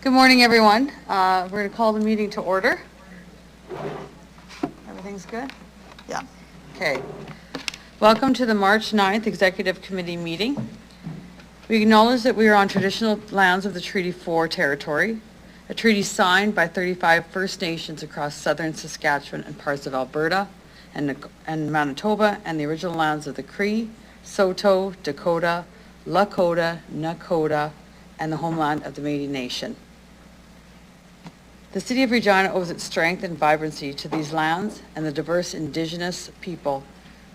Good morning, everyone. We're going to call the meeting to order. Everything's good? Yeah. Okay. Welcome to the March 9th Executive Committee meeting. We acknowledge that we are on traditional lands of the Treaty 4 territory, a treaty signed by 35 First Nations across southern Saskatchewan and parts of Alberta and Manitoba, and the original lands of the Cree, Saulteaux, Dakota, Lakota, Nakota, and the homeland of the Métis Nation. The City of Regina owes its strength and vibrancy to these lands and the diverse Indigenous people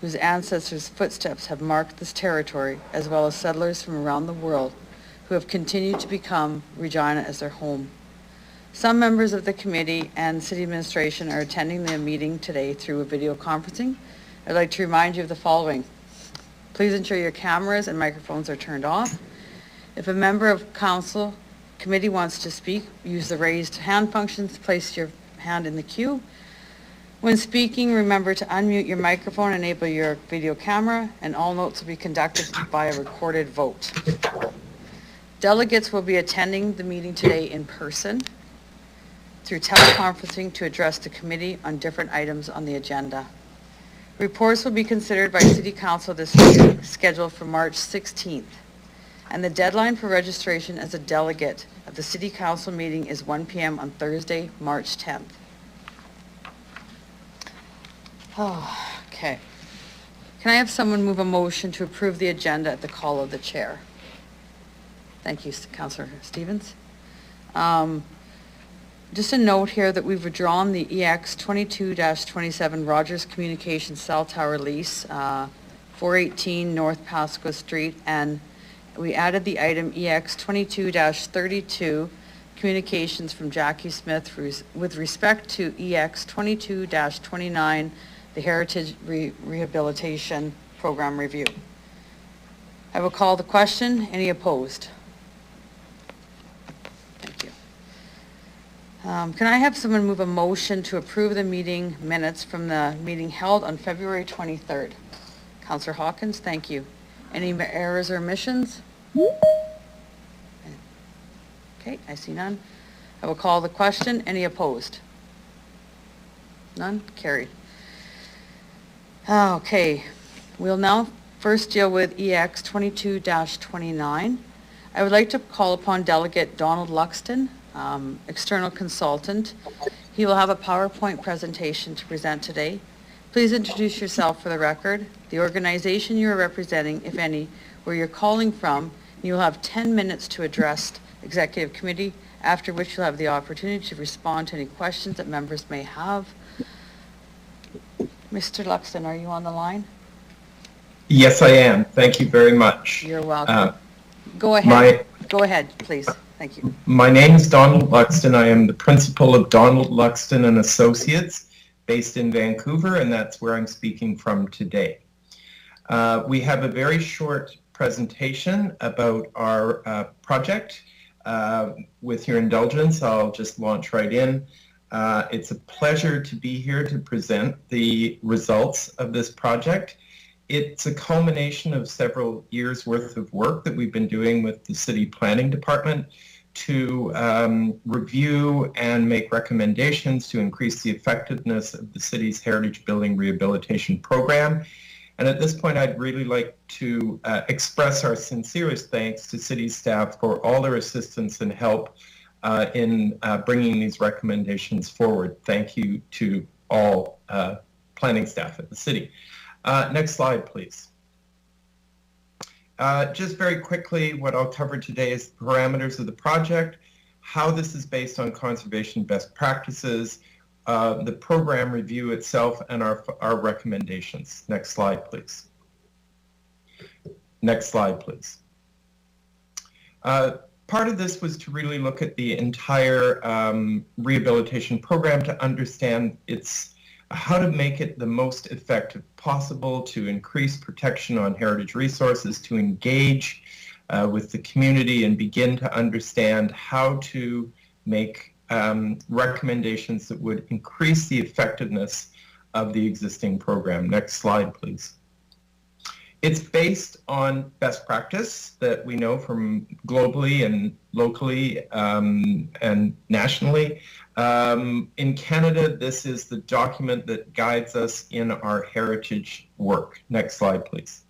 whose ancestors' footsteps have marked this territory, as well as settlers from around the world who have continued to become Regina as their home. Some members of the committee and city administration are attending the meeting today through a video conferencing. I'd like to remind you of the following. Please ensure your cameras and microphones are turned off. If a member of council committee wants to speak, use the raised hand function to place your hand in the queue. When speaking, remember to unmute your microphone, enable your video camera, and all notes will be conducted by a recorded vote. Delegates will be attending the meeting today in person through teleconferencing to address the committee on different items on the agenda. Reports will be considered by City Council this meeting, scheduled for March 16th. And the deadline for registration as a delegate of the City Council meeting is 1 p.m. on Thursday, March 10th. Oh, okay. Can I have someone move a motion to approve the agenda at the call of the chair? Thank you, Councillor Stevens. Just a note here that we've withdrawn the EX 22-27 Rogers Communications Cell Tower lease, 418 North Pasqua Street, and we added the item EX 22-32 communications from Jackie Smith with respect to EX 22-29, the Heritage Rehabilitation Program Review. I will call the question. Any opposed? Thank you. Can I have someone move a motion to approve the meeting minutes from the meeting held on February 23rd? Councillor Hawkins, thank you. Any errors or omissions? Okay, I see none. I will call the question. Any opposed? None? Carried. Okay, we'll now first deal with EX 22-29. I would like to call upon Delegate Donald Luxton, external consultant. He will have a PowerPoint presentation to present today. Please introduce yourself for the record, the organization you are representing, if any, where you're calling from. You will have 10 minutes to address Executive Committee, after which you'll have the opportunity to respond to any questions that members may have. Mr. Luxton, are you on the line? Yes, I am. Thank you very much. You're welcome. Go ahead. Go ahead, please. Thank you. My name is Donald Luxton. I am the principal of Donald Luxton and Associates, based in Vancouver, and that's where I'm speaking from today. We have a very short presentation about our project. With your indulgence, I'll just launch right in. It's a pleasure to be here to present the results of this project. It's a culmination of several years' worth of work that we've been doing with the City Planning Department to review and make recommendations to increase the effectiveness of the city's Heritage Building Rehabilitation Program. And at this point, I'd really like to express our sincerest thanks to city staff for all their assistance and help in bringing these recommendations forward. Thank you to all planning staff at the city. Next slide, please. Just very quickly, what I'll cover today is the parameters of the project, how this is based on conservation best practices, the program review itself, and our recommendations. Next slide, please. Next slide, please. Part of this was to really look at the entire rehabilitation program to understand how to make it the most effective possible, to increase protection on heritage resources, to engage with the community and begin to understand how to make recommendations that would increase the effectiveness of the existing program. Next slide, please. It's based on best practice that we know from globally and locally and nationally. In Canada, this is the document that guides us in our heritage work. Next slide, please.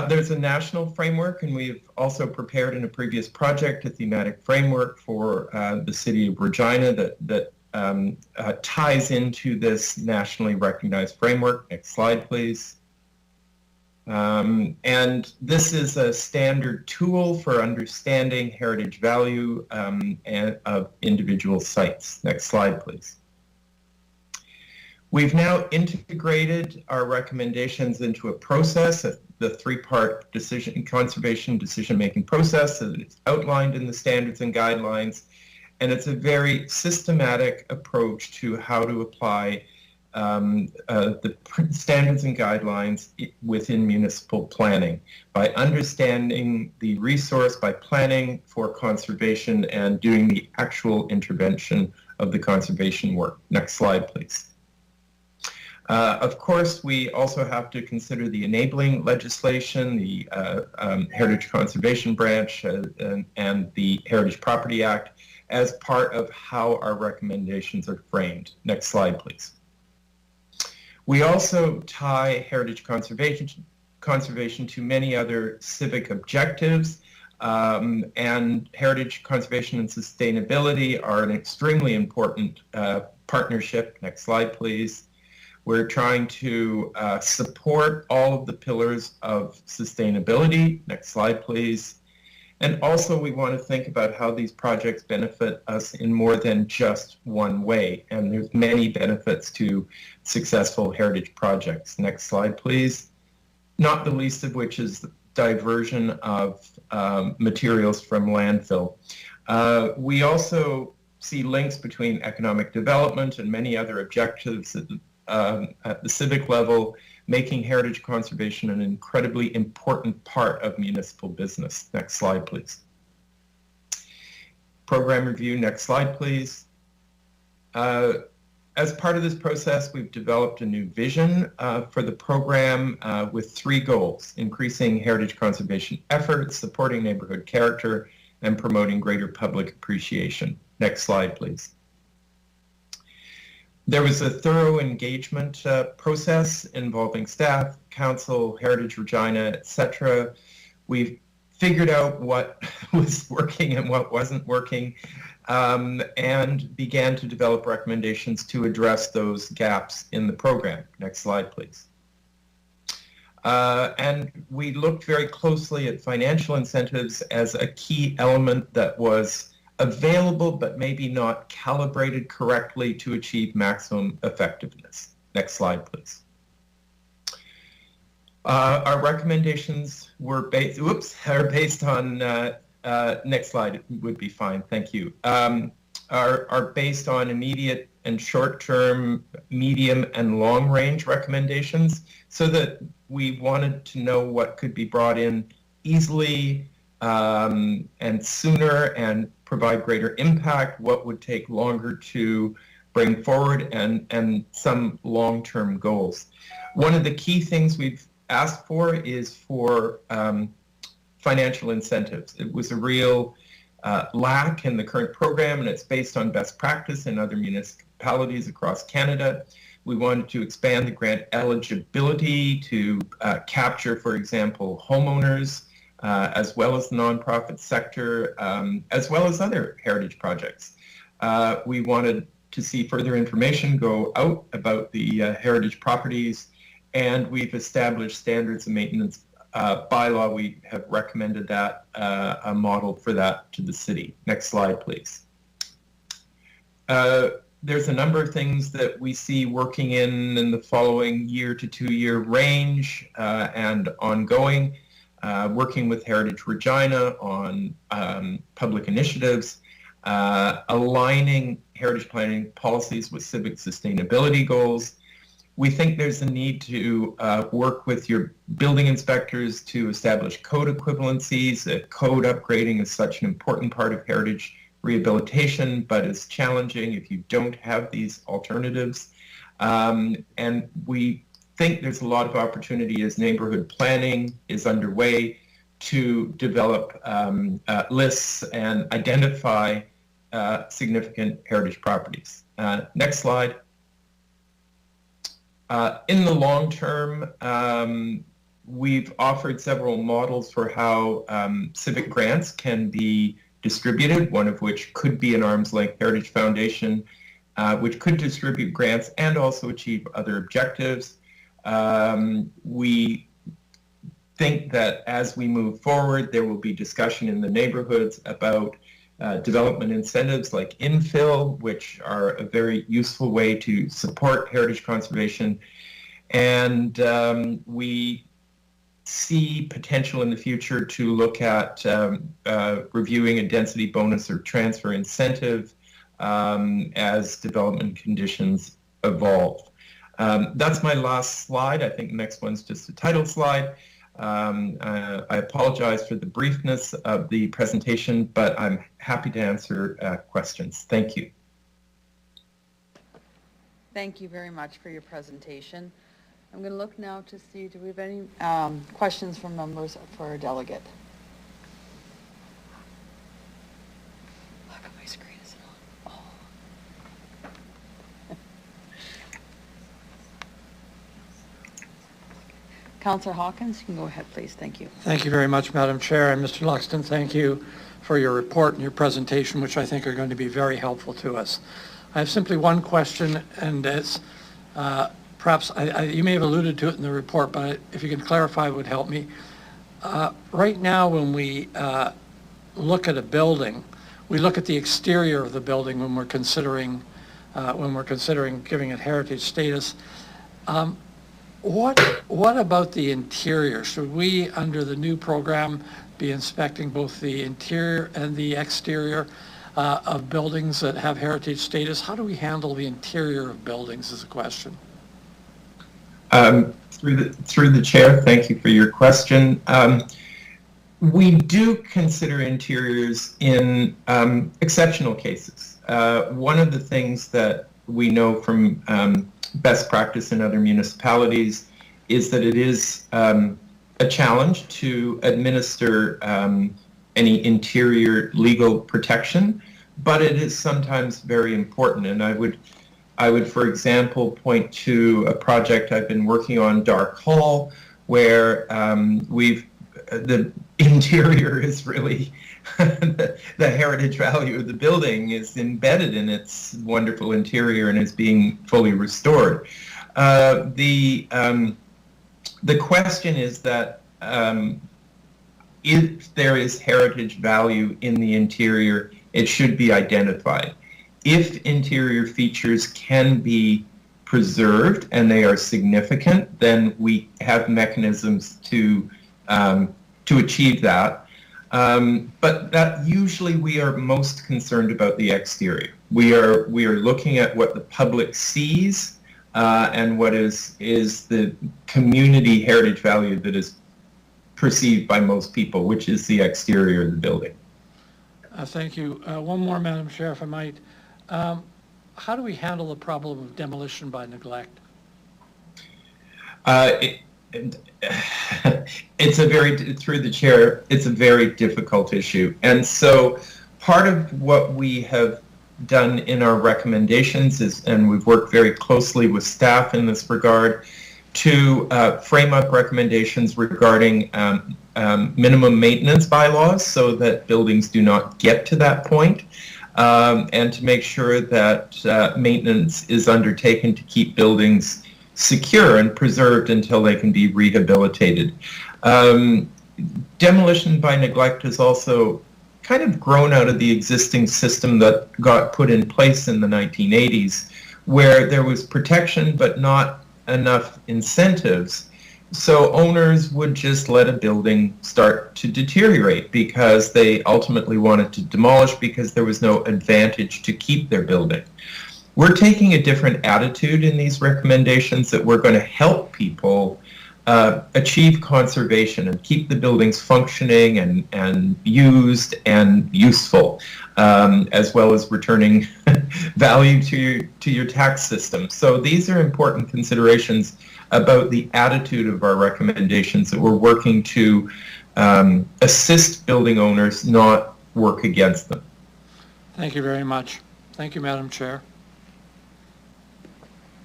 There's a national framework, and we've also prepared in a previous project a thematic framework for the city of Regina that ties into this nationally recognized framework. Next slide, please. And this is a standard tool for understanding heritage value of individual sites. Next slide, please. We've now integrated our recommendations into a process, the three-part conservation decision-making process that is outlined in the standards and guidelines, and it's a very systematic approach to how to apply the standards and guidelines within municipal planning by understanding the resource, by planning for conservation and doing the actual intervention of the conservation work. Next slide, please. Of course, we also have to consider the enabling legislation, the Heritage Conservation Branch and the Heritage Property Act as part of how our recommendations are framed. Next slide, please. We also tie heritage conservation to many other civic objectives, and heritage conservation and sustainability are an extremely important partnership. Next slide, please. We're trying to support all of the pillars of sustainability. Next slide, please. And also we want to think about how these projects benefit us in more than just one way. And there's many benefits to successful heritage projects. Next slide, please. Not the least of which is the diversion of materials from landfill. We also see links between economic development and many other objectives at the civic level, making heritage conservation an incredibly important part of municipal business. Next slide, please. Program review, next slide, please. As part of this process, we've developed a new vision for the program with three goals: increasing heritage conservation efforts, supporting neighborhood character, and promoting greater public appreciation. Next slide, please. There was a thorough engagement process involving staff, council, Heritage Regina, etc. We've figured out what was working and what wasn't working, and began to develop recommendations to address those gaps in the program. Next slide, please. And we looked very closely at financial incentives as a key element that was available but maybe not calibrated correctly to achieve maximum effectiveness. Next slide, please. Our recommendations were based on, next slide would be fine, thank you, are based on immediate and short-term, medium and long-range recommendations, so that we wanted to know what could be brought in easily and sooner and provide greater impact, what would take longer to bring forward, and some long-term goals. One of the key things we've asked for is for financial incentives. It was a real lack in the current program, and it's based on best practice in other municipalities across Canada. We wanted to expand the grant eligibility to capture, for example, homeowners, as well as the nonprofit sector, as well as other heritage projects. We wanted to see further information go out about the heritage properties, and we've established standards and maintenance bylaw. We have recommended that, a model for that to the city. Next slide, please. There's a number of things that we see working in the following year to 2 year range and ongoing. Working with Heritage Regina on public initiatives, aligning heritage planning policies with civic sustainability goals. We think there's a need to work with your building inspectors to establish code equivalencies. Code upgrading is such an important part of heritage rehabilitation, but it's challenging if you don't have these alternatives. And we think there's a lot of opportunity as neighborhood planning is underway to develop lists and identify significant heritage properties. Next slide. In the long term, we've offered several models for how civic grants can be distributed, one of which could be an arm's length heritage foundation, which could distribute grants and also achieve other objectives. We think that as we move forward, there will be discussion in the neighborhoods about development incentives like infill, which are a very useful way to support heritage conservation. And we see potential in the future to look at reviewing a density bonus or transfer incentive as development conditions evolve. That's my last slide. I think the next one's just a title slide. I apologize for the briefness of the presentation, but I'm happy to answer questions. Thank you. Thank you very much for your presentation. I'm going to look now to see, do we have any questions from members for our delegate? How come my screen isn't on? Oh. Councillor Hawkins, you can go ahead, please. Thank you. Thank you very much, Madam Chair. And Mr. Luxton, thank you for your report and your presentation, which I think are going to be very helpful to us. I have simply one question, and it's perhaps, you may have alluded to it in the report, but if you can clarify, it would help me. Right now, when we look at a building, we look at the exterior of the building when we're considering giving it heritage status. What about the interior? Should we, under the new program, be inspecting both the interior and the exterior of buildings that have heritage status? How do we handle the interior of buildings is a question. Through the chair, thank you for your question. We do consider interiors in exceptional cases. One of the things that we know from best practice in other municipalities is that it is a challenge to administer any interior legal protection, but it is sometimes very important. And I would, for example, point to a project I've been working on, Dark Hall, where the interior is really the heritage value of the building is embedded in its wonderful interior and is being fully restored. The question is that if there is heritage value in the interior, it should be identified. If interior features can be preserved and they are significant, then we have mechanisms to achieve that. But that usually we are most concerned about the exterior. We are looking at what the public sees and what is the community heritage value that is perceived by most people, which is the exterior of the building. Thank you. One more, Madam Chair, if I might. How do we handle the problem of demolition by neglect? It's a very, through the chair, it's a very difficult issue. And so part of what we have done in our recommendations is, and we've worked very closely with staff in this regard, to frame up recommendations regarding minimum maintenance bylaws so that buildings do not get to that point, and to make sure that maintenance is undertaken to keep buildings secure and preserved until they can be rehabilitated. Demolition by neglect has also kind of grown out of the existing system that got put in place in the 1980s, where there was protection but not enough incentives. So owners would just let a building start to deteriorate because they ultimately wanted to demolish because there was no advantage to keep their building. We're taking a different attitude in these recommendations, that we're going to help people achieve conservation and keep the buildings functioning and used and useful, as well as returning value to your tax system. So these are important considerations. about the attitude of our recommendations, that we're working to assist building owners, not work against them. Thank you very much. Thank you, Madam Chair.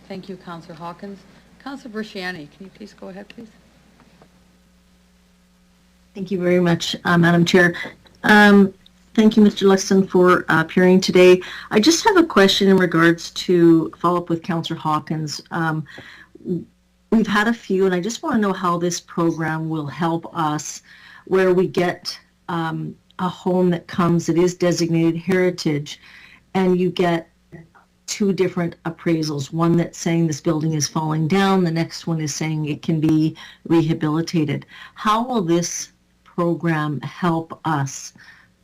Thank you, Councillor Hawkins. Councillor Brusciani, can you please go ahead, please? Thank you very much, Madam Chair. Thank you, Mr. Luxton, for appearing today. I just have a question in regards to follow up with Councillor Hawkins. We've had a few, and I just want to know how this program will help us where we get a home that comes, that is designated heritage, and you get two different appraisals. One that's saying this building is falling down, the next one is saying it can be rehabilitated. How will this program help us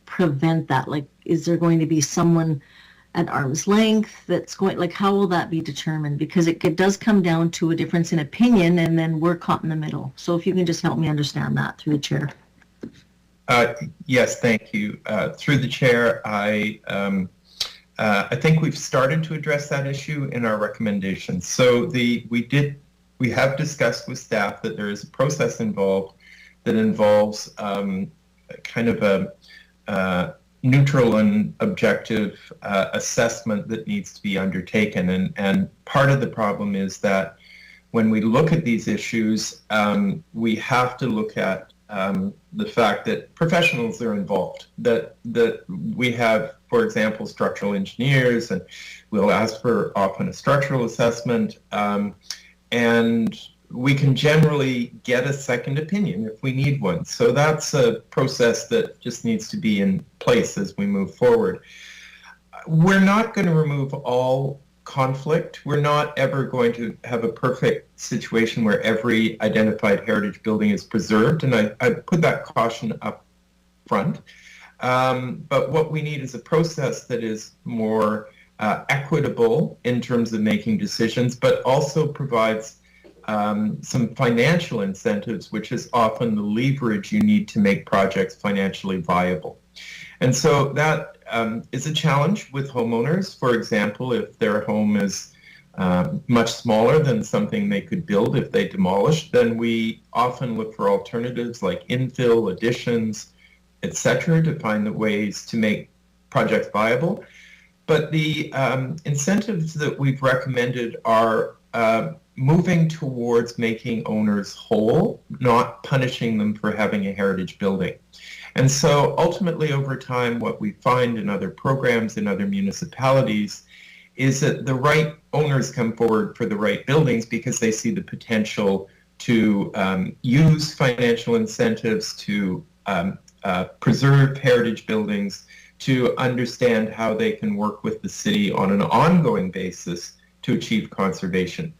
prevent that? Like, is there going to be someone at arm's length that's going, like, how will that be determined? Because it does come down to a difference in opinion, and then we're caught in the middle. So if you can just help me understand that through the chair. Yes, thank you. Through the chair, I think we've started to address that issue in our recommendations. So we have discussed with staff that there is a process involved that involves kind of a neutral and objective assessment that needs to be undertaken. And part of the problem is that when we look at these issues, we have to look at the fact that professionals are involved, that we have, for example, structural engineers, and we'll ask for often a structural assessment, and we can generally get a second opinion if we need one. So that's a process that just needs to be in place as we move forward. We're not going to remove all conflict. We're not ever going to have a perfect situation where every identified heritage building is preserved, and I put that caution up front. But what we need is a process that is more equitable in terms of making decisions, but also provides some financial incentives, which is often the leverage you need to make projects financially viable. And so that is a challenge with homeowners. For example, if their home is much smaller than something they could build if they demolished, then we often look for alternatives like infill, additions, etc., to find the ways to make projects viable. But the incentives that we've recommended are moving towards making owners whole, not punishing them for having a heritage building. And so ultimately over time, what we find in other programs in other municipalities is that the right owners come forward for the right buildings because they see the potential to use financial incentives to preserve heritage buildings, to understand how they can work with the city on an ongoing basis to achieve conservation.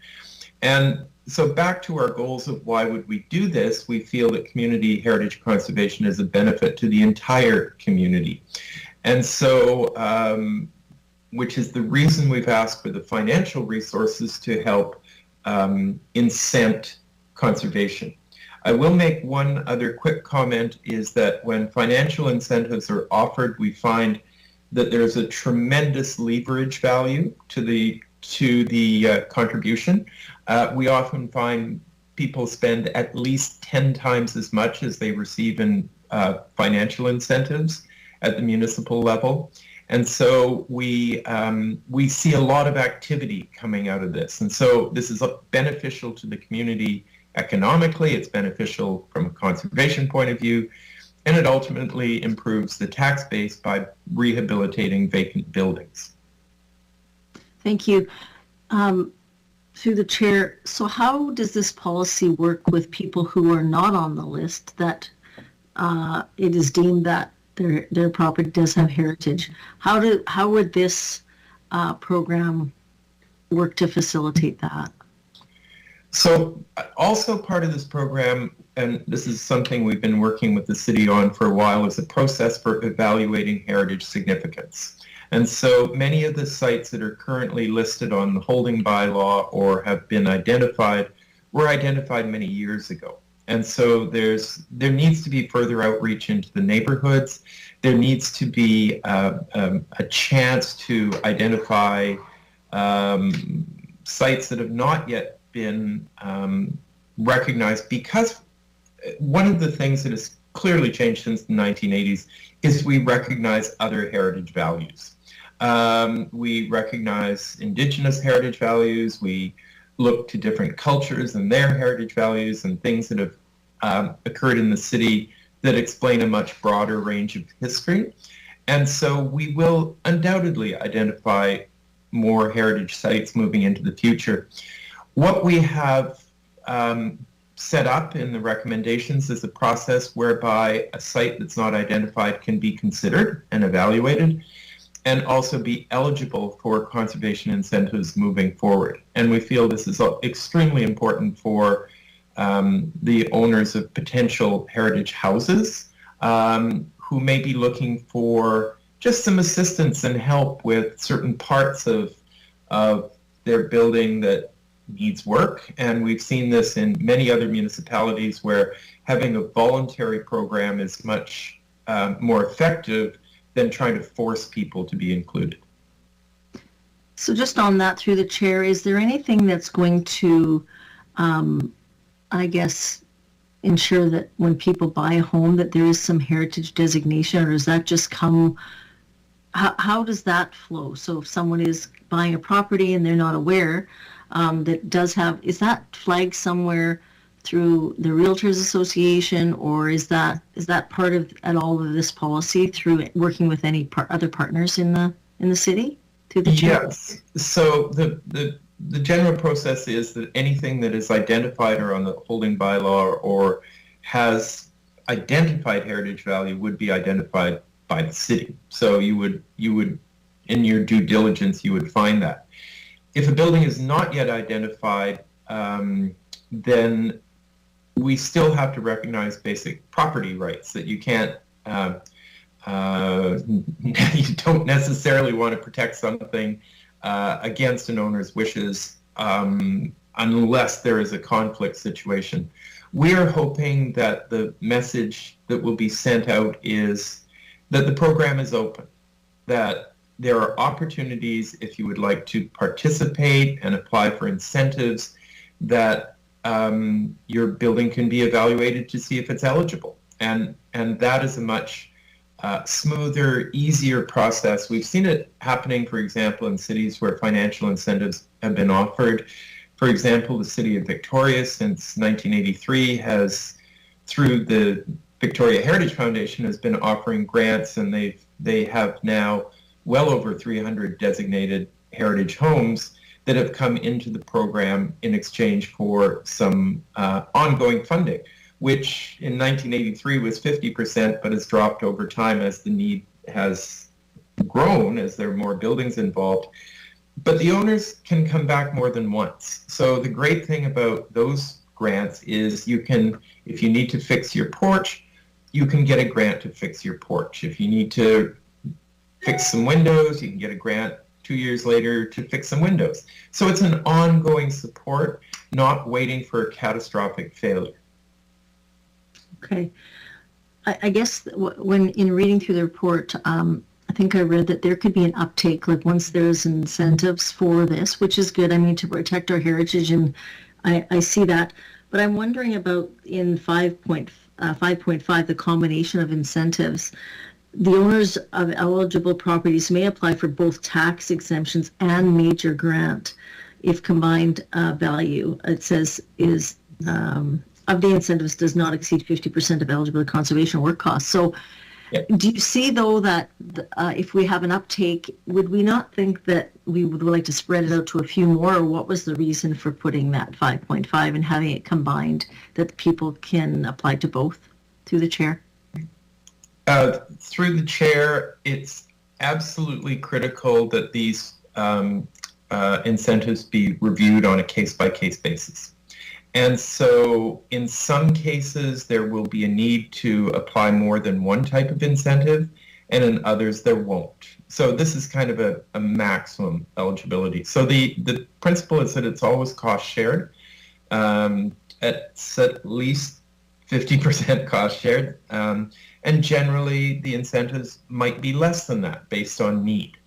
And so back to our goals of why would we do this, we feel that community heritage conservation is a benefit to the entire community. And so, which is the reason we've asked for the financial resources to help incent conservation. I will make one other quick comment, is that when financial incentives are offered, we find that there's a tremendous leverage value to the contribution. We often find people spend at least 10 times as much as they receive in financial incentives at the municipal level. And so we see a lot of activity coming out of this. And so this is beneficial to the community economically, it's beneficial from a conservation point of view, and it ultimately improves the tax base by rehabilitating vacant buildings. Thank you. Through the chair, so how does this policy work with people who are not on the list, that it is deemed that their property does have heritage? How would this program work to facilitate that? So also part of this program, and this is something we've been working with the city on for a while, is a process for evaluating heritage significance. And so many of the sites that are currently listed on the holding bylaw or have been identified were identified many years ago. And so there needs to be further outreach into the neighborhoods. There needs to be a chance to identify sites that have not yet been recognized because one of the things that has clearly changed since the 1980s is we recognize other heritage values. We recognize Indigenous heritage values. We look to different cultures and their heritage values and things that have occurred in the city that explain a much broader range of history. And so we will undoubtedly identify more heritage sites moving into the future. What we have set up in the recommendations is a process whereby a site that's not identified can be considered and evaluated and also be eligible for conservation incentives moving forward. And we feel this is extremely important for the owners of potential heritage houses who may be looking for just some assistance and help with certain parts of their building that needs work. And we've seen this in many other municipalities where having a voluntary program is much more effective than trying to force people to be included. So just on that, through the chair, is there anything that's going to, I guess, ensure that when people buy a home that there is some heritage designation, or does that just come, how does that flow? So if someone is buying a property and they're not aware, that does have, is that flagged somewhere through the Realtors Association, or is that part of at all of this policy through working with any other partners in the city through the chair? Yes. So the general process is that anything that is identified or on the holding bylaw or has identified heritage value would be identified by the city. So you would in your due diligence you would find that. If a building is not yet identified, then we still have to recognize basic property rights that you can't, you don't necessarily want to protect something against an owner's wishes unless there is a conflict situation. We are hoping that the message that will be sent out is that the program is open, that there are opportunities if you would like to participate and apply for incentives, that your building can be evaluated to see if it's eligible. And that is a much smoother, easier process. We've seen it happening, for example, in cities where financial incentives have been offered. For example, the city of Victoria since 1983 has, through the Victoria Heritage Foundation, has been offering grants, and they have now well over 300 designated heritage homes that have come into the program in exchange for some ongoing funding, which in 1983 was 50%, but has dropped over time as the need has grown, as there are more buildings involved. But the owners can come back more than once. So the great thing about those grants is you can, if you need to fix your porch, you can get a grant to fix your porch. If you need to fix some windows, you can get a grant 2 years later to fix some windows. So it's an ongoing support, not waiting for a catastrophic failure. Okay. I guess when in reading through the report, I think I read that there could be an uptake, like once there's incentives for this, which is good, I mean, to protect our heritage, and I see that. But I'm wondering about in 5.5, the combination of incentives. The owners of eligible properties may apply for both tax exemptions and major grant if combined value, it says, is of the incentives does not exceed 50% of eligible conservation work costs. So do you see, though, that if we have an uptake, would we not think that we would like to spread it out to a few more, or what was the reason for putting that 5.5 and having it combined, that people can apply to both? Through the chair. Through the chair, it's absolutely critical that these incentives be reviewed on a case-by-case basis. And so in some cases, there will be a need to apply more than one type of incentive, and in others, there won't. So this is kind of a maximum eligibility. So the principle is that it's always cost shared. It's at least 50% cost shared. And generally, the incentives might be less than that based on need.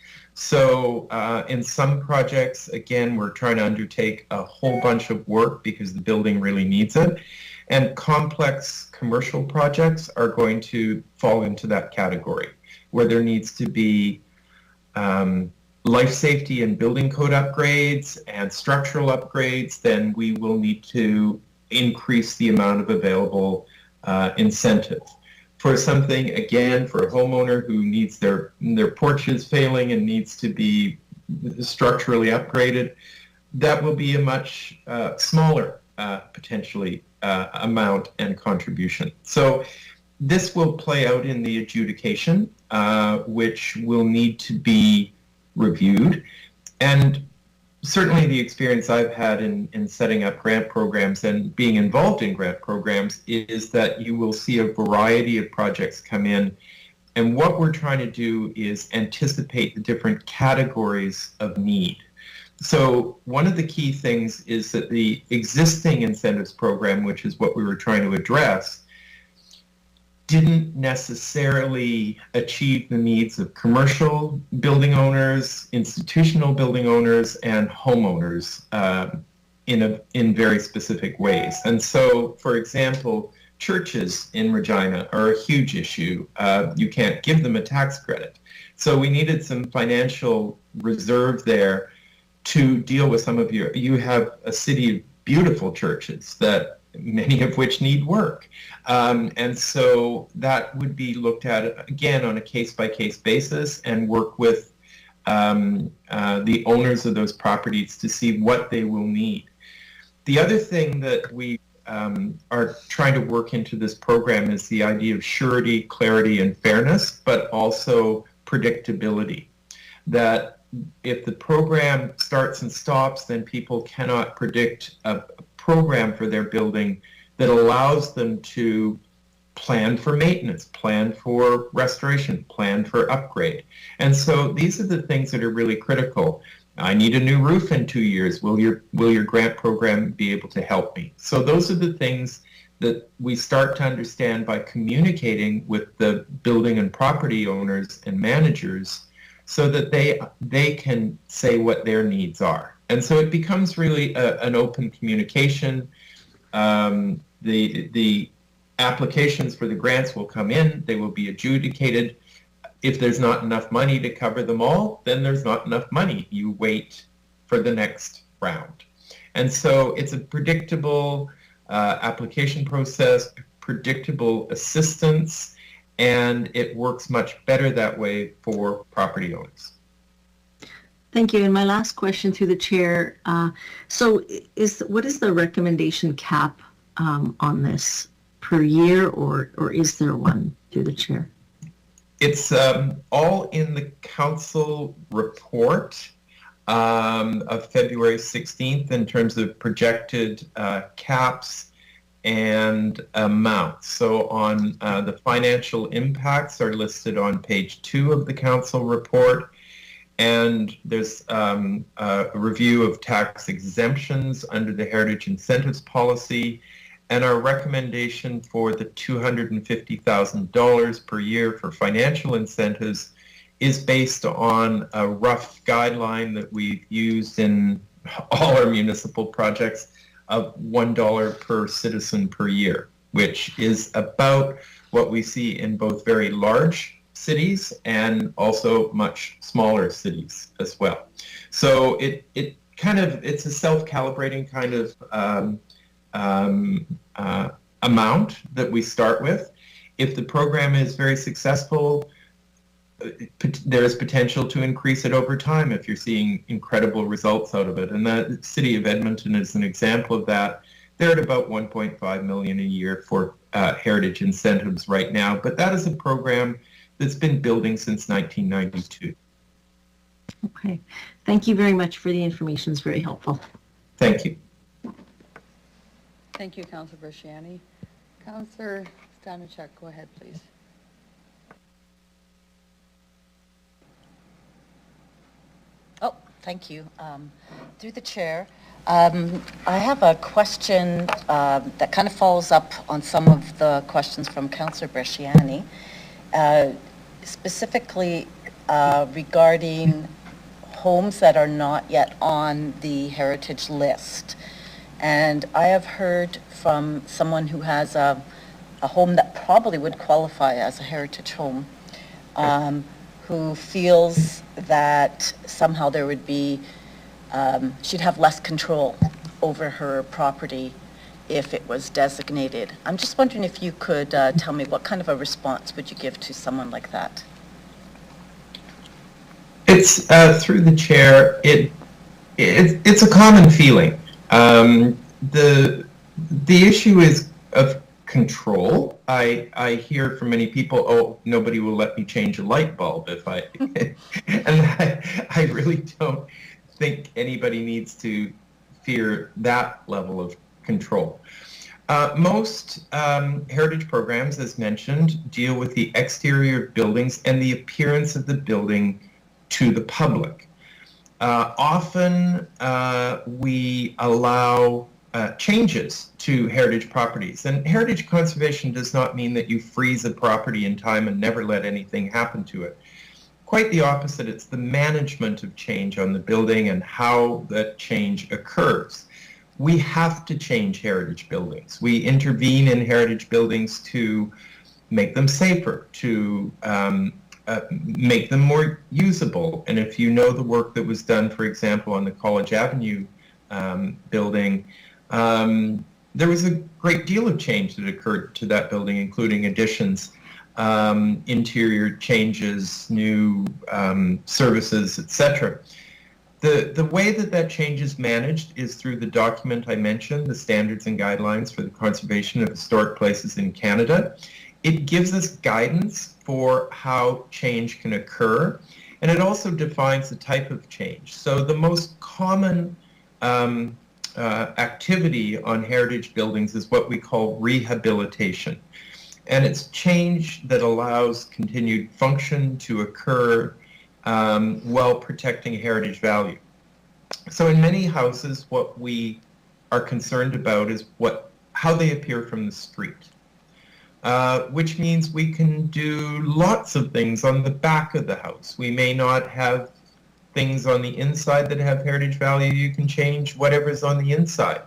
So in some projects, again, we're trying to undertake a whole bunch of work because the building really needs it. And complex commercial projects are going to fall into that category, where there needs to be life safety and building code upgrades and structural upgrades. Then we will need to increase the amount of available incentive. For something, again, for a homeowner who needs their porches failing and needs to be structurally upgraded, that will be a much smaller, potentially, amount and contribution. So this will play out in the adjudication, which will need to be reviewed. And certainly the experience I've had in setting up grant programs and being involved in grant programs is that you will see a variety of projects come in. And what we're trying to do is anticipate the different categories of need. So one of the key things is that the existing incentives program, which is what we were trying to address, didn't necessarily achieve the needs of commercial building owners, institutional building owners, and homeowners in very specific ways. And so, for example, churches in Regina are a huge issue. You can't give them a tax credit. So we needed some financial reserve there to deal with some of you have a city of beautiful churches that many of which need work. And so that would be looked at, again, on a case-by-case basis and work with the owners of those properties to see what they will need. The other thing that we are trying to work into this program is the idea of surety, clarity, and fairness, but also predictability. That if the program starts and stops, then people cannot predict a program for their building that allows them to plan for maintenance, plan for restoration, plan for upgrade. And so these are the things that are really critical. I need a new roof in 2 years. Will your grant program be able to help me? So those are the things that we start to understand by communicating with the building and property owners and managers so that they can say what their needs are. And so it becomes really an open communication. The applications for the grants will come in, they will be adjudicated. If there's not enough money to cover them all, then there's not enough money. You wait for the next round. And so it's a predictable application process, predictable assistance, and it works much better that way for property owners. Thank you. And my last question through the chair. So what is the recommendation cap on this per year, or is there one through the chair? It's all in the council report of February 16th in terms of projected caps and amounts. So on the financial impacts are listed on page 2 of the council report. And there's a review of tax exemptions under the Heritage Incentives Policy, and our recommendation for the $250,000 per year for financial incentives is based on a rough guideline that we've used in all our municipal projects of $1 per citizen per year, which is about what we see in both very large cities and also much smaller cities as well. So it's a self-calibrating kind of amount that we start with. If the program is very successful, there is potential to increase it over time if you're seeing incredible results out of it. And the city of Edmonton is an example of that. They're at about $1.5 million a year for heritage incentives right now, but that is a program that's been building since 1992. Okay. Thank you very much for the information. It's very helpful. Thank you. Thank you, Councillor Bresciani. Councillor Stanachuk, go ahead, please. Oh, thank you. Through the chair, I have a question that kind of follows up on some of the questions from Councillor Bresciani, specifically regarding homes that are not yet on the heritage list. And I have heard from someone who has a home that probably would qualify as a heritage home, who feels that somehow there would be, she'd have less control over her property if it was designated. I'm just wondering if you could tell me what kind of a response would you give to someone like that? It's through the chair. It's a common feeling. The issue is of control. I hear from many people, oh, nobody will let me change a light bulb if I, and I really don't think anybody needs to fear that level of control. Most heritage programs, as mentioned, deal with the exterior of buildings and the appearance of the building to the public. Often we allow changes to heritage properties, and heritage conservation does not mean that you freeze a property in time and never let anything happen to it. Quite the opposite. It's the management of change on the building and how that change occurs. We have to change heritage buildings. We intervene in heritage buildings to make them safer, to make them more usable. And if you know the work that was done, for example, on the College Avenue building, there was a great deal of change that occurred to that building, including additions, interior changes, new services, etc. The way that change is managed is through the document I mentioned, the Standards and Guidelines for the Conservation of Historic Places in Canada. It gives us guidance for how change can occur, and it also defines the type of change. So the most common activity on heritage buildings is what we call rehabilitation. And it's change that allows continued function to occur while protecting heritage value. So in many houses, what we are concerned about is how they appear from the street. Which means we can do lots of things on the back of the house. We may not have things on the inside that have heritage value. You can change whatever's on the inside.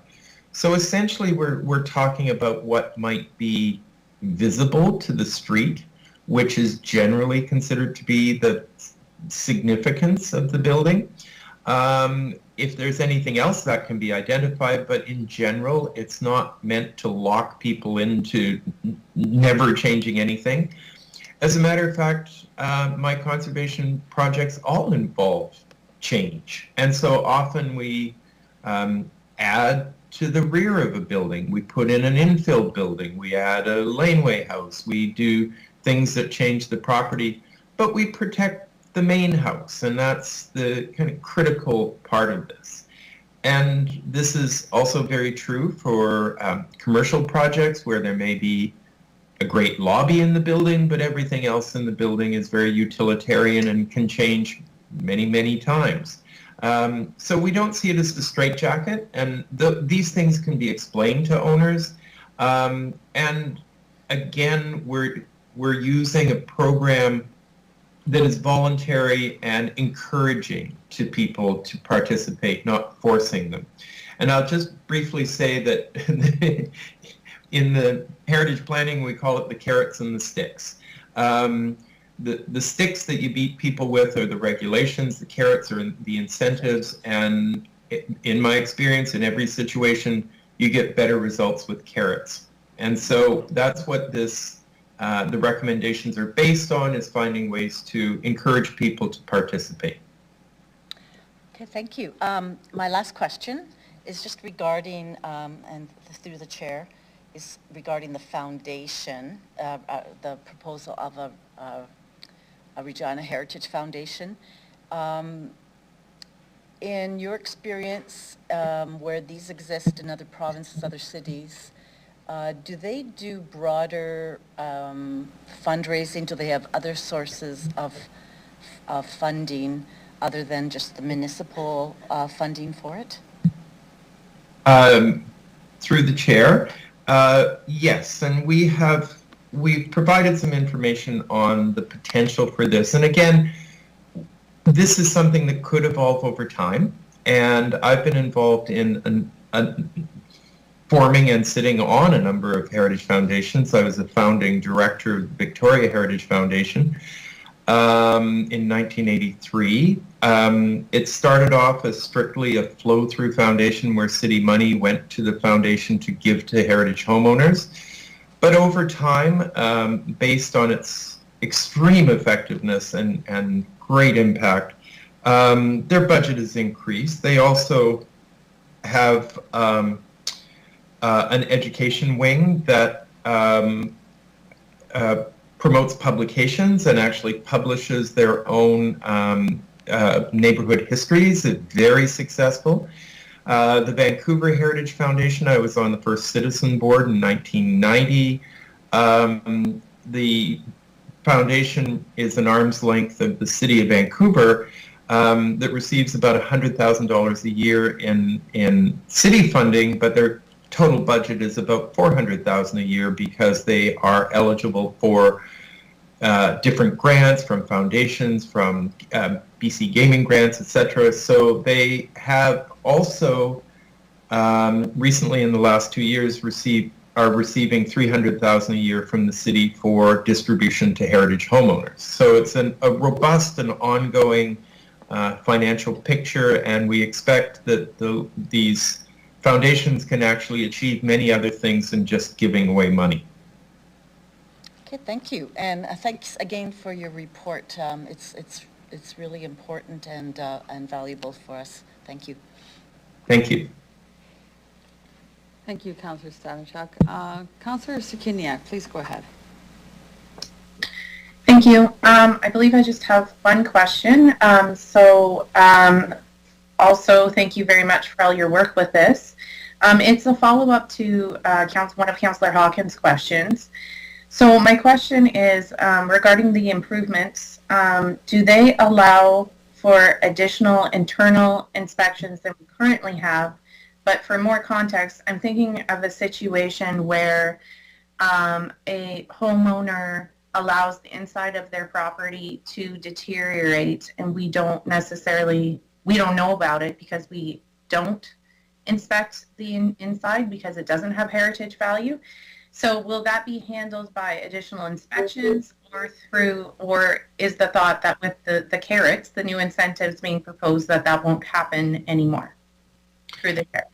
So essentially we're talking about what might be visible to the street, which is generally considered to be the significance of the building. If there's anything else that can be identified, but in general, it's not meant to lock people into never changing anything. As a matter of fact, my conservation projects all involve change. And so often we add to the rear of a building. We put in an infill building. We add a laneway house. We do things that change the property, but we protect the main house, and that's the kind of critical part of this. And this is also very true for commercial projects where there may be a great lobby in the building, but everything else in the building is very utilitarian and can change many, many times. So we don't see it as a straitjacket, and these things can be explained to owners. And again, we're using a program that is voluntary and encouraging to people to participate, not forcing them. And I'll just briefly say that in the heritage planning, we call it the carrots and the sticks. The sticks that you beat people with are the regulations, the carrots are the incentives, and in my experience, in every situation, you get better results with carrots. And so that's what the recommendations are based on, is finding ways to encourage people to participate. Okay, thank you. My last question is just regarding, and through the chair, is regarding the foundation, the proposal of a Regina Heritage Foundation. In your experience, where these exist in other provinces, other cities, do they do broader fundraising? Do they have other sources of funding other than just the municipal funding for it? Through the chair, yes, and we've provided some information on the potential for this. And again, this is something that could evolve over time, and I've been involved in forming and sitting on a number of heritage foundations. I was a founding director of the Victoria Heritage Foundation in 1983. It started off as strictly a flow-through foundation where city money went to the foundation to give to heritage homeowners. But over time, based on its extreme effectiveness and great impact, their budget has increased. They also have an education wing that promotes publications and actually publishes their own neighborhood histories. It's very successful. The Vancouver Heritage Foundation, I was on the first citizen board in 1990. The foundation is an arm's length of the city of Vancouver that receives about $100,000 a year in city funding, but their total budget is about $400,000 a year because they are eligible for different grants from foundations, from BC gaming grants, etc. So they have also recently in the last 2 years are receiving $300,000 a year from the city for distribution to heritage homeowners. So it's a robust and ongoing financial picture, and we expect that these foundations can actually achieve many other things than just giving away money. Okay, thank you. And thanks again for your report. It's really important and valuable for us. Thank you. Thank you. Thank you, Councillor Stanishuk. Councillor Sukiniak, please go ahead. Thank you. I believe I just have one question. Also, thank you very much for all your work with this. It's a follow-up to one of Councillor Hawkins' questions. So my question is regarding the improvements, do they allow for additional internal inspections than we currently have? But for more context, I'm thinking of a situation where a homeowner allows the inside of their property to deteriorate, and we don't know about it because we don't inspect the inside because it doesn't have heritage value. So will that be handled by additional inspections or is the thought that with the carrots, the new incentives being proposed, that won't happen anymore through the chair?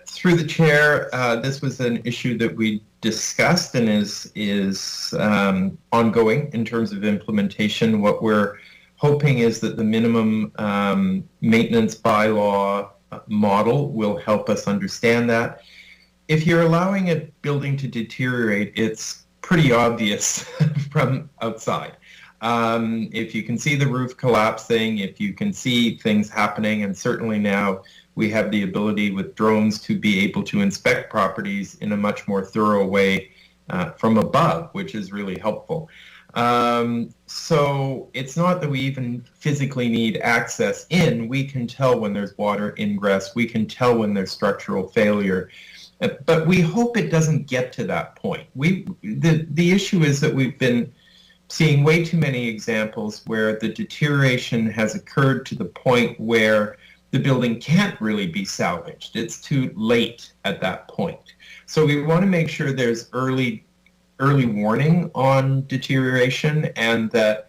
Through the chair, this was an issue that we discussed and is ongoing in terms of implementation. What we're hoping is that the minimum maintenance bylaw model will help us understand that. If you're allowing a building to deteriorate, it's pretty obvious from outside. If you can see the roof collapsing, if you can see things happening, and certainly now we have the ability with drones to be able to inspect properties in a much more thorough way from above, which is really helpful. So it's not that we even physically need access in. We can tell when there's water ingress. We can tell when there's structural failure. But we hope it doesn't get to that point. The issue is that we've been seeing way too many examples where the deterioration has occurred to the point where the building can't really be salvaged. It's too late at that point. So we want to make sure there's early warning on deterioration, and that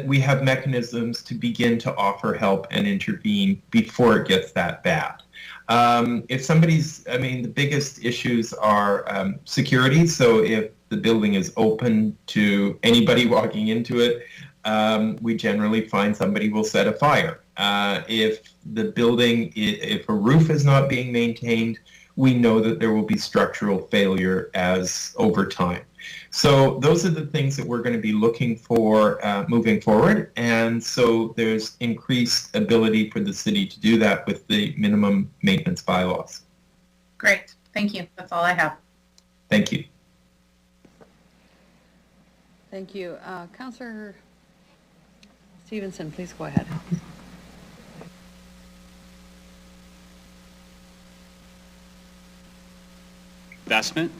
we have mechanisms to begin to offer help and intervene before it gets that bad. If the biggest issues are security. So if the building is open to anybody walking into it, we generally find somebody will set a fire. If a roof is not being maintained, we know that there will be structural failure over time. So those are the things that we're going to be looking for moving forward. And so there's increased ability for the city to do that with the minimum maintenance bylaws. Great. Thank you. That's all I have. Thank you. Thank you. Councillor Stevenson, please go ahead. Investment.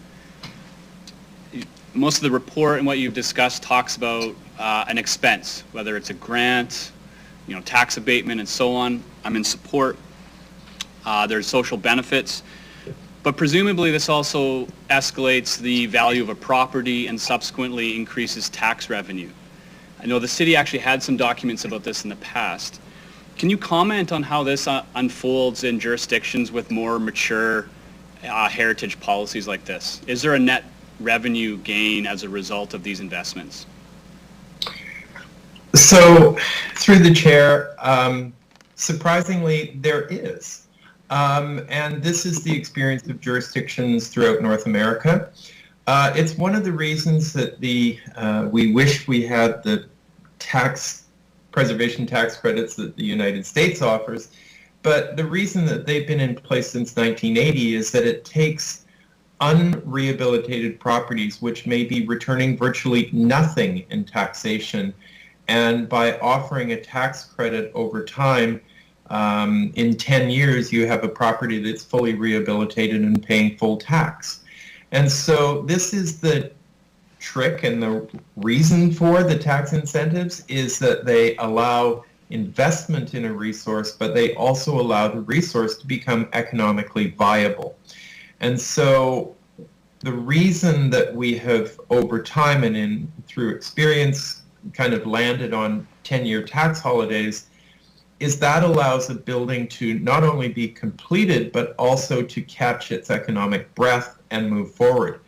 Most of the report and what you've discussed talks about an expense, whether it's a grant, tax abatement and so on. I'm in support. There's social benefits. But presumably this also escalates the value of a property and subsequently increases tax revenue. I know the city actually had some documents about this in the past. Can you comment on how this unfolds in jurisdictions with more mature heritage policies like this? Is there a net revenue gain as a result of these investments? So, through the chair, surprisingly, there is. And this is the experience of jurisdictions throughout North America. It's one of the reasons that we wish we had the preservation tax credits that the United States offers. But the reason that they've been in place since 1980 is that it takes unrehabilitated properties, which may be returning virtually nothing in taxation, and by offering a tax credit over time, in 10 years, you have a property that's fully rehabilitated and paying full tax. And so this is the trick, and the reason for the tax incentives is that they allow investment in a resource, but they also allow the resource to become economically viable. And so the reason that we have over time and through experience kind of landed on 10-year tax holidays is that allows a building to not only be completed, but also to catch its economic breath and move forward.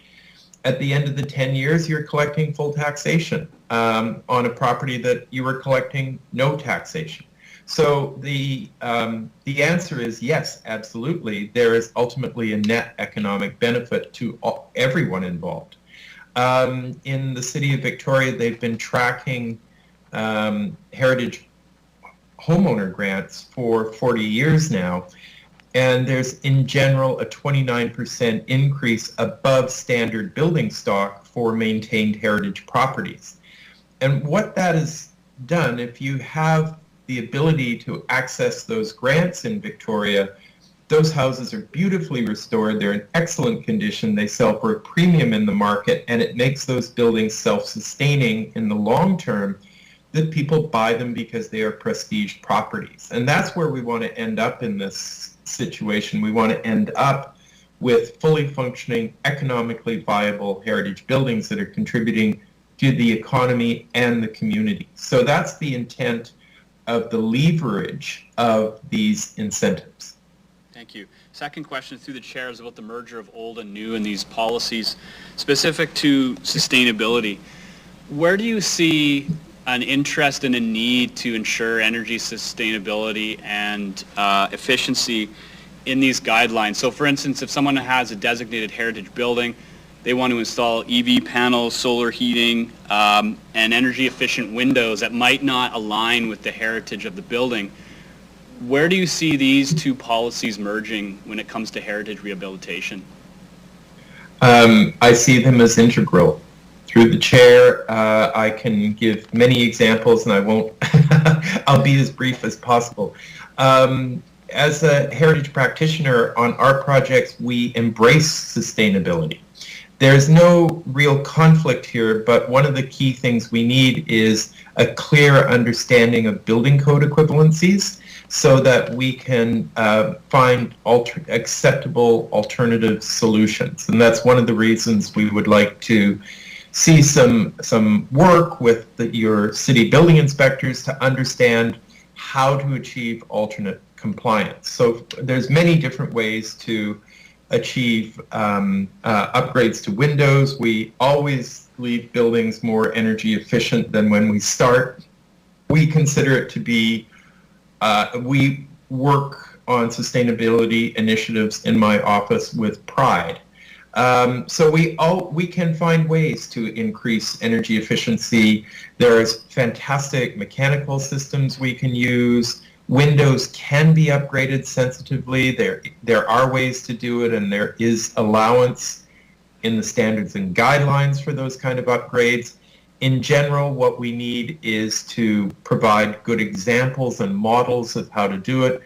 At the end of the 10 years, you're collecting full taxation on a property that you were collecting no taxation. So the answer is yes, absolutely. There is ultimately a net economic benefit to everyone involved. In the city of Victoria, they've been tracking heritage homeowner grants for 40 years now, and there's in general a 29% increase above standard building stock for maintained heritage properties. And what that has done, if you have the ability to access those grants in Victoria, those houses are beautifully restored, they're in excellent condition, they sell for a premium in the market, and it makes those buildings self-sustaining in the long term, that people buy them because they are prestige properties. And that's where we want to end up in this situation. We want to end up with fully functioning, economically viable heritage buildings that are contributing to the economy and the community. So that's the intent of the leverage of these incentives. Thank you. Second question through the chair is about the merger of old and new and these policies specific to sustainability. Where do you see an interest and a need to ensure energy sustainability and efficiency in these guidelines? So for instance, if someone has a designated heritage building, they want to install EV panels, solar heating, and energy efficient windows that might not align with the heritage of the building. Where do you see these two policies merging when it comes to heritage rehabilitation? I see them as integral. Through the chair, I can give many examples, and I won't, I'll be as brief as possible. As a heritage practitioner on our projects, we embrace sustainability. There's no real conflict here, but one of the key things we need is a clear understanding of building code equivalencies so that we can find acceptable alternative solutions. And that's one of the reasons we would like to see some work with your city building inspectors to understand how to achieve alternate compliance. So there's many different ways to achieve upgrades to windows. We always leave buildings more energy efficient than when we start. We consider it to be, we work on sustainability initiatives in my office with pride. So we can find ways to increase energy efficiency. There's fantastic mechanical systems we can use. Windows can be upgraded sensitively. There are ways to do it, and there is allowance in the standards and guidelines for those kind of upgrades. In general, what we need is to provide good examples and models of how to do it,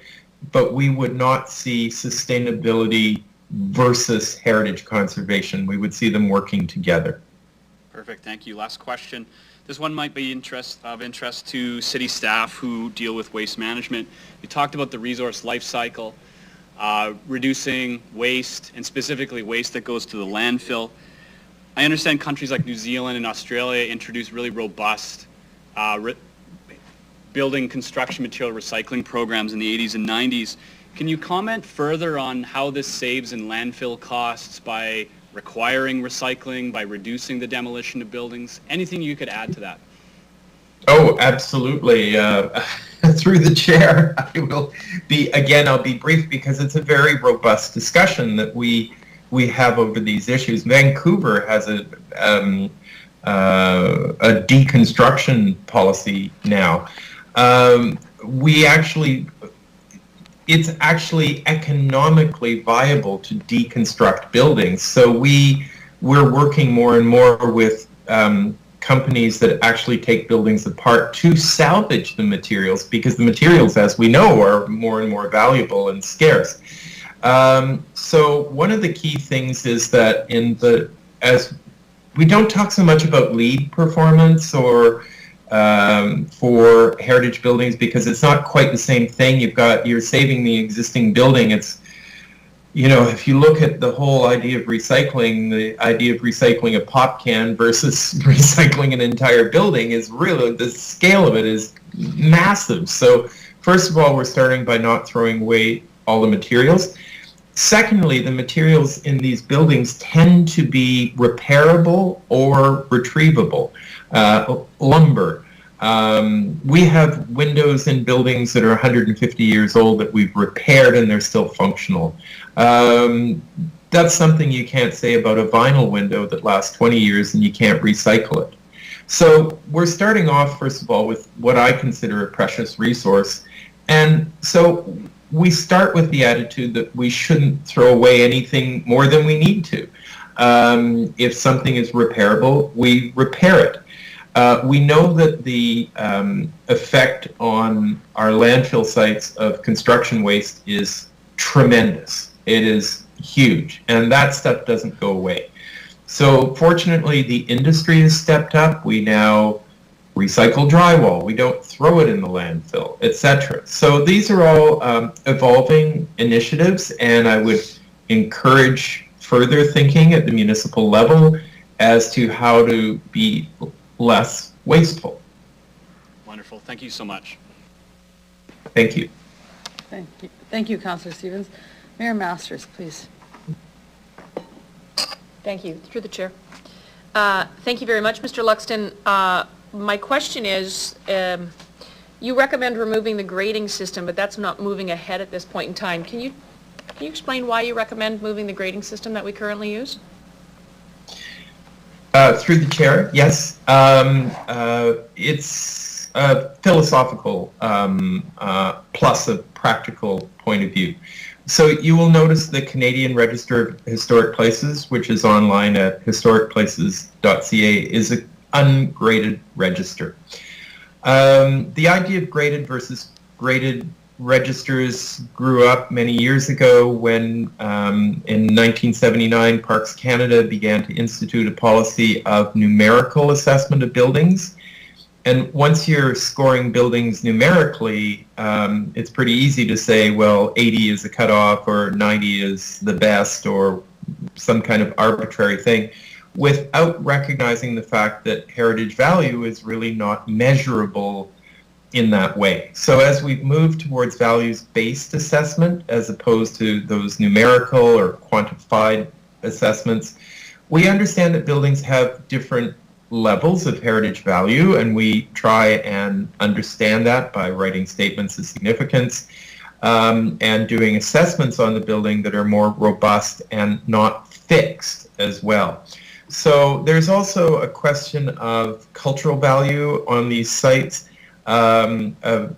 but we would not see sustainability versus heritage conservation. We would see them working together. Perfect, thank you. Last question This one might be of interest to city staff who deal with waste management. You talked about the resource life cycle, reducing waste, and specifically waste that goes to the landfill. I understand countries like New Zealand and Australia introduced really robust building construction material recycling programs in the 80s and 90s. Can you comment further on how this saves in landfill costs by requiring recycling, by reducing the demolition of buildings? Anything you could add to that? Oh, absolutely. Through the chair, I'll be brief because it's a very robust discussion that we have over these issues. Vancouver has a deconstruction policy now. It's actually economically viable to deconstruct buildings. So we're working more and more with companies that actually take buildings apart to salvage the materials, because the materials, as we know, are more and more valuable and scarce. So one of the key things is that as we don't talk so much about LEED performance or for heritage buildings, because it's not quite the same thing. You're saving the existing building. It's, if you look at the whole idea of recycling, the idea of recycling a pop can versus recycling an entire building is really, the scale of it is massive. So first of all, we're starting by not throwing away all the materials. Secondly, the materials in these buildings tend to be repairable or retrievable. Lumber. We have windows in buildings that are 150 years old that we've repaired and they're still functional. That's something you can't say about a vinyl window that lasts 20 years and you can't recycle it. So we're starting off, first of all, with what I consider a precious resource. And so we start with the attitude that we shouldn't throw away anything more than we need to. If something is repairable, we repair it. We know that the effect on our landfill sites of construction waste is tremendous. It is huge, and that stuff doesn't go away. So fortunately, the industry has stepped up. We now recycle drywall. We don't throw it in the landfill, etc. So these are all evolving initiatives, and I would encourage further thinking at the municipal level as to how to be less wasteful. Wonderful. Thank you so much. Thank you. Thank you, Councillor Stevens. Mayor Masters, please. Thank you. Through the chair. Thank you very much, Mr. Luxton. My question is, you recommend removing the grading system, but that's not moving ahead at this point in time. Can you explain why you recommend moving the grading system that we currently use? Through the chair, yes. It's a philosophical plus a practical point of view. So you will notice the Canadian Register of Historic Places, which is online at historicplaces.ca, is an ungraded register. The idea of graded versus graded registers grew up many years ago when in 1979 Parks Canada began to institute a policy of numerical assessment of buildings. And once you're scoring buildings numerically, it's pretty easy to say, well, 80 is a cutoff or 90 is the best or some kind of arbitrary thing, without recognizing the fact that heritage value is really not measurable in that way. So as we've moved towards values-based assessment as opposed to those numerical or quantified assessments, we understand that buildings have different levels of heritage value, and we try and understand that by writing statements of significance and doing assessments on the building that are more robust and not fixed as well. So there's also a question of cultural value on these sites. A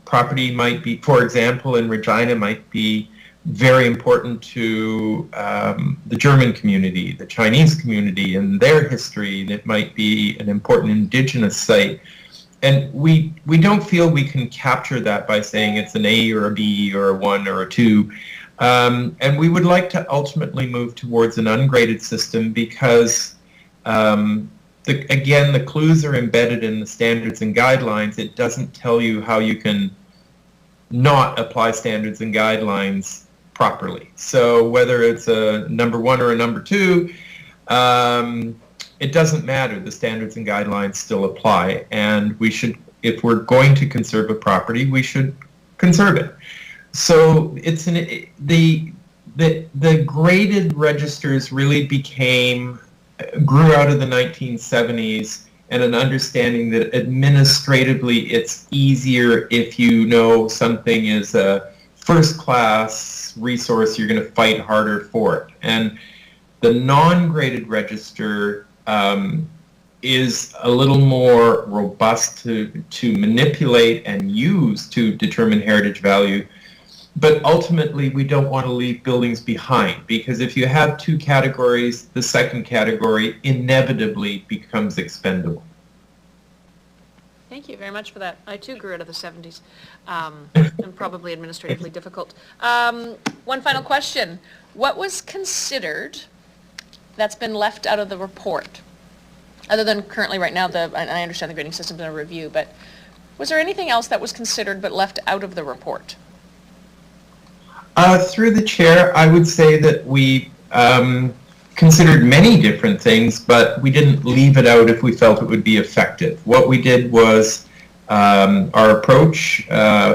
property might be, for example, in Regina, might be very important to the German community, the Chinese community, and their history. It might be an important indigenous site. And we don't feel we can capture that by saying it's an A or a B or a 1 or a 2. And we would like to ultimately move towards an ungraded system because again, the clues are embedded in the standards and guidelines. It doesn't tell you how you can not apply standards and guidelines properly. So whether it's a number 1 or a number 2, it doesn't matter. The standards and guidelines still apply, and we should, if we're going to conserve a property, we should conserve it. So it's the graded registers really grew out of the 1970s, and an understanding that administratively it's easier if you know something is a first-class resource, you're going to fight harder for it. And the non-graded register is a little more robust to manipulate and use to determine heritage value. But ultimately, we don't want to leave buildings behind, because if you have 2 categories, the second category inevitably becomes expendable. Thank you very much for that. I too grew out of the 70s, and probably administratively difficult. One final question. What was considered that's been left out of the report? Other than currently right now, and I understand the grading system's in a review, but was there anything else that was considered but left out of the report? Through the chair, I would say that we considered many different things, but we didn't leave it out if we felt it would be effective. What we did was our approach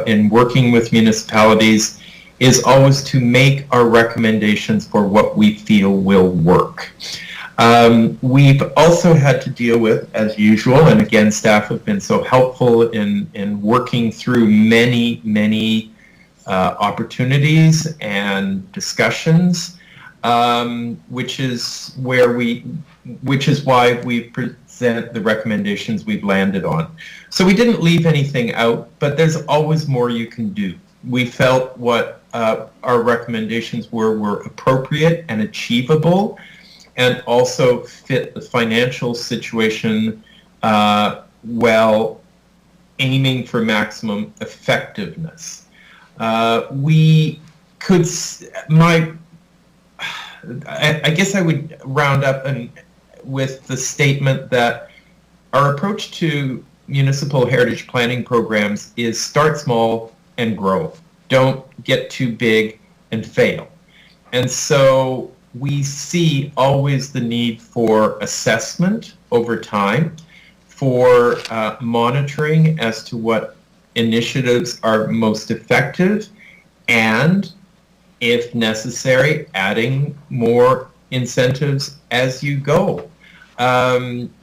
in working with municipalities is always to make our recommendations for what we feel will work. We've also had to deal with, as usual, and again, staff have been so helpful in working through many opportunities and discussions, which is why we present the recommendations we've landed on. So we didn't leave anything out, but there's always more you can do. We felt what our recommendations were appropriate and achievable, and also fit the financial situation while aiming for maximum effectiveness. I guess I would round up with the statement that our approach to municipal heritage planning programs is start small and grow. Don't get too big and fail. And so we see always the need for assessment over time, for monitoring as to what initiatives are most effective, and if necessary, adding more incentives as you go.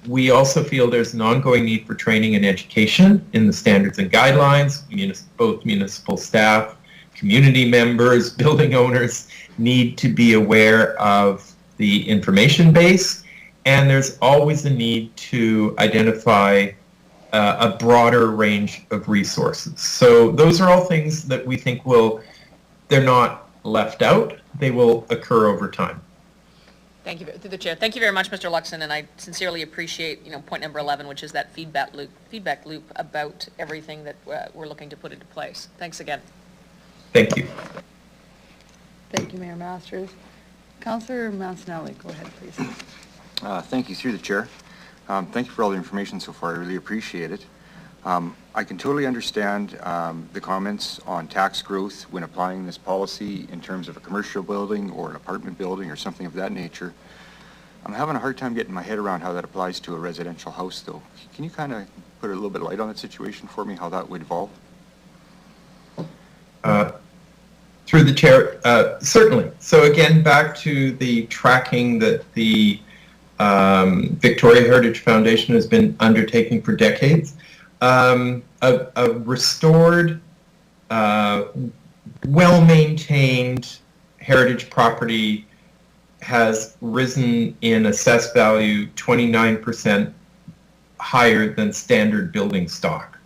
We also feel there's an ongoing need for training and education in the standards and guidelines. Both municipal staff, community members, building owners need to be aware of the information base, and there's always a need to identify a broader range of resources. So those are all things that we think they're not left out, they will occur over time. Thank you, through the chair. Thank you very much, Mr. Luxton, and I sincerely appreciate, point number 11, which is that feedback loop about everything that we're looking to put into place. Thanks again. Thank you. Thank you, Mayor Masters. Councillor Mancinelli, go ahead, please. Thank you, through the chair. Thank you for all the information so far. I really appreciate it. I can totally understand the comments on tax growth when applying this policy in terms of a commercial building or an apartment building or something of that nature. I'm having a hard time getting my head around how that applies to a residential house, though. Can you kind of put a little bit of light on that situation for me, how that would evolve? Through the chair, certainly. So again, back to the tracking that the Victoria Heritage Foundation has been undertaking for decades. A restored, well-maintained heritage property has risen in assessed value 29% higher than standard building stock.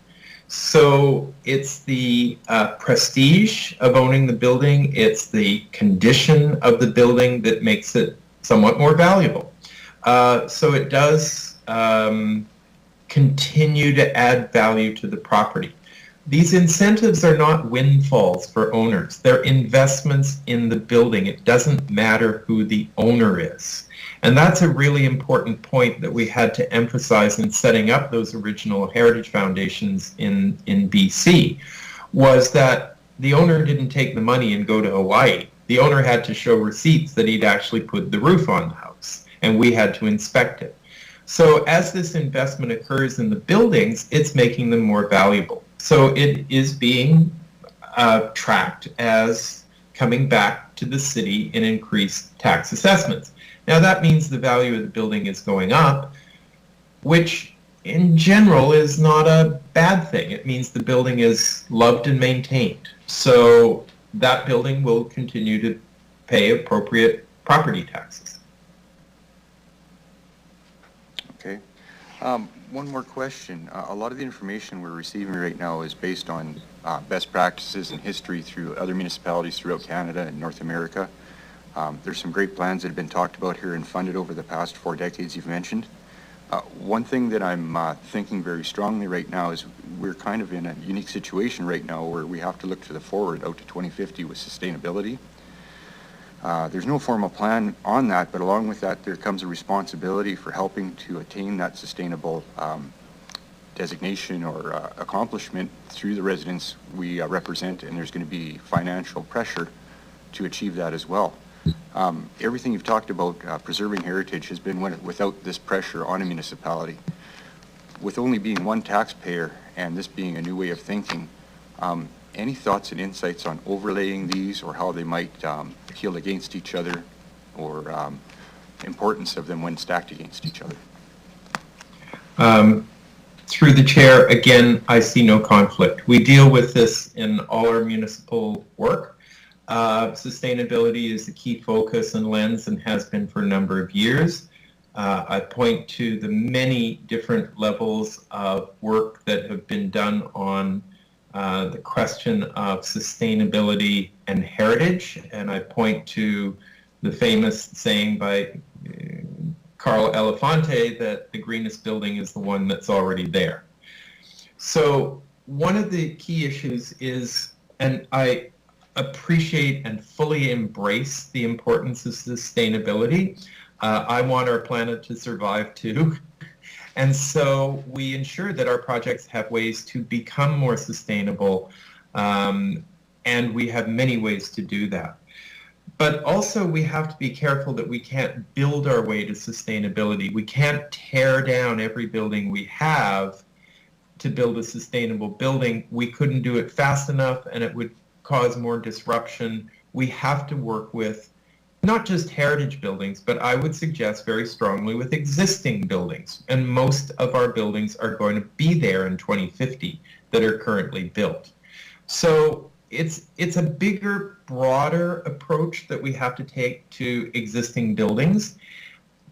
So it's the prestige of owning the building, it's the condition of the building that makes it somewhat more valuable. So it does continue to add value to the property. These incentives are not windfalls for owners. They're investments in the building. It doesn't matter who the owner is. And that's a really important point that we had to emphasize in setting up those original heritage foundations in BC, was that the owner didn't take the money and go to Hawaii. The owner had to show receipts that he'd actually put the roof on the house, and we had to inspect it. So as this investment occurs in the buildings, it's making them more valuable. So it is being tracked as coming back to the city in increased tax assessments. Now that means the value of the building is going up, which in general is not a bad thing. It means the building is loved and maintained. So that building will continue to pay appropriate property taxes. Okay. One more question. A lot of the information we're receiving right now is based on best practices and history through other municipalities throughout Canada and North America. There's some great plans that have been talked about here and funded over the past 4 decades you've mentioned. One thing that I'm thinking very strongly right now is we're kind of in a unique situation right now where we have to look to the forward out to 2050 with sustainability. There's no formal plan on that, but along with that there comes a responsibility for helping to attain that sustainable designation or accomplishment through the residents we represent, and there's going to be financial pressure to achieve that as well. Everything you've talked about preserving heritage has been without this pressure on a municipality. With only being one taxpayer and this being a new way of thinking, any thoughts and insights on overlaying these or how they might appeal against each other, or importance of them when stacked against each other? Through the chair, again, I see no conflict. We deal with this in all our municipal work. Sustainability is the key focus and lens and has been for a number of years. I point to the many different levels of work that have been done on the question of sustainability and heritage, and I point to the famous saying by Carl Elefante that the greenest building is the one that's already there. So one of the key issues is, and I appreciate and fully embrace the importance of sustainability. I want our planet to survive too. And so we ensure that our projects have ways to become more sustainable, and we have many ways to do that. But also we have to be careful that we can't build our way to sustainability. We can't tear down every building we have to build a sustainable building. We couldn't do it fast enough and it would cause more disruption. We have to work with not just heritage buildings, but I would suggest very strongly with existing buildings. And most of our buildings are going to be there in 2050 that are currently built. So it's a bigger, broader approach that we have to take to existing buildings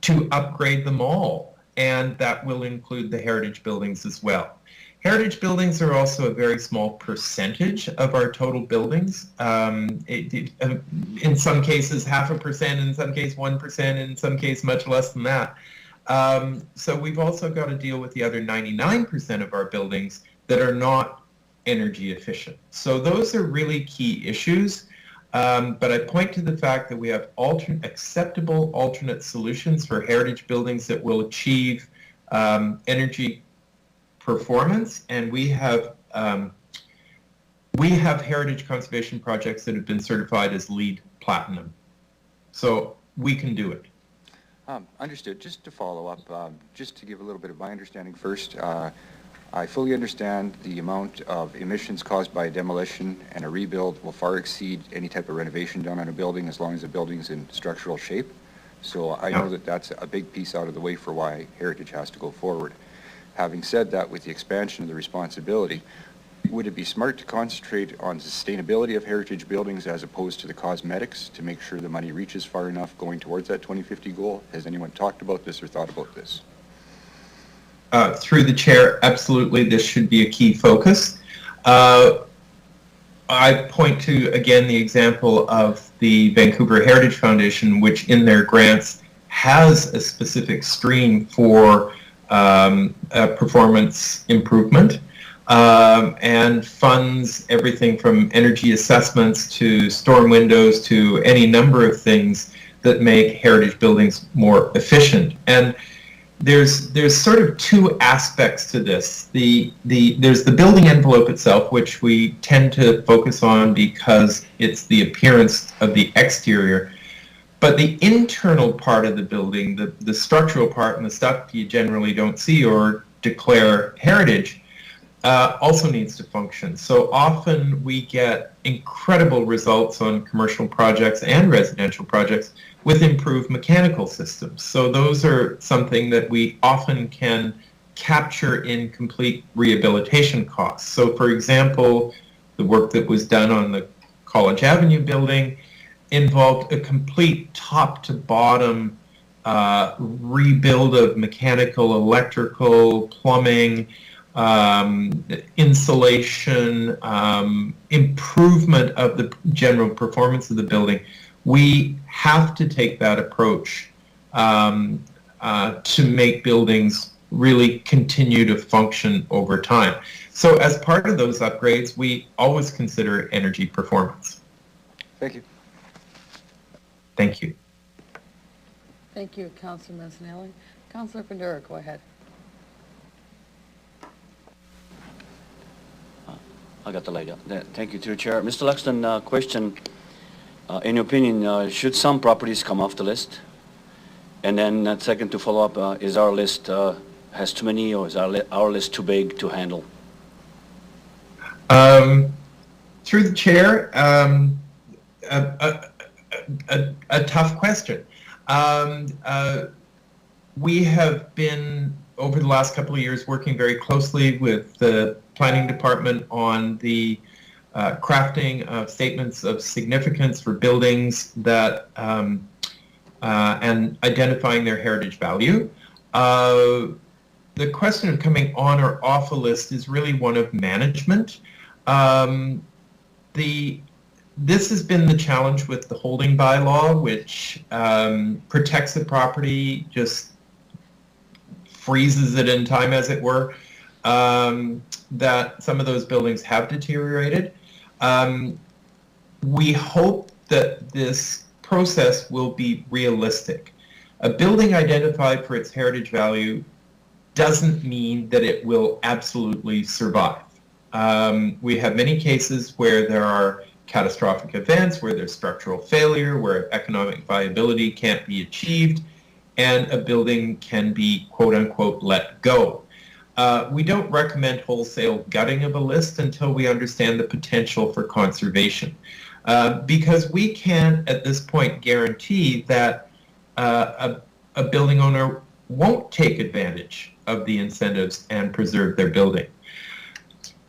to upgrade them all. And that will include the heritage buildings as well. Heritage buildings are also a very small percentage of our total buildings. In some cases, 0.5%, in some cases 1%, in some cases much less than that. So we've also got to deal with the other 99% of our buildings that are not energy efficient. So those are really key issues. But I point to the fact that we have acceptable alternate solutions for heritage buildings that will achieve energy performance, and we have heritage conservation projects that have been certified as LEED Platinum. So we can do it. Understood. Just to follow up, just to give a little bit of my understanding first, I fully understand the amount of emissions caused by demolition, and a rebuild will far exceed any type of renovation done on a building as long as the building's in structural shape. So I know that that's a big piece out of the way for why heritage has to go forward. Having said that, with the expansion of the responsibility, would it be smart to concentrate on sustainability of heritage buildings as opposed to the cosmetics to make sure the money reaches far enough going towards that 2050 goal? Has anyone talked about this or thought about this? Through the chair, absolutely, this should be a key focus. I point to, again, the example of the Vancouver Heritage Foundation, which in their grants has a specific stream for performance improvement, and funds everything from energy assessments to storm windows to any number of things that make heritage buildings more efficient. And there's sort of two aspects to this. There's the building envelope itself, which we tend to focus on because it's the appearance of the exterior. But the internal part of the building, the structural part and the stuff you generally don't see or declare heritage, also needs to function. So often we get incredible results on commercial projects and residential projects with improved mechanical systems. So those are something that we often can capture in complete rehabilitation costs. So for example, the work that was done on the College Avenue building involved a complete top to bottom rebuild of mechanical, electrical, plumbing, insulation, improvement of the general performance of the building. We have to take that approach to make buildings really continue to function over time. So as part of those upgrades, we always consider energy performance. Thank you. Thank you. Thank you, Councillor Mancinelli. Councillor Pandura, go ahead. I got the light up. Thank you, through the chair. Mr. Luxton, question. In your opinion, should some properties come off the list? And then second, to follow up, is our list has too many, or is our list too big to handle? Through the chair, a tough question. We have been, over the last couple of years, working very closely with the planning department on the crafting of statements of significance for buildings that and identifying their heritage value. The question of coming on or off a list is really one of management. This has been the challenge with the holding bylaw, which protects the property, just freezes it in time, as it were, that some of those buildings have deteriorated. We hope that this process will be realistic. A building identified for its heritage value doesn't mean that it will absolutely survive. We have many cases where there are catastrophic events, where there's structural failure, where economic viability can't be achieved, and a building can be, quote unquote, let go. We don't recommend wholesale gutting of a list until we understand the potential for conservation, because we can't at this point guarantee that a building owner won't take advantage of the incentives and preserve their building.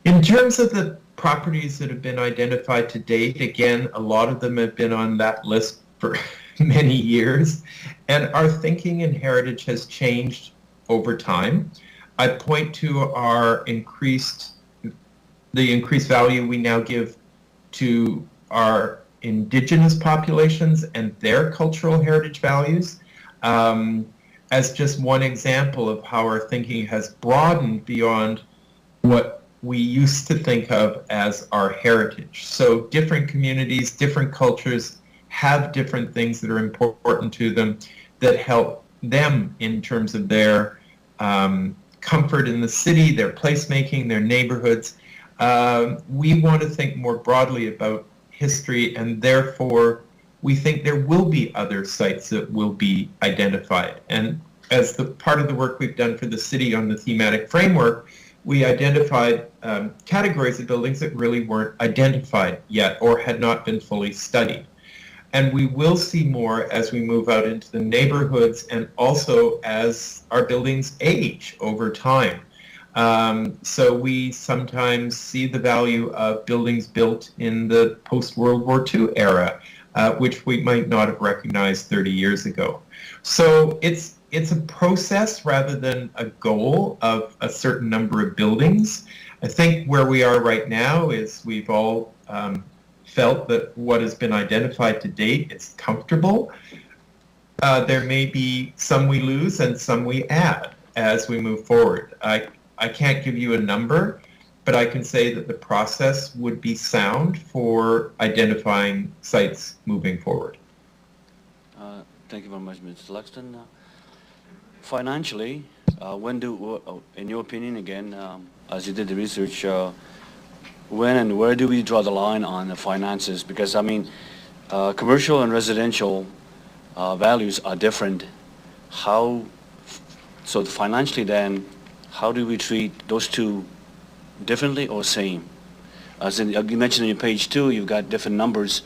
In terms of the properties that have been identified to date, again, a lot of them have been on that list for many years, and our thinking in heritage has changed over time. I point to our increased value we now give to our Indigenous populations and their cultural heritage values as just one example of how our thinking has broadened beyond what we used to think of as our heritage. So different communities, different cultures have different things that are important to them that help them in terms of their comfort in the city, their placemaking, their neighborhoods. We want to think more broadly about history, and therefore we think there will be other sites that will be identified. And as the part of the work we've done for the city on the thematic framework, we identified categories of buildings that really weren't identified yet or had not been fully studied. And we will see more as we move out into the neighborhoods and also as our buildings age over time. So we sometimes see the value of buildings built in the post-World War II era, which we might not have recognized 30 years ago. So it's a process rather than a goal of a certain number of buildings. I think where we are right now is we've all felt that what has been identified to date is comfortable. There may be some we lose and some we add as we move forward. I can't give you a number, but I can say that the process would be sound for identifying sites moving forward. Thank you very much, Mr. Luxton. Financially, in your opinion, again, as you did the research, when and where do we draw the line on the finances? Because, I mean, commercial and residential values are different. So financially then, how do we treat those two differently or same? As in, you mentioned in page 2, you've got different numbers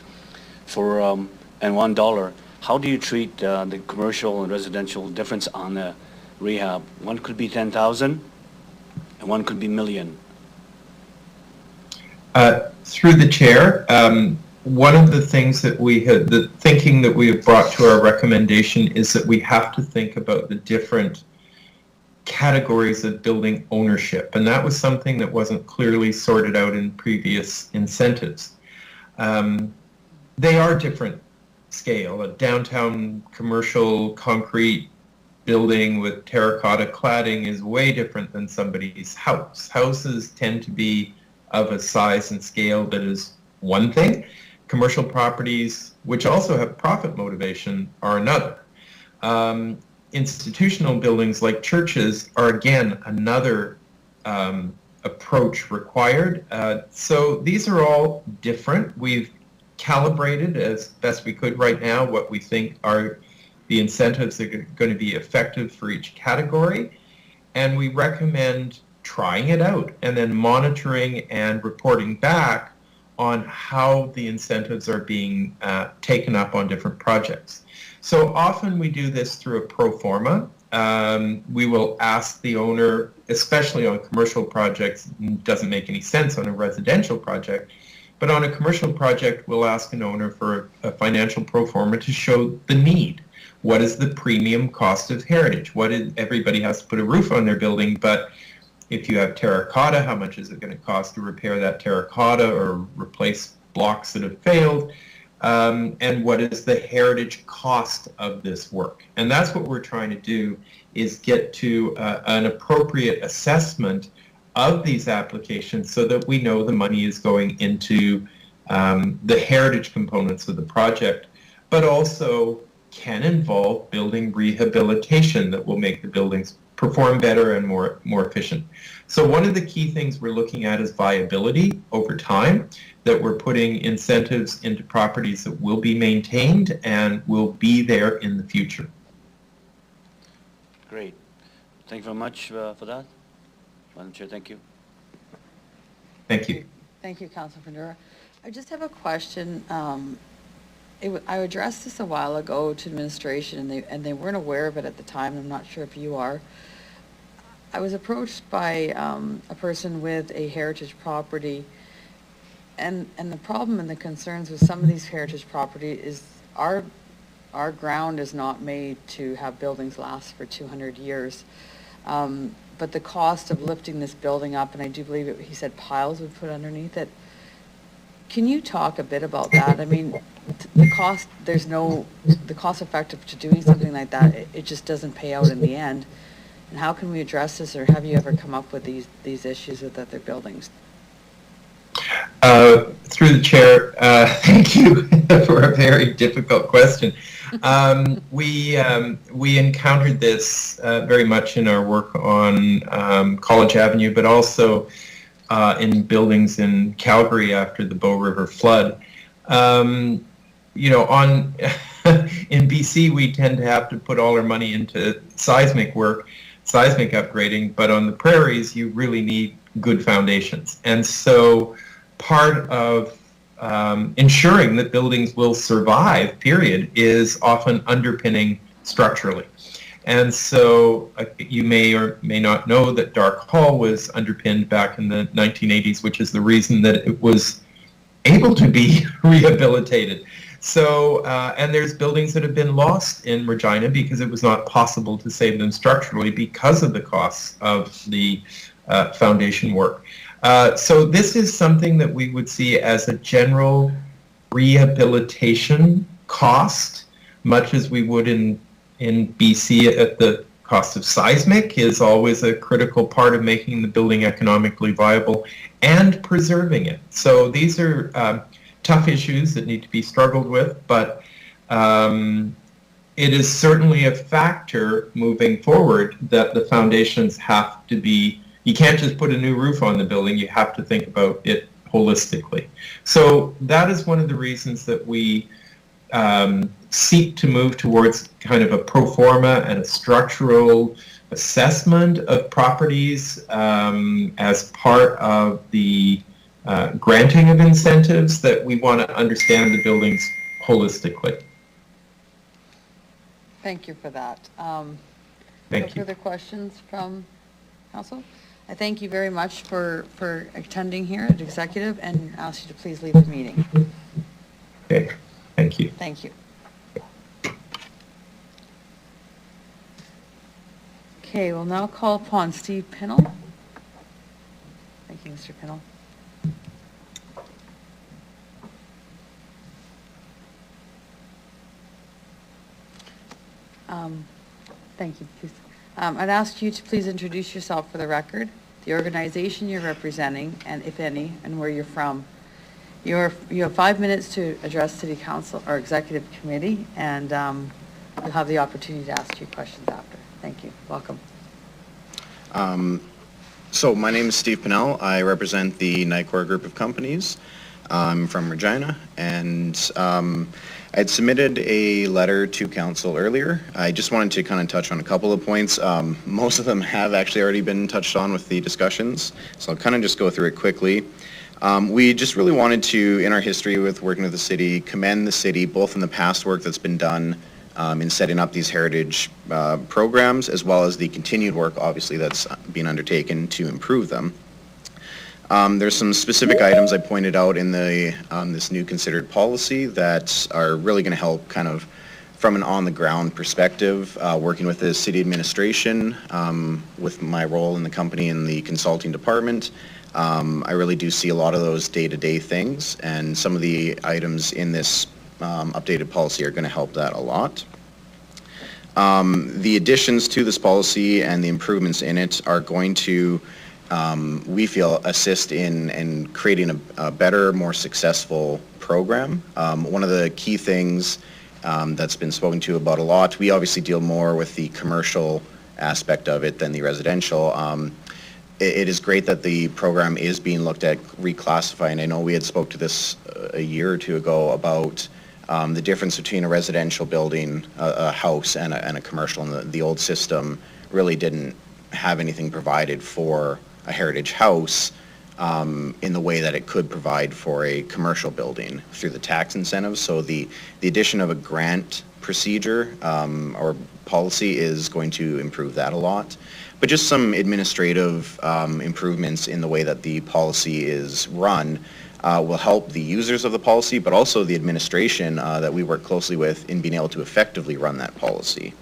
for, and $1. How do you treat the commercial and residential difference on the rehab? One could be 10,000 and one could be million. Through the chair, one of the things that the thinking that we have brought to our recommendation is that we have to think about the different categories of building ownership, and that was something that wasn't clearly sorted out in previous incentives. They are different scale. A downtown commercial concrete building with terracotta cladding is way different than somebody's house. Houses tend to be of a size and scale that is one thing. Commercial properties, which also have profit motivation, are another. Institutional buildings like churches are, again, another approach required. So these are all different. We've calibrated as best we could right now what we think are the incentives that are going to be effective for each category. And we recommend trying it out and then monitoring and reporting back on how the incentives are being taken up on different projects. So often we do this through a pro forma. We will ask the owner, especially on commercial projects, it doesn't make any sense on a residential project, but on a commercial project, we'll ask an owner for a financial pro forma to show the need. What is the premium cost of heritage? Everybody has to put a roof on their building, but if you have terracotta, how much is it going to cost to repair that terracotta or replace blocks that have failed? And what is the heritage cost of this work? And that's what we're trying to do, is get to an appropriate assessment of these applications so that we know the money is going into the heritage components of the project, but also can involve building rehabilitation that will make the buildings perform better and more efficient. So one of the key things we're looking at is viability over time, that we're putting incentives into properties that will be maintained and will be there in the future. Great. Thank you very much for that. Madam Chair, thank you. Thank you. Thank you, Councilor Fundura. I just have a question. I addressed this a while ago to administration, and they weren't aware of it at the time. I'm not sure if you are. I was approached by a person with a heritage property, and the problem and the concerns with some of these heritage property is our ground is not made to have buildings last for 200 years. But the cost of lifting this building up, and I do believe he said piles would put underneath it. Can you talk a bit about that? I mean, the cost effective to doing something like that, it just doesn't pay out in the end. And how can we address this, or have you ever come up with these issues with other buildings? Through the chair, thank you for a very difficult question. We encountered this very much in our work on College Avenue, but also in buildings in Calgary after the Bow River flood. In BC, we tend to have to put all our money into seismic upgrading, but on the prairies, you really need good foundations. And so part of ensuring that buildings will survive, period, is often underpinning structurally. And so you may or may not know that Dark Hall was underpinned back in the 1980s, which is the reason that it was able to be rehabilitated. So, and there's buildings that have been lost in Regina because it was not possible to save them structurally because of the costs of the foundation work. So this is something that we would see as a general rehabilitation cost, much as we would in BC at the cost of seismic is always a critical part of making the building economically viable and preserving it. So these are tough issues that need to be struggled with, but it is certainly a factor moving forward that the foundations have to be, you can't just put a new roof on the building, you have to think about it holistically. So that is one of the reasons that we seek to move towards kind of a pro forma and a structural assessment of properties as part of the granting of incentives, that we want to understand the buildings holistically. Thank you for that. Thank No you. further questions from council? I thank you very much for attending here at Executive, and ask you to please leave the meeting. Okay, thank you. Thank you. Okay, we'll now call upon Steve Pinnell. Thank you, Mr. Pinnell. Thank you. Please. I'd ask you to please introduce yourself for the record, the organization you're representing, and if any, and where you're from. You have 5 minutes to address City Council or Executive Committee, and you'll have the opportunity to ask your questions after. Thank you. Welcome. So my name is Steve Pinnell. I represent the Nicor Group of companies. I'm from Regina, and I'd submitted a letter to council earlier. I just wanted to kind of touch on a couple of points. Most of them have actually already been touched on with the discussions, so I'll kind of just go through it quickly. We just really wanted to, in our history with working with the city, commend the city both in the past work that's been done in setting up these heritage programs, as well as the continued work, obviously, that's being undertaken to improve them. There's some specific items I pointed out in the this new considered policy that are really going to help kind of from an on-the-ground perspective, working with the city administration, with my role in the company in the consulting department. I really do see a lot of those day-to-day things, and some of the items in this updated policy are going to help that a lot. The additions to this policy and the improvements in it are going to, we feel, assist in creating a better, more successful program. One of the key things that's been spoken to about a lot, we obviously deal more with the commercial aspect of it than the residential. It is great that the program is being looked at reclassifying. I know we had spoke to this a year or two ago about the difference between a residential building, a house, and a commercial. And the old system really didn't have anything provided for a heritage house in the way that it could provide for a commercial building through the tax incentives. So the addition of a grant procedure or policy is going to improve that a lot. But just some administrative improvements in the way that the policy is run will help the users of the policy, but also the administration that we work closely with in being able to effectively run that policy.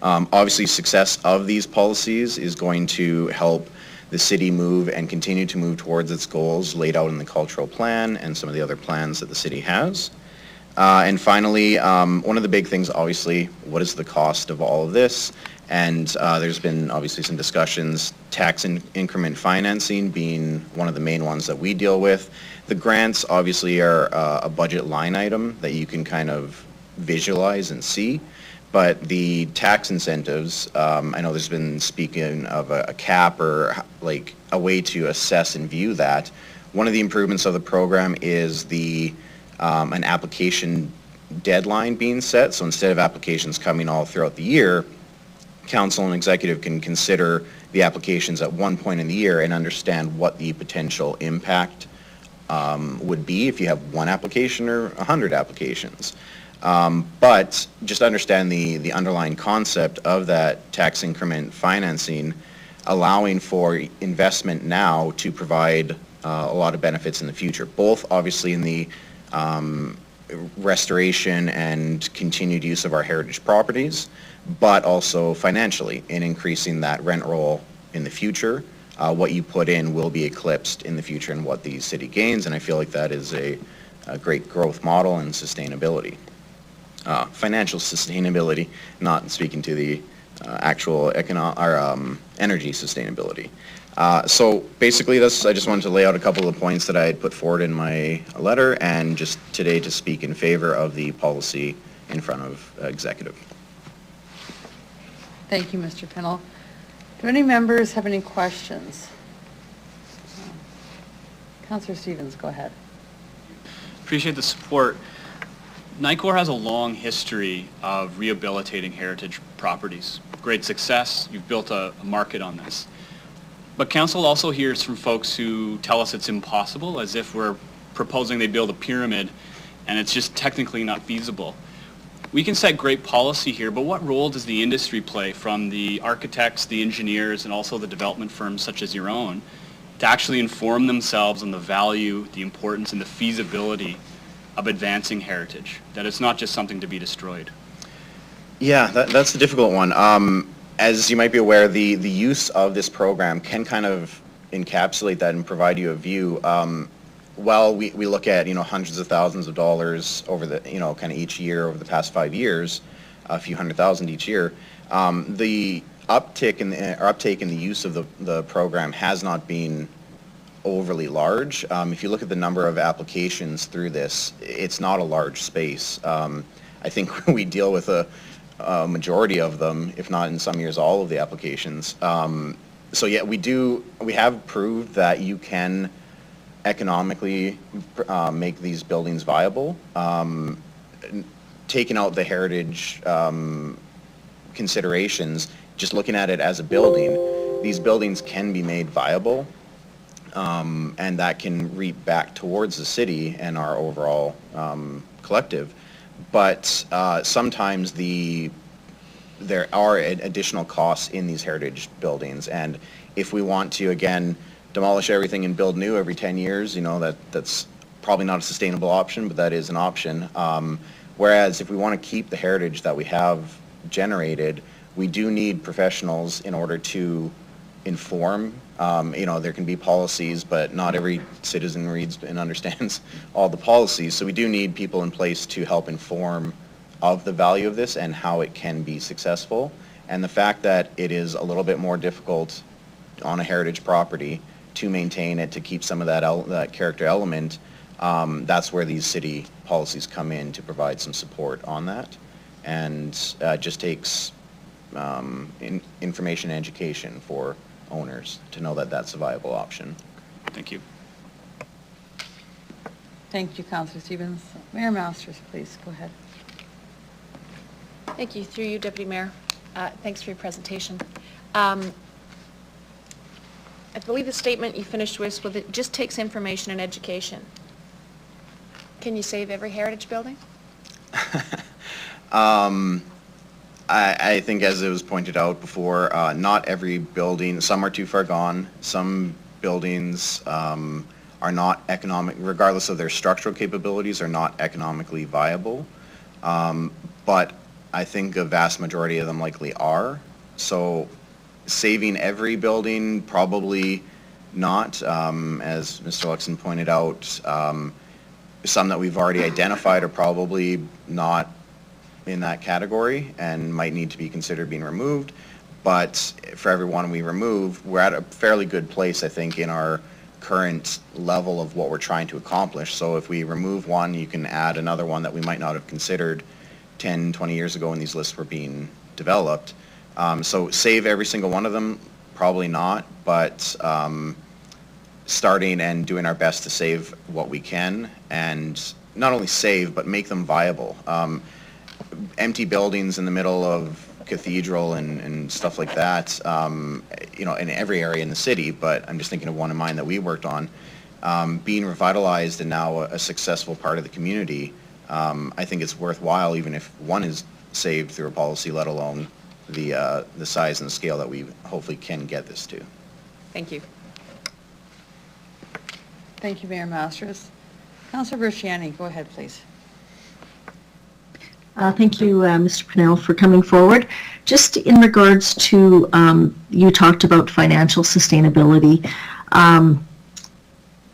Obviously, success of these policies is going to help the city move and continue to move towards its goals laid out in the cultural plan and some of the other plans that the city has. And finally, one of the big things, obviously, what is the cost of all of this? And there's been obviously some discussions, tax increment financing being one of the main ones that we deal with. The grants obviously are a budget line item that you can kind of visualize and see. But the tax incentives, I know there's been speaking of a cap or like a way to assess and view that. One of the improvements of the program is an application deadline being set. So instead of applications coming all throughout the year, council and executive can consider the applications at one point in the year and understand what the potential impact would be if you have one application or 100 applications. But just understand the underlying concept of that tax increment financing, allowing for investment now to provide a lot of benefits in the future, both obviously in the restoration and continued use of our heritage properties, but also financially in increasing that rent roll in the future. What you put in will be eclipsed in the future and what the city gains, and I feel like that is a great growth model and sustainability. Financial sustainability, not speaking to the actual energy sustainability. So basically I just wanted to lay out a couple of points that I had put forward in my letter, and just today to speak in favor of the policy in front of executive. Thank you, Mr. Pinnell. Do any members have any questions? Councillor Stevens, go ahead. Appreciate the support. NICOR has a long history of rehabilitating heritage properties. Great success. You've built a market on this. But council also hears from folks who tell us it's impossible, as if we're proposing they build a pyramid and it's just technically not feasible. We can set great policy here, but what role does the industry play, from the architects, the engineers, and also the development firms such as your own, to actually inform themselves on the value, the importance, and the feasibility of advancing heritage, that it's not just something to be destroyed? Yeah, that's a difficult one. As you might be aware, the use of this program can kind of encapsulate that and provide you a view. While we look at, hundreds of thousands of dollars over the, kind of each year over the past 5 years, a few $100,000 each year, the uptake in the use of the program has not been overly large. If you look at the number of applications through this, it's not a large space. I think we deal with a majority of them, if not in some years all of the applications. So yeah, we have proved that you can economically make these buildings viable. Taking out the heritage considerations, just looking at it as a building, these buildings can be made viable, and that can reap back towards the city and our overall collective. But sometimes there are additional costs in these heritage buildings, and if we want to, again, demolish everything and build new every 10 years, that's probably not a sustainable option, but that is an option. Whereas if we want to keep the heritage that we have generated, we do need professionals in order to inform. There can be policies, but not every citizen reads and understands all the policies. So we do need people in place to help inform of the value of this and how it can be successful. And the fact that it is a little bit more difficult on a heritage property to maintain it, to keep some of that character element, that's where these city policies come in to provide some support on that. And it just takes information and education for owners to know that that's a viable option. Thank you. Thank you, Councillor Stevens. Mayor Masters, please, go ahead. Thank you. Through you, Deputy Mayor. Thanks for your presentation. I believe the statement you finished with was, it just takes information and education. Can you save every heritage building? I think, as it was pointed out before, not every building, some are too far gone. Some buildings are not economic, regardless of their structural capabilities, are not economically viable. But I think a vast majority of them likely are. So saving every building, probably not. As Mr. Luxton pointed out, some that we've already identified are probably not in that category and might need to be considered being removed. But for every one we remove, we're at a fairly good place, I think, in our current level of what we're trying to accomplish. So if we remove one, you can add another one that we might not have considered 10, 20 years ago when these lists were being developed. So save every single one of them, probably not, but starting and doing our best to save what we can, and not only save, but make them viable. Empty buildings in the middle of Cathedral and stuff like that, in every area in the city, but I'm just thinking of one of mine that we worked on, being revitalized and now a successful part of the community. I think it's worthwhile, even if one is saved through a policy, let alone the size and the scale that we hopefully can get this to. Thank you. Thank you, Mayor Masters. Councillor Berchiani, go ahead, please. Thank you, Mr. Pinnell, for coming forward. Just in regards to, you talked about financial sustainability.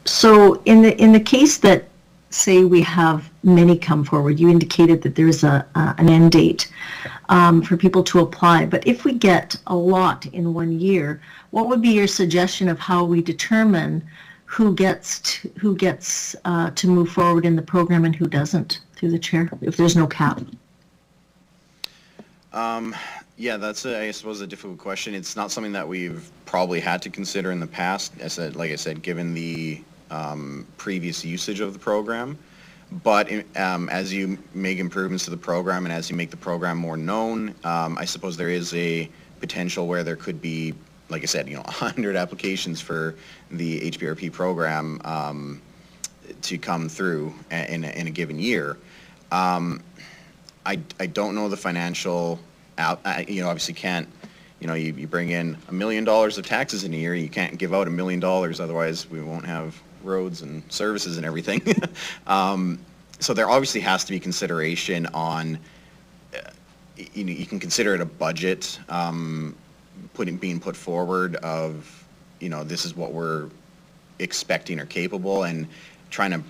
So in the case that, say, we have many come forward, you indicated that there's an end date for people to apply. But if we get a lot in 1 year, what would be your suggestion of how we determine who gets to move forward in the program and who doesn't, through the chair, if there's no cap? Yeah, that's, I suppose, a difficult question. It's not something that we've probably had to consider in the past, like I said, given the previous usage of the program. But as you make improvements to the program and as you make the program more known, I suppose there is a potential where there could be, like I said, 100 applications for the HBRP program to come through in a given year. I don't know the financial, obviously can't, you bring in $1 million of taxes in a year, you can't give out $1 million, otherwise we won't have roads and services and everything. So there obviously has to be consideration on, you can consider it a budget being put forward of, this is what we're expecting or capable, and trying to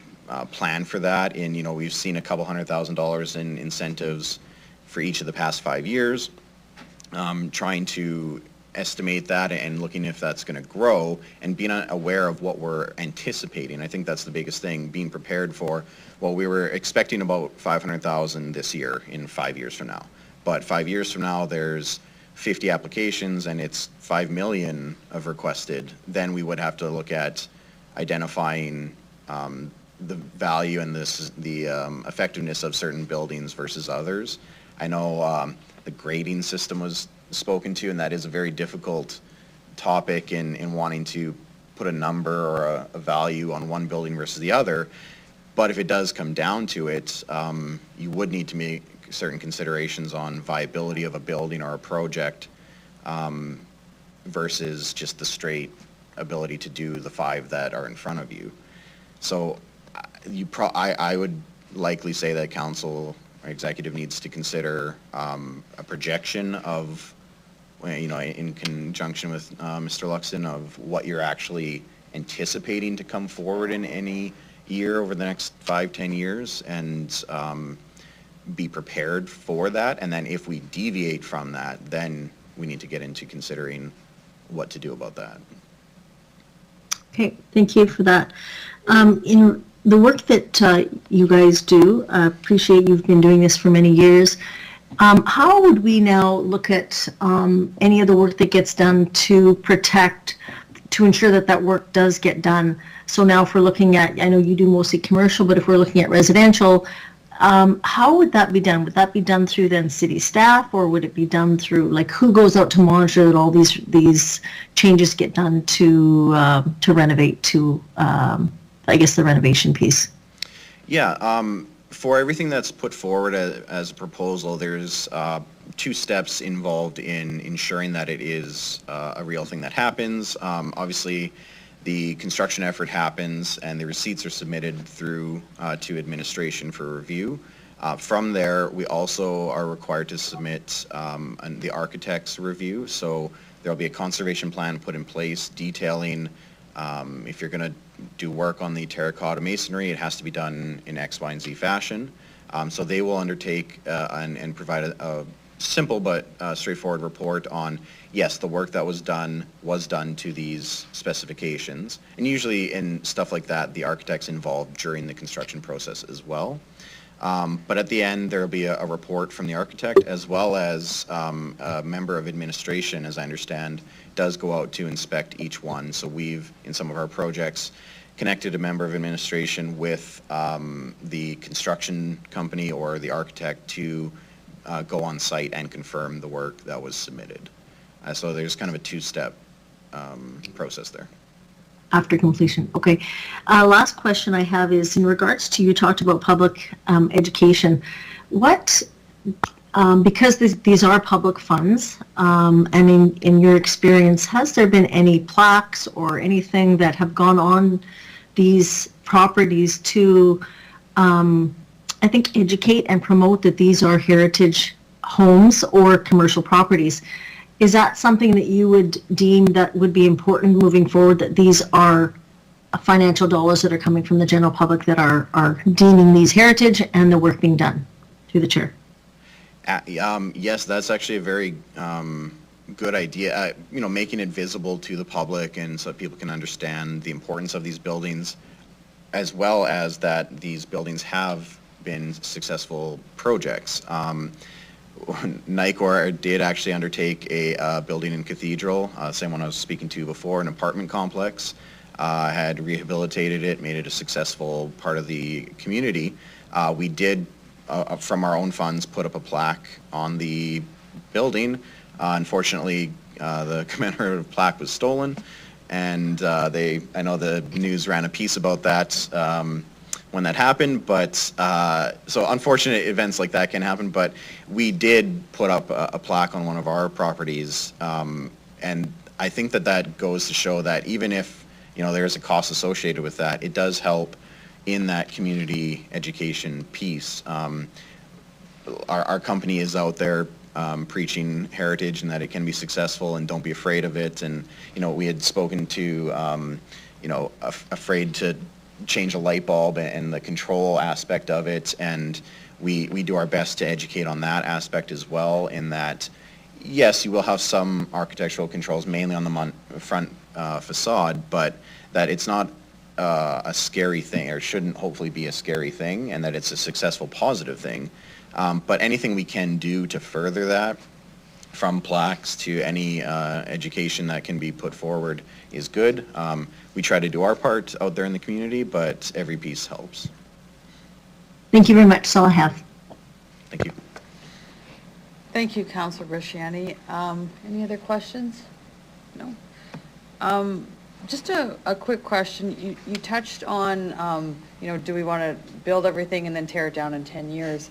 plan for that. And we've seen a couple $100,000 in incentives for each of the past 5 years, trying to estimate that and looking if that's going to grow and being aware of what we're anticipating. I think that's the biggest thing, being prepared for, well, we were expecting about 500,000 this year in 5 years from now. But 5 years from now, there's 50 applications and it's 5 million of requested. Then we would have to look at identifying the value and the effectiveness of certain buildings versus others. I know the grading system was spoken to, and that is a very difficult topic in wanting to put a number or a value on one building versus the other. But if it does come down to it, you would need to make certain considerations on viability of a building or a project versus just the straight ability to do the 5 that are in front of you. So I would likely say that council or executive needs to consider a projection of, in conjunction with Mr. Luxton, of what you're actually anticipating to come forward in any year over the next 5-10 years, and be prepared for that. And then if we deviate from that, then we need to get into considering what to do about that. Okay, thank you for that. In the work that you guys do, appreciate you've been doing this for many years. How would we now look at any of the work that gets done to ensure that that work does get done? So now if we're looking at, I know you do mostly commercial, but if we're looking at residential, how would that be done? Would that be done through then city staff, or would it be done through, like, who goes out to monitor that all these changes get done to renovate to, I guess, the renovation piece? Yeah, for everything that's put forward as a proposal, there's 2 steps involved in ensuring that it is a real thing that happens. Obviously, the construction effort happens and the receipts are submitted through to administration for review. From there, we also are required to submit the architect's review. So there'll be a conservation plan put in place detailing if you're going to do work on the terracotta masonry, it has to be done in X, Y, and Z fashion. So they will undertake and provide a simple but straightforward report on, yes, the work that was done to these specifications. And usually in stuff like that, the architect's involved during the construction process as well. But at the end, there will be a report from the architect, as well as a member of administration, as I understand, does go out to inspect each one. So we've, in some of our projects, connected a member of administration with the construction company or the architect to go on site and confirm the work that was submitted. So there's kind of a 2-step process there. After completion, okay. Last question I have is in regards to, you talked about public education. What, because these are public funds, and in your experience, has there been any plaques or anything that have gone on these properties to, I think, educate and promote that these are heritage homes or commercial properties? Is that something that you would deem that would be important moving forward, that these are financial dollars that are coming from the general public that are deeming these heritage and the work being done? Through the chair. Yes, that's actually a very good idea. Making it visible to the public and so that people can understand the importance of these buildings, as well as that these buildings have been successful projects. NICOR did actually undertake a building in Cathedral, same one I was speaking to before, an apartment complex. Had rehabilitated it, made it a successful part of the community. We did, from our own funds, put up a plaque on the building. Unfortunately, the commemorative plaque was stolen, and I know the news ran a piece about that when that happened, but so unfortunate events like that can happen, but we did put up a plaque on one of our properties, and I think that goes to show that even if, you know, there's a cost associated with that, it does help in that community education piece. Our company is out there preaching heritage and that it can be successful and don't be afraid of it, and, you know, we had spoken to, you know, afraid to change a light bulb and the control aspect of it, and we do our best to educate on that aspect as well, in that, yes, you will have some architectural controls, mainly on the front facade, but that it's not a scary thing, or shouldn't hopefully be a scary thing, and that it's a successful, positive thing. But anything we can do to further that, from plaques to any education that can be put forward, is good. We try to do our part out there in the community, but every piece helps. Thank you very much. That's all I have. Thank you. Thank you, Councillor Bresciani. Any other questions? No? Just a quick question. You touched on, you know, do we want to build everything and then tear it down in 10 years?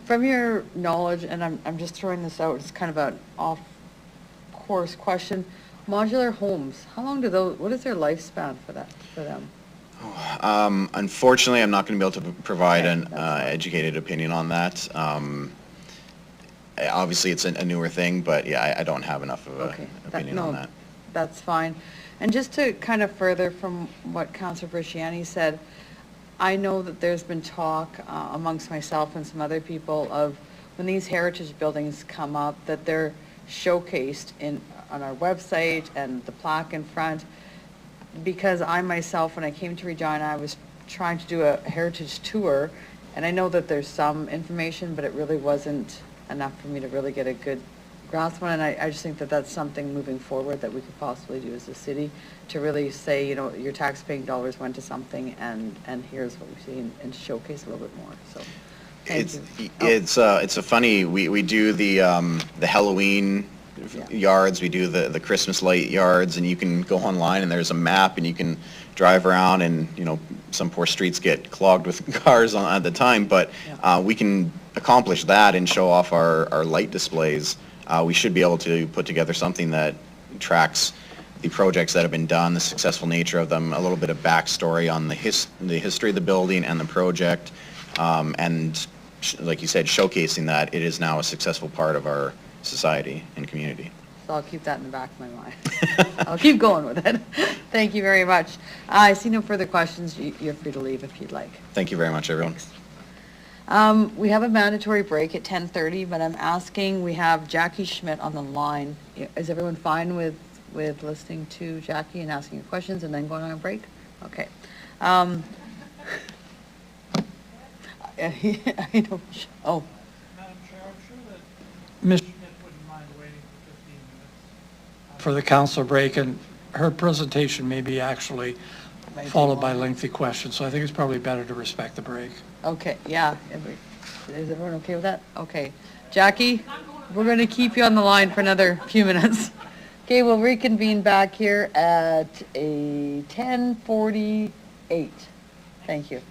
From your knowledge, and I'm just throwing this out, it's kind of an off-course question, modular homes, how long do those, what is their lifespan for them? Unfortunately, I'm not going to be able to provide Okay, an that's fine. educated opinion on that. Obviously, it's a newer thing, but yeah, I don't have enough of Okay, an opinion on that. That's fine. And just to kind of further from what Councillor Bresciani said, I know that there's been talk amongst myself and some other people of when these heritage buildings come up, that they're showcased on our website and the plaque in front. Because I myself, when I came to Regina, I was trying to do a heritage tour, and I know that there's some information, but it really wasn't enough for me to really get a good grasp on it. And I just think that that's something moving forward that we could possibly do as a city, to really say, you know, your tax-paying dollars went to something, and here's what we see, and showcase a little bit more. So, thank you. It's a funny, we do the Halloween yards, we do the Christmas light yards, and you can go online and there's a map and you can drive around, and, you know, some poor streets get clogged with cars at the time, but we can accomplish that and show off our light displays. We should be able to put together something that tracks the projects that have been done, the successful nature of them, a little bit of backstory on the history of the building and the project, and like you said, showcasing that it is now a successful part of our society and community. So I'll keep that in the back of my mind. I'll keep going with it. Thank you very much. I see no further questions. You're free to leave if you'd like. Thank you very much, everyone. Thanks. We have a mandatory break at 10:30, but I'm asking, we have Jackie Schmidt on the line. Is everyone fine with listening to Jackie and asking her questions and then going on a break? Okay. I don't, oh, Madam Chair, I'm sure that Ms. Schmidt wouldn't mind waiting for 15 minutes for the council break, and her presentation may be actually Might be followed by longer. lengthy questions, so I think it's probably better to respect the break. okay, yeah. Is everyone okay with that? Okay. Jackie, we're going to keep you on the line for another few minutes. Okay, we'll reconvene back here at a 10:48. Thank you.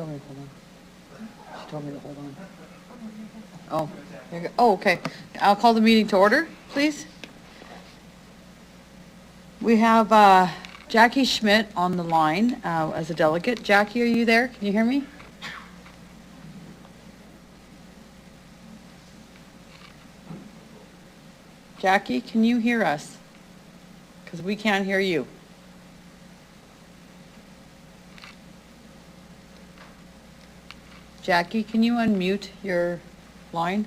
told me to hold on. She told me to hold on. Oh, there you go. Oh, okay. I'll call the meeting to order, please. We have Jackie Schmidt on the line as a delegate. Jackie, are you there? Can you hear me? Jackie, can you hear us? Because we can't hear you. Jackie, can you unmute your line?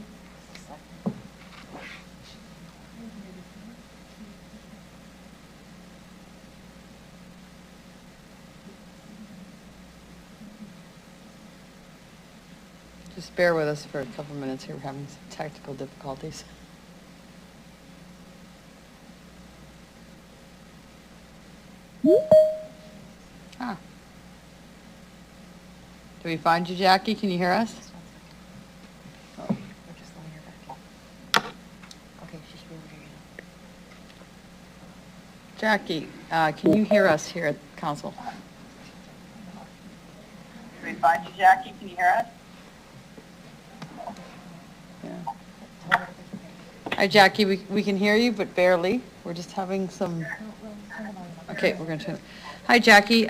Just bear with us for a couple minutes here. We're having some technical difficulties. Ah. Do we find you, Jackie? Can you hear us? Oh. Okay, she should be able to hear you. Jackie, can you hear us here at council? Do we find you, Jackie? Can you hear us? Yeah. Hi, Jackie. We can hear you, but barely. We're just having some. Okay, we're going to turn. Hi, Jackie.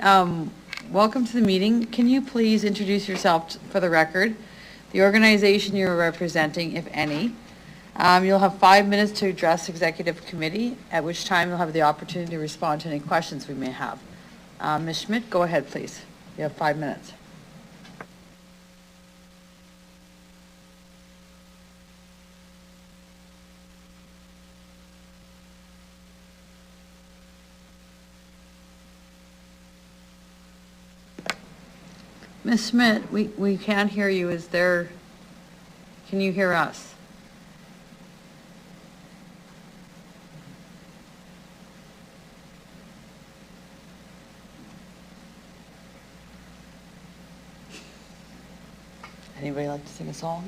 Welcome to the meeting. Can you please introduce yourself for the record, the organization you're representing, if any? You'll have 5 minutes to address executive committee, at which time you'll have the opportunity to respond to any questions we may have. Ms. Schmidt, go ahead, please. You have 5 minutes. Ms. Schmidt, we can't hear you. Can you hear us? Anybody like to sing a song?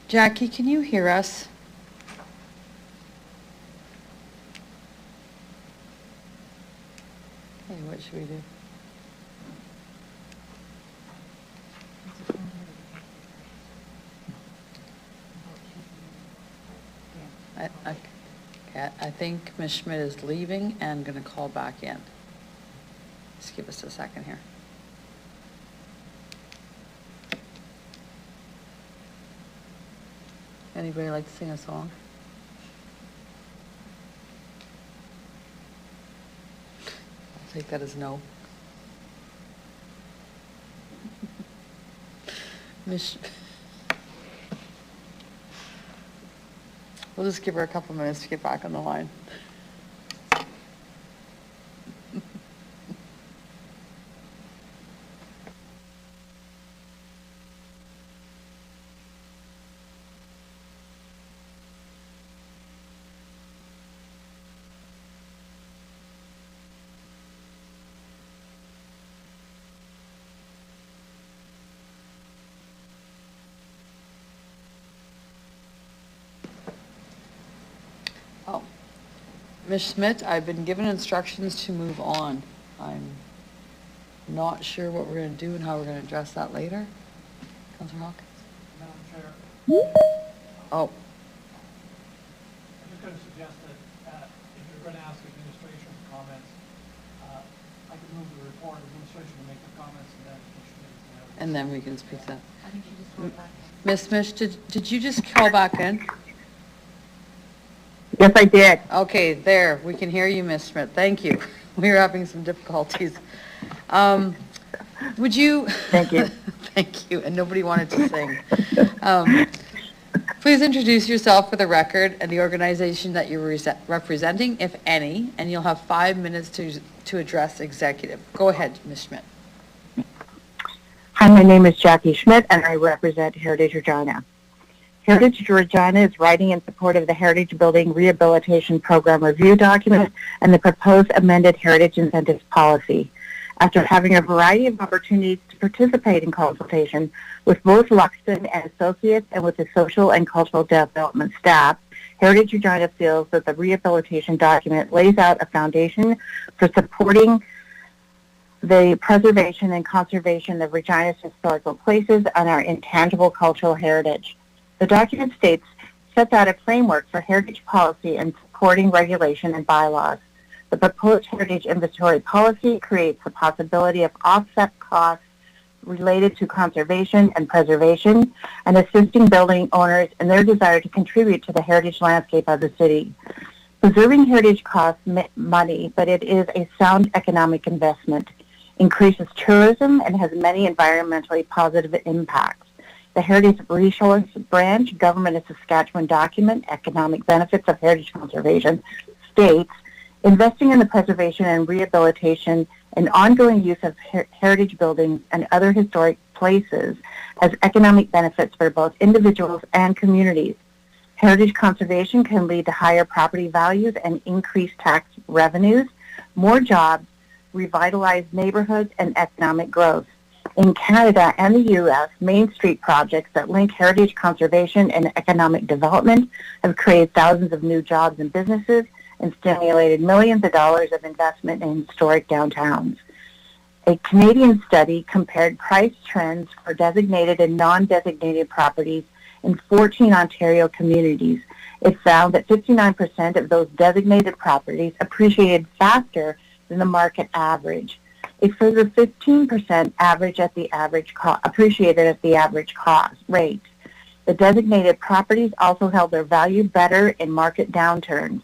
Jackie, can you hear us? Hey, what should we do? I think Ms. Schmidt is leaving and going to call back in. Just give us a second here. Anybody like to sing a song? I'll take that as no. We'll just give her a couple minutes to get back on the line. Oh, Ms. Schmidt, I've been given instructions to move on. I'm not sure what we're going to do and how we're going to address that later. Councillor Hawkins? Madam Chair, Oh, I'm just going to suggest that if you're going to ask administration for comments, I can move the report, administration will make the comments, and then and then we can speak to that. Ms. Schmidt, did you just call back in? Yes, I did. Okay, there, we can hear you, Ms. Schmidt. Thank you. We were having some difficulties. Would you? Thank you. Thank you, and nobody wanted to sing. Please introduce yourself for the record and the organization that you're representing, if any, and you'll have 5 minutes to address executive. Go ahead, Ms. Schmidt. Hi, my name is Jackie Schmidt, and I represent Heritage Regina. Heritage Regina is writing in support of the Heritage Building Rehabilitation Program Review document and the proposed amended Heritage Incentives Policy. After having a variety of opportunities to participate in consultation with both Luxton and Associates and with the social and cultural development staff, Heritage Regina feels that the rehabilitation document lays out a foundation for supporting the preservation and conservation of Regina's historical places and our intangible cultural heritage. The document sets out a framework for heritage policy and supporting regulation and bylaws. The proposed heritage inventory policy creates the possibility of offset costs related to conservation and preservation and assisting building owners in their desire to contribute to the heritage landscape of the city. Preserving heritage costs money, but it is a sound economic investment, increases tourism, and has many environmentally positive impacts. The Heritage Resource Branch, Government of Saskatchewan document, Economic Benefits of Heritage Conservation, states, investing in the preservation and rehabilitation and ongoing use of heritage buildings and other historic places has economic benefits for both individuals and communities. Heritage conservation can lead to higher property values and increased tax revenues, more jobs, revitalized neighborhoods, and economic growth. In Canada and the U.S., Main Street projects that link heritage conservation and economic development have created thousands of new jobs and businesses and stimulated millions of dollars of investment in historic downtowns. A Canadian study compared price trends for designated and non-designated properties in 14 Ontario communities. It found that 59% of those designated properties appreciated faster than the market average. A further 15% appreciated at the average cost rate. The designated properties also held their value better in market downturns.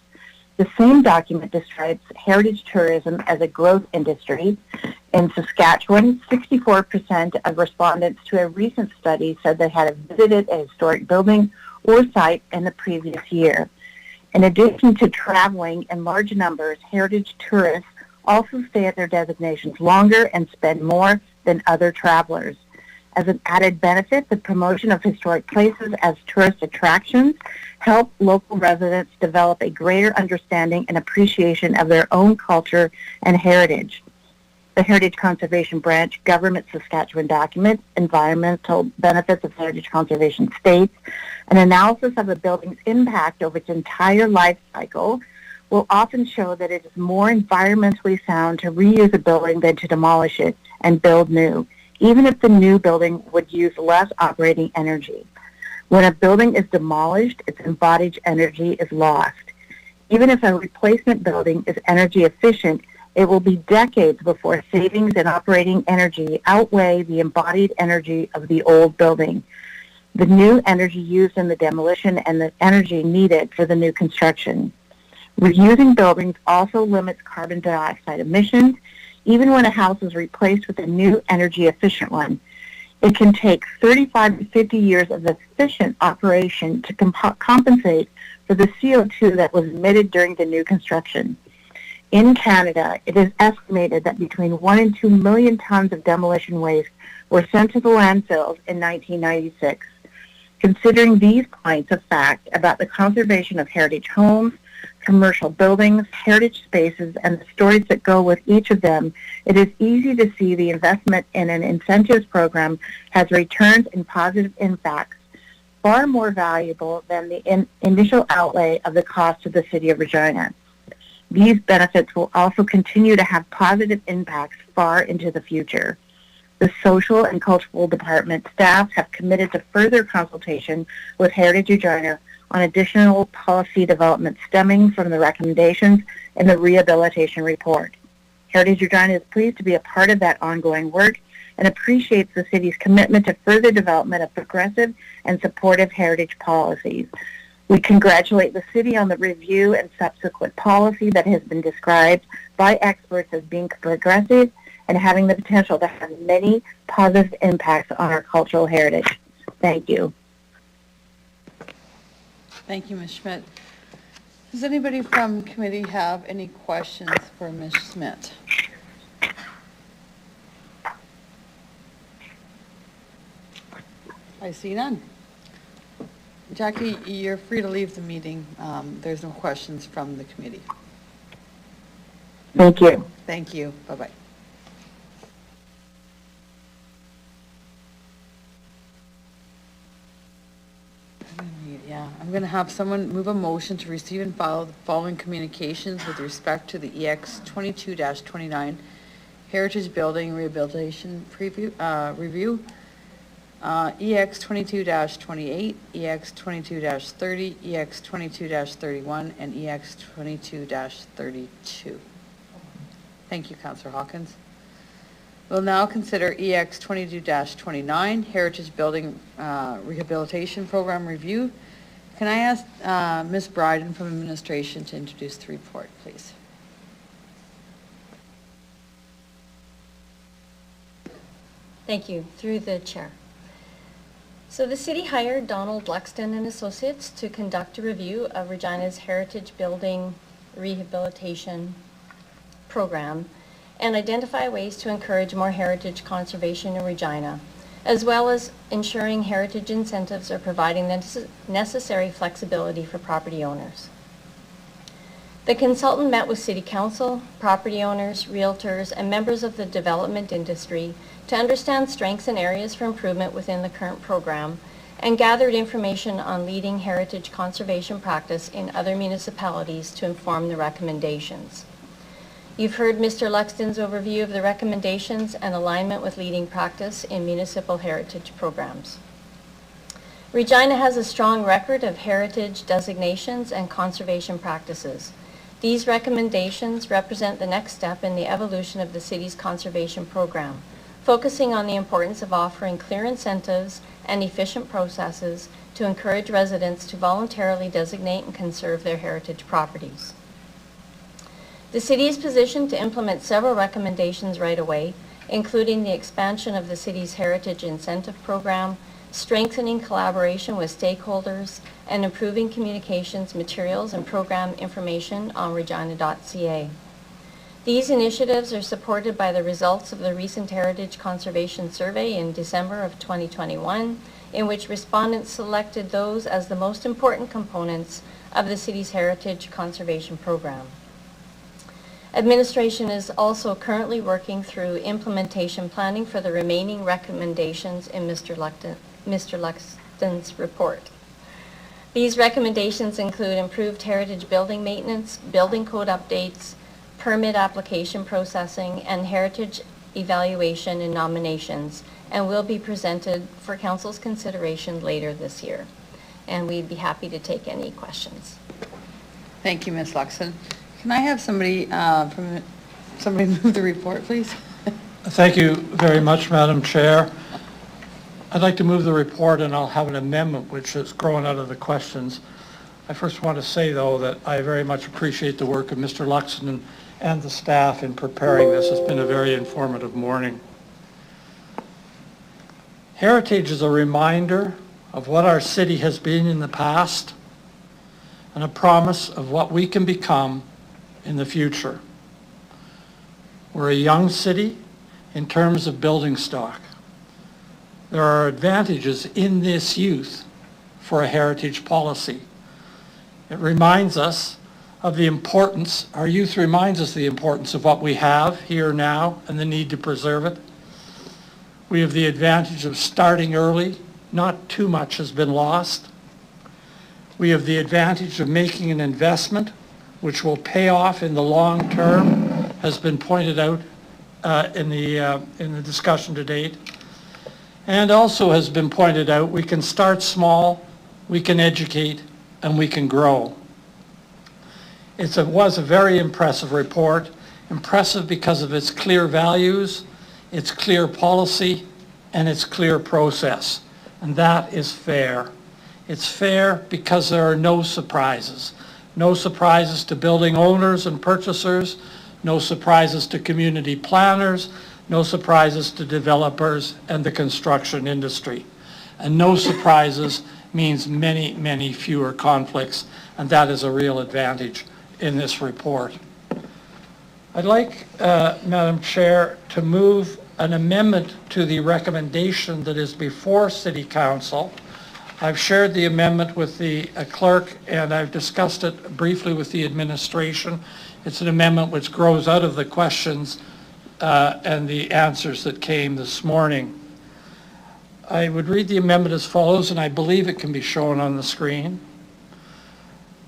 The same document describes heritage tourism as a growth industry. In Saskatchewan, 64% of respondents to a recent study said they had visited a historic building or site in the previous year. In addition to traveling in large numbers, heritage tourists also stay at their designations longer and spend more than other travelers. As an added benefit, the promotion of historic places as tourist attractions help local residents develop a greater understanding and appreciation of their own culture and heritage. The Heritage Conservation Branch, Government Saskatchewan document, Environmental Benefits of Heritage Conservation states, an analysis of a building's impact over its entire life cycle will often show that it is more environmentally sound to reuse a building than to demolish it and build new, even if the new building would use less operating energy. When a building is demolished, its embodied energy is lost. Even if a replacement building is energy efficient, it will be decades before savings in operating energy outweigh the embodied energy of the old building, the new energy used in the demolition, and the energy needed for the new construction. Reusing buildings also limits carbon dioxide emissions, even when a house is replaced with a new energy-efficient one. It can take 35 to 50 years of efficient operation to compensate for the CO2 that was emitted during the new construction. In Canada, it is estimated that between 1 and 2 million tons of demolition waste were sent to the landfills in 1996. Considering these points of fact about the conservation of heritage homes, commercial buildings, heritage spaces, and the stories that go with each of them, it is easy to see the investment in an incentives program has returns and positive impacts far more valuable than the initial outlay of the cost to the City of Regina. These benefits will also continue to have positive impacts far into the future. The Social and Cultural Department staff have committed to further consultation with Heritage Regina on additional policy development stemming from the recommendations in the rehabilitation report. Heritage Regina is pleased to be a part of that ongoing work and appreciates the city's commitment to further development of progressive and supportive heritage policies. We congratulate the city on the review and subsequent policy that has been described by experts as being progressive and having the potential to have many positive impacts on our cultural heritage. Thank you. Thank you, Ms. Schmidt. Does anybody from committee have any questions for Ms. Schmidt? I see none. Jackie, you're free to leave the meeting. There's no questions from the committee. Thank you. Thank you. Bye-bye. Yeah, I'm going to have someone move a motion to receive and file the following communications with respect to the EX 22-29 Heritage Building Rehabilitation Review, EX 22-28, EX 22-30, EX 22-31, and EX 22-32. Thank you, Councillor Hawkins. We'll now consider EX 22-29, Heritage Building Rehabilitation Program Review. Can I ask Ms. Bryden from Administration to introduce the report, please? Thank you. Through the chair. So the city hired Donald Luxton and Associates to conduct a review of Regina's Heritage Building Rehabilitation Program and identify ways to encourage more heritage conservation in Regina, as well as ensuring heritage incentives are providing the necessary flexibility for property owners. The consultant met with City Council, property owners, realtors, and members of the development industry to understand strengths and areas for improvement within the current program, and gathered information on leading heritage conservation practice in other municipalities to inform the recommendations. You've heard Mr. Luxton's overview of the recommendations and alignment with leading practice in municipal heritage programs. Regina has a strong record of heritage designations and conservation practices. These recommendations represent the next step in the evolution of the city's conservation program, focusing on the importance of offering clear incentives and efficient processes to encourage residents to voluntarily designate and conserve their heritage properties. The city is positioned to implement several recommendations right away, including the expansion of the city's Heritage Incentive Program, strengthening collaboration with stakeholders, and improving communications materials and program information on regina.ca. These initiatives are supported by the results of the recent Heritage Conservation Survey in December of 2021, in which respondents selected those as the most important components of the city's Heritage Conservation Program. Administration is also currently working through implementation planning for the remaining recommendations in Mr. Luxton's report. These recommendations include improved heritage building maintenance, building code updates, permit application processing, and heritage evaluation and nominations, and will be presented for Council's consideration later this year. And we'd be happy to take any questions. Thank you, Ms. Luxton. Can I have somebody move the report, please? Thank you very much, Madam Chair. I'd like to move the report, and I'll have an amendment which is growing out of the questions. I first want to say, though, that I very much appreciate the work of Mr. Luxton and the staff in preparing this. It's been a very informative morning. Heritage is a reminder of what our city has been in the past and a promise of what we can become in the future. We're a young city in terms of building stock. There are advantages in this youth for a heritage policy. It reminds us of the importance, our youth reminds us the importance of what we have here now and the need to preserve it. We have the advantage of starting early. Not too much has been lost. We have the advantage of making an investment which will pay off in the long term, has been pointed out in the discussion to date. And also has been pointed out, we can start small, we can educate, and we can grow. It was a very impressive report, impressive because of its clear values, its clear policy, and its clear process. And that is fair. It's fair because there are no surprises. No surprises to building owners and purchasers, no surprises to community planners, no surprises to developers and the construction industry. And no surprises means many, many fewer conflicts, and that is a real advantage in this report. I'd like, Madam Chair, to move an amendment to the recommendation that is before City Council. I've shared the amendment with the clerk, and I've discussed it briefly with the administration. It's an amendment which grows out of the questions and the answers that came this morning. I would read the amendment as follows, and I believe it can be shown on the screen.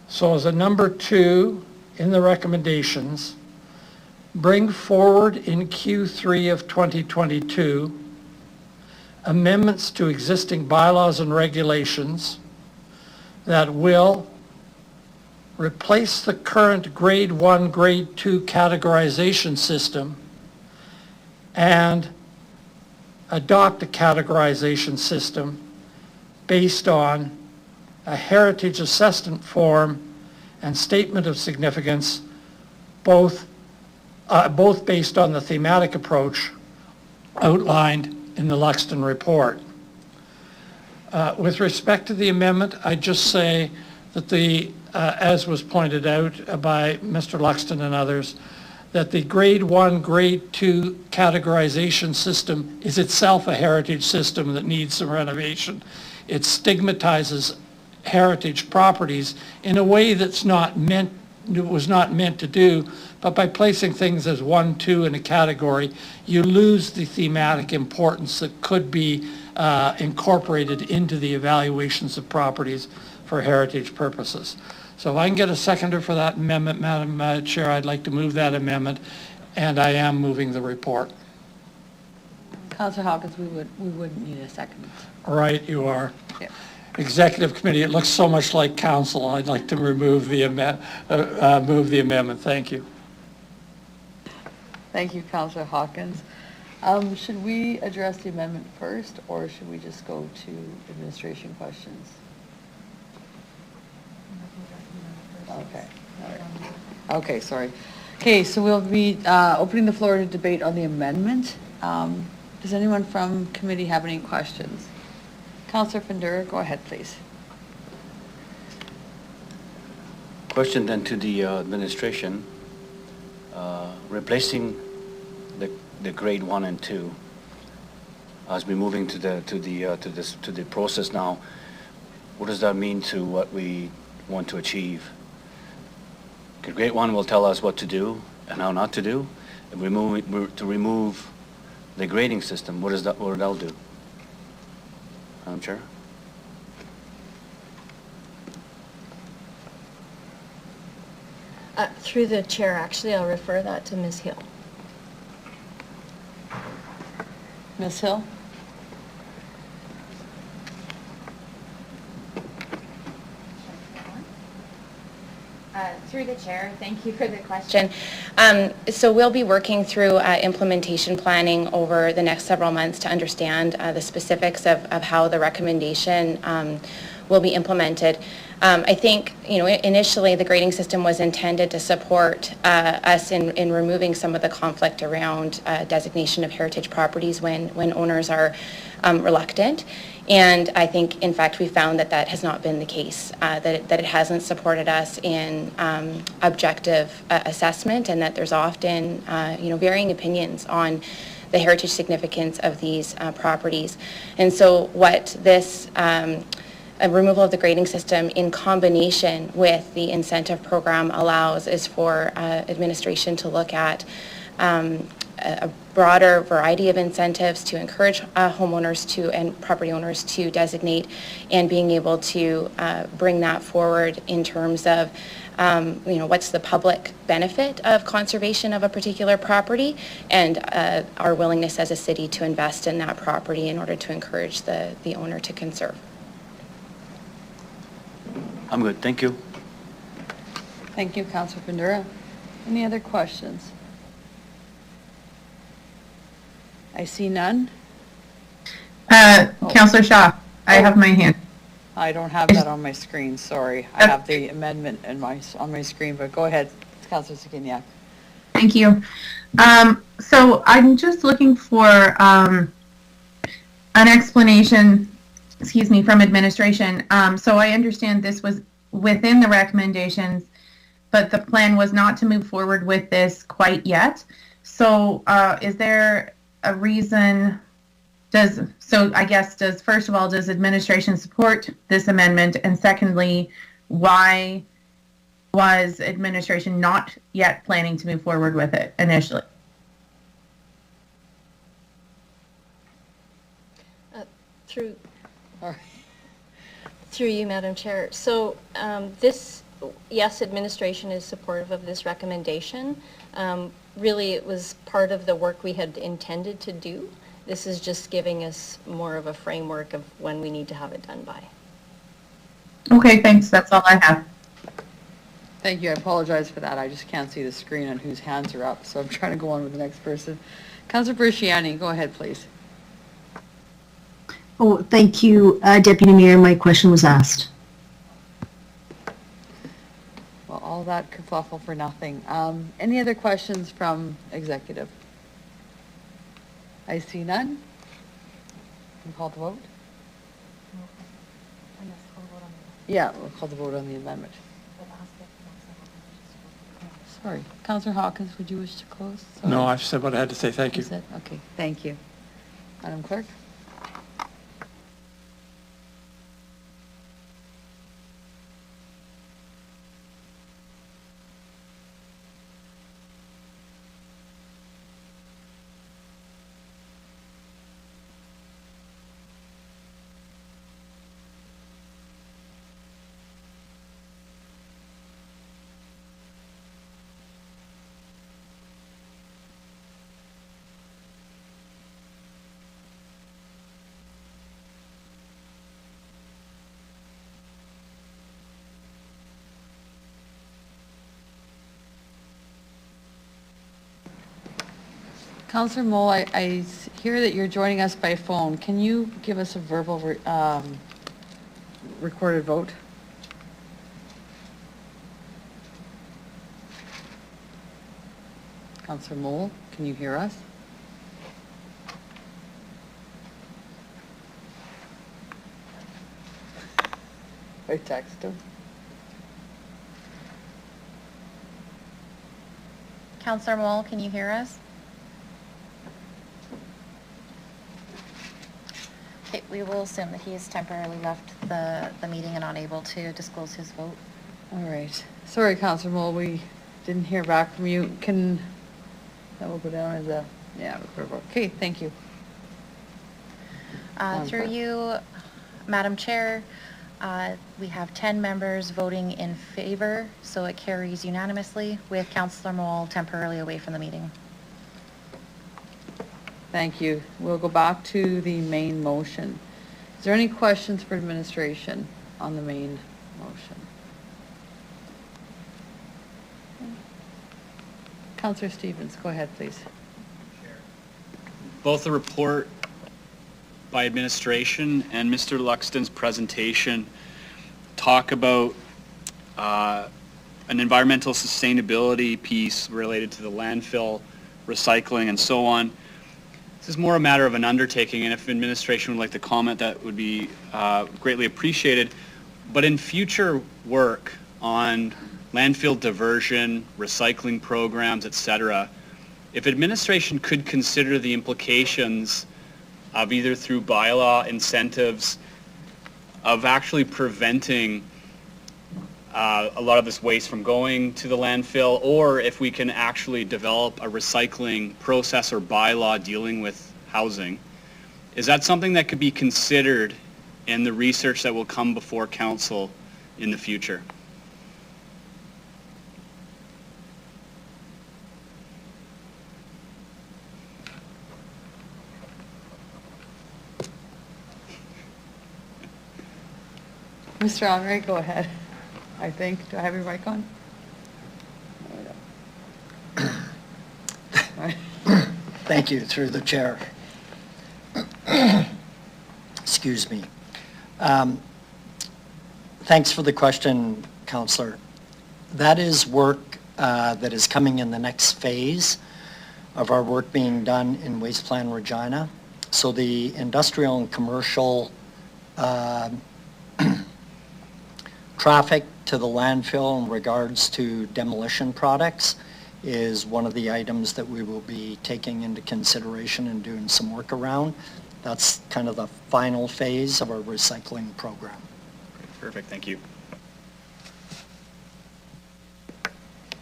So as a number 2 in the recommendations, bring forward in Q3 of 2022 amendments to existing bylaws and regulations that will replace the current grade 1, grade 2 categorization system and adopt a categorization system based on a heritage assessment form and statement of significance, both based on the thematic approach outlined in the Luxton report. With respect to the amendment, I'd just say that as was pointed out by Mr. Luxton and others, that the grade 1, grade 2 categorization system is itself a heritage system that needs some renovation. It stigmatizes heritage properties in a way that's was not meant to do, but by placing things as 1, 2 in a category, you lose the thematic importance that could be incorporated into the evaluations of properties for heritage purposes. So if I can get a seconder for that amendment, Madam Chair, I'd like to move that amendment, and I am moving the report. Councillor Hawkins, we wouldn't need a second. Right, you are. Yeah. Executive Committee, it looks so much like council. I'd like to remove the move the amendment. Thank you. Thank you, Councillor Hawkins. Should we address the amendment first, or should we just go to administration questions? Okay, all right. Okay, sorry. Okay, so we'll be opening the floor to debate on the amendment. Does anyone from committee have any questions? Councillor Fundura, go ahead, please. Question then to the administration, replacing the grade 1 and 2 as we're moving to the process now. What does that mean to what we want to achieve? Grade 1 will tell us what to do and how not to do. If we remove the grading system, what will that do? Madam Chair? Through the chair, actually, I'll refer that to Ms. Hill. Ms. Hill? Through the chair, thank you for the question. So we'll be working through implementation planning over the next several months to understand the specifics of how the recommendation will be implemented. I think, initially the grading system was intended to support us in removing some of the conflict around designation of heritage properties when owners are reluctant. And I think, in fact, we found that has not been the case, that it hasn't supported us in objective assessment, and that there's often, varying opinions on the heritage significance of these properties. And so what this a removal of the grading system in combination with the incentive program allows is for administration to look at a broader variety of incentives to encourage homeowners and property owners to designate, and being able to bring that forward in terms of what's the public benefit of conservation of a particular property, and our willingness as a city to invest in that property in order to encourage the owner to conserve. I'm good, thank you. Thank you, Councillor Fundura. Any other questions? I see none. Councillor Shaw, I have my hand. I don't have that on my screen, sorry. I have the amendment on my screen, but go ahead, Councillor Zaginiak. Thank you. So I'm just looking for an explanation, from administration. So I understand this was within the recommendations, but the plan was not to move forward with this quite yet. So is there a reason? First of all, does administration support this amendment? And secondly, why was administration not yet planning to move forward with it initially? Through you, Madam Chair. So this yes, administration is supportive of this recommendation. Really, it was part of the work we had intended to do. This is just giving us more of a framework of when we need to have it done by. Okay, thanks. That's all I have. Thank you. I apologize for that. I just can't see the screen on whose hands are up, so I'm trying to go on with the next person. Councillor Briciani, go ahead, please. Oh, thank you, Deputy Mayor. My question was asked. Well, all that kerfuffle for nothing. Any other questions from executive? I see none. Can you call the vote? Yeah, we'll call the vote on the amendment. Sorry. Councillor Hawkins, would you wish to close? Sorry. No, I've said what I had to say. Thank you. Is it? Okay, thank you. Madam Clerk? Councillor Moll, I hear that you're joining us by phone. Can you give us a verbal recorded vote? Councillor Moll, can you hear us? I text him. Councillor Moll, can you hear us? Okay, we will assume that he has temporarily left the meeting and unable to disclose his vote. All right. Sorry, Councillor Moll, we didn't hear back from you. That will go down as a, recorded vote. Okay, thank you. Through you, Madam Chair, we have 10 members voting in favor, so it carries unanimously with Councillor Moll temporarily away from the meeting. Thank you. We'll go back to the main motion. Is there any questions for administration on the main motion? Councillor Stevens, go ahead, please. Both the report by administration and Mr. Luxton's presentation talk about an environmental sustainability piece related to the landfill, recycling, and so on. This is more a matter of an undertaking, and if administration would like to comment, that would be greatly appreciated. But in future work on landfill diversion, recycling programs, etc., if administration could consider the implications of either through bylaw incentives of actually preventing a lot of this waste from going to the landfill, or if we can actually develop a recycling process or bylaw dealing with housing. Is that something that could be considered in the research that will come before council in the future? Mr. Andre, go ahead. I think. Do I have your mic on? Thank you, through the chair. Excuse me. Thanks for the question, Councillor. That is work that is coming in the next phase of our work being done in Waste Plan Regina. So the industrial and commercial traffic to the landfill in regards to demolition products is one of the items that we will be taking into consideration and doing some work around. That's kind of the final phase of our recycling program. Perfect, thank you.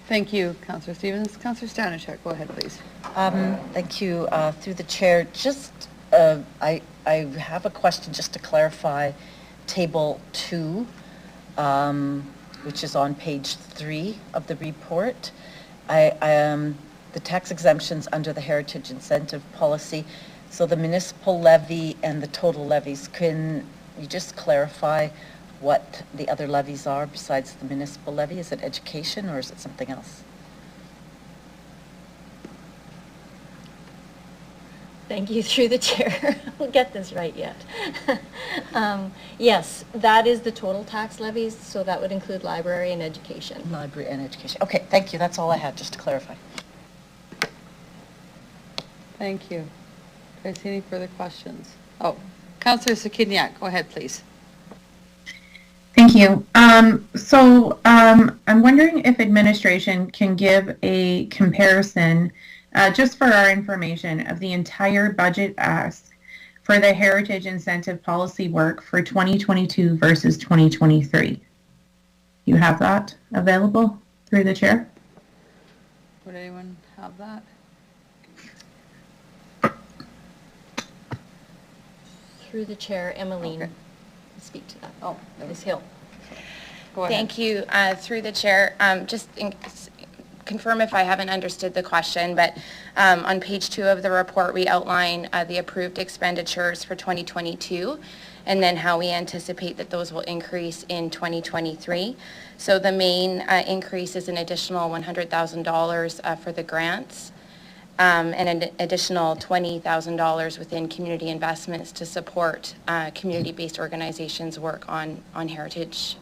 Thank you, Councillor Stevens. Councillor Stanichek, go ahead, please. Thank you, through the chair. Just, I have a question just to clarify Table 2. which is on page 3 of the report. The tax exemptions under the Heritage Incentive Policy, so the municipal levy and the total levies, can you just clarify what the other levies are besides the municipal levy? Is it education or is it something else? Thank you, through the chair. We'll get this right yet. Yes, that is the total tax levies, so that would include library and education. Library and education. Okay, thank you. That's all I had, just to clarify. Thank you. Do I see any further questions? Oh, Councillor Sakiniak, go ahead, please. Thank you. I'm wondering if administration can give a comparison, just for our information, of the entire budget ask for the Heritage Incentive Policy work for 2022 versus 2023. You have that available through the chair? Would anyone have that? Through the chair, Emmeline, Okay. speak to that. Oh, Ms. Hill. Go ahead. Thank you. Through the chair, confirm if I haven't understood the question, but on page 2 of the report, we outline the approved expenditures for 2022 and then how we anticipate that those will increase in 2023. So the main increase is an additional $100,000 for the grants, and an additional $20,000 within community investments to support community-based organizations' work on heritage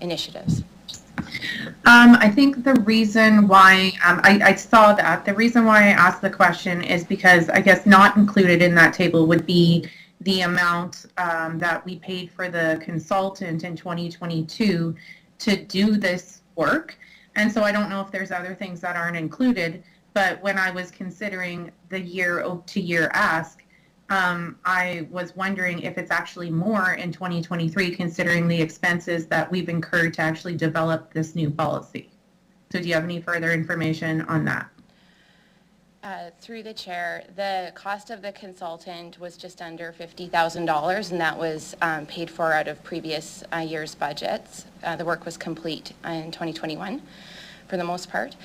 initiatives. I think the reason why I saw that, the reason why I asked the question is because I guess not included in that table would be the amount that we paid for the consultant in 2022 to do this work. And so I don't know if there's other things that aren't included, but when I was considering the year-to-year ask, I was wondering if it's actually more in 2023, considering the expenses that we've incurred to actually develop this new policy. So do you have any further information on that? Through the chair, the cost of the consultant was just under $50,000, and that was paid for out of previous year's budgets. The work was complete in 2021 for the most part.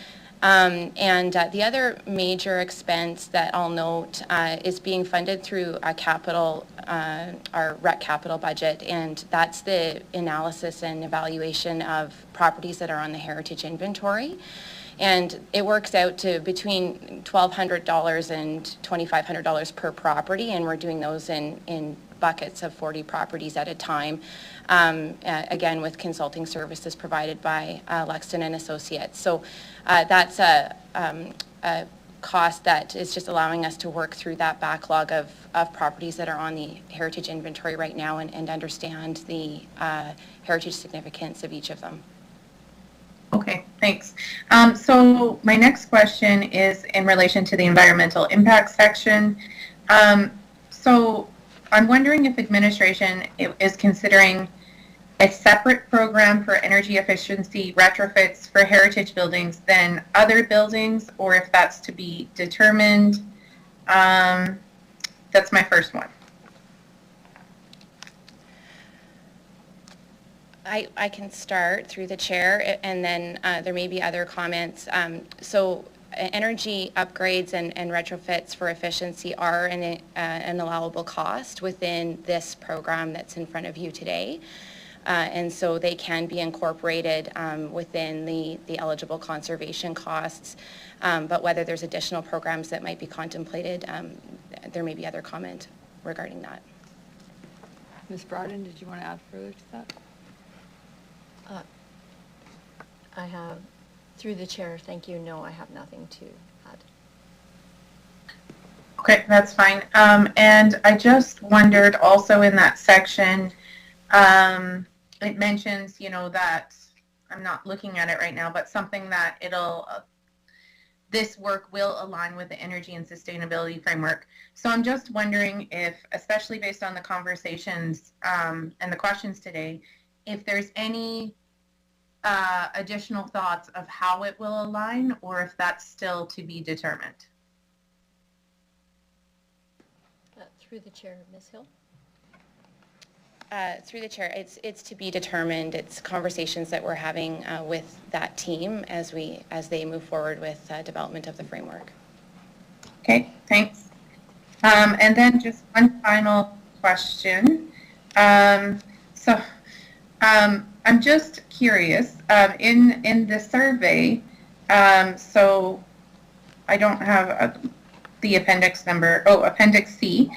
The other major expense that I'll note is being funded through a capital, our rec capital budget, and that's the analysis and evaluation of properties that are on the heritage inventory. And it works out to between $1,200 and $2,500 per property, and we're doing those in buckets of 40 properties at a time, again with consulting services provided by Luxton and Associates. So that's a cost that is just allowing us to work through that backlog of properties that are on the heritage inventory right now and understand the heritage significance of each of them. Okay, thanks. So my next question is in relation to the environmental impact section. So I'm wondering if administration is considering a separate program for energy efficiency retrofits for heritage buildings than other buildings, or if that's to be determined. That's my first one. I can start through the chair, and then there may be other comments. So energy upgrades and retrofits for efficiency are an allowable cost within this program that's in front of you today. And so they can be incorporated within the eligible conservation costs. But whether there's additional programs that might be contemplated, there may be other comment regarding that. Ms. Brodin, did you want to add further to that? I have, through the chair, thank you. No, I have nothing to add. Okay, that's fine. And I just wondered also in that section, it mentions, that I'm not looking at it right now, but something that this work will align with the energy and sustainability framework. So I'm just wondering if, especially based on the conversations and the questions today, if there's any additional thoughts of how it will align, or if that's still to be determined. Through the chair, Ms. Hill. Through the chair, it's to be determined. It's conversations that we're having with that team as they move forward with development of the framework. Okay, thanks. And then just one final question. I'm just curious, in the survey, so I don't have the appendix number, Appendix C.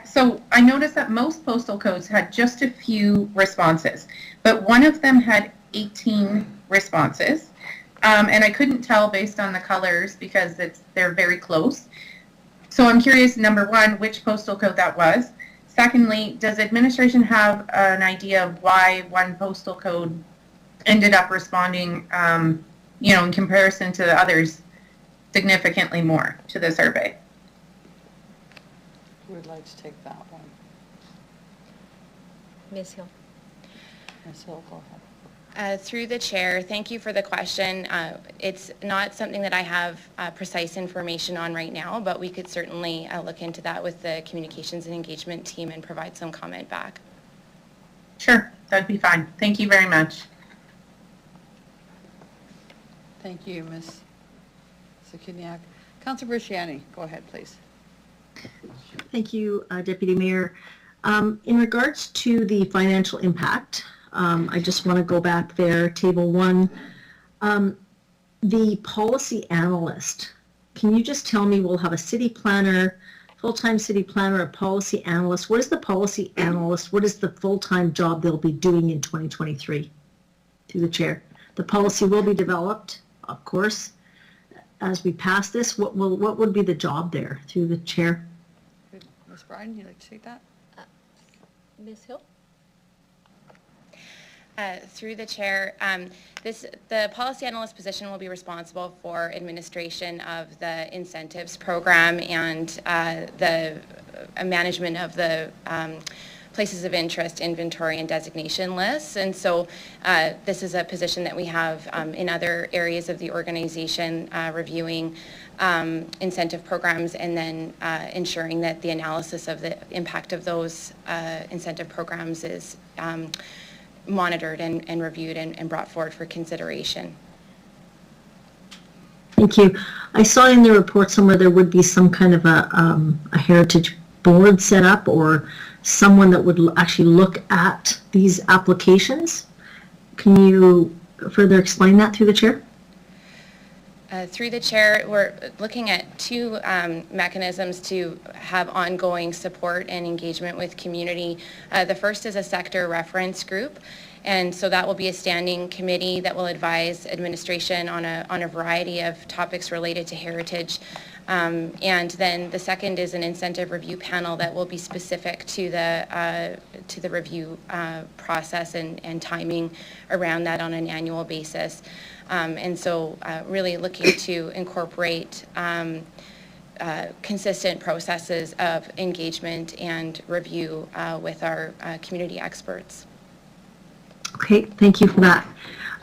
So I noticed that most postal codes had just a few responses, but one of them had 18 responses. And I couldn't tell based on the colors because they're very close. So I'm curious, number one, which postal code that was. Secondly, does administration have an idea of why one postal code ended up responding, in comparison to the others, significantly more to the survey? Who would like to take that one? Ms. Hill. Ms. Hill, go ahead. Through the chair, thank you for the question. It's not something that I have precise information on right now, but we could certainly look into that with the communications and engagement team and provide some comment back. Sure, that'd be fine. Thank you very much. Thank you, Ms. Sakiniak. Councilor Brusciani, go ahead, please. Thank you, Deputy Mayor. In regards to the financial impact, I just want to go back there, Table 1. The policy analyst, can you just tell me, we'll have a city planner, full-time city planner, a policy analyst. What is the policy analyst? What is the full-time job they'll be doing in 2023? Through the chair. The policy will be developed, of course. As we pass this, what would be the job there? Through the chair. Ms. Bryden, you'd like to take that? Ms. Hill? Through the chair, the policy analyst position will be responsible for administration of the incentives program and the management of the places of interest, inventory, and designation lists. And so this is a position that we have in other areas of the organization, reviewing incentive programs and then ensuring that the analysis of the impact of those incentive programs is monitored and reviewed and brought forward for consideration. Thank you. I saw in the report somewhere there would be some kind of a heritage board set up or someone that would actually look at these applications. Can you further explain that through the chair? Through the chair, we're looking at two mechanisms to have ongoing support and engagement with community. The first is a sector reference group, and so that will be a standing committee that will advise administration on a variety of topics related to heritage. And then the second is an incentive review panel that will be specific to the review process and timing around that on an annual basis. And so really looking to incorporate consistent processes of engagement and review with our community experts. Okay, thank you for that.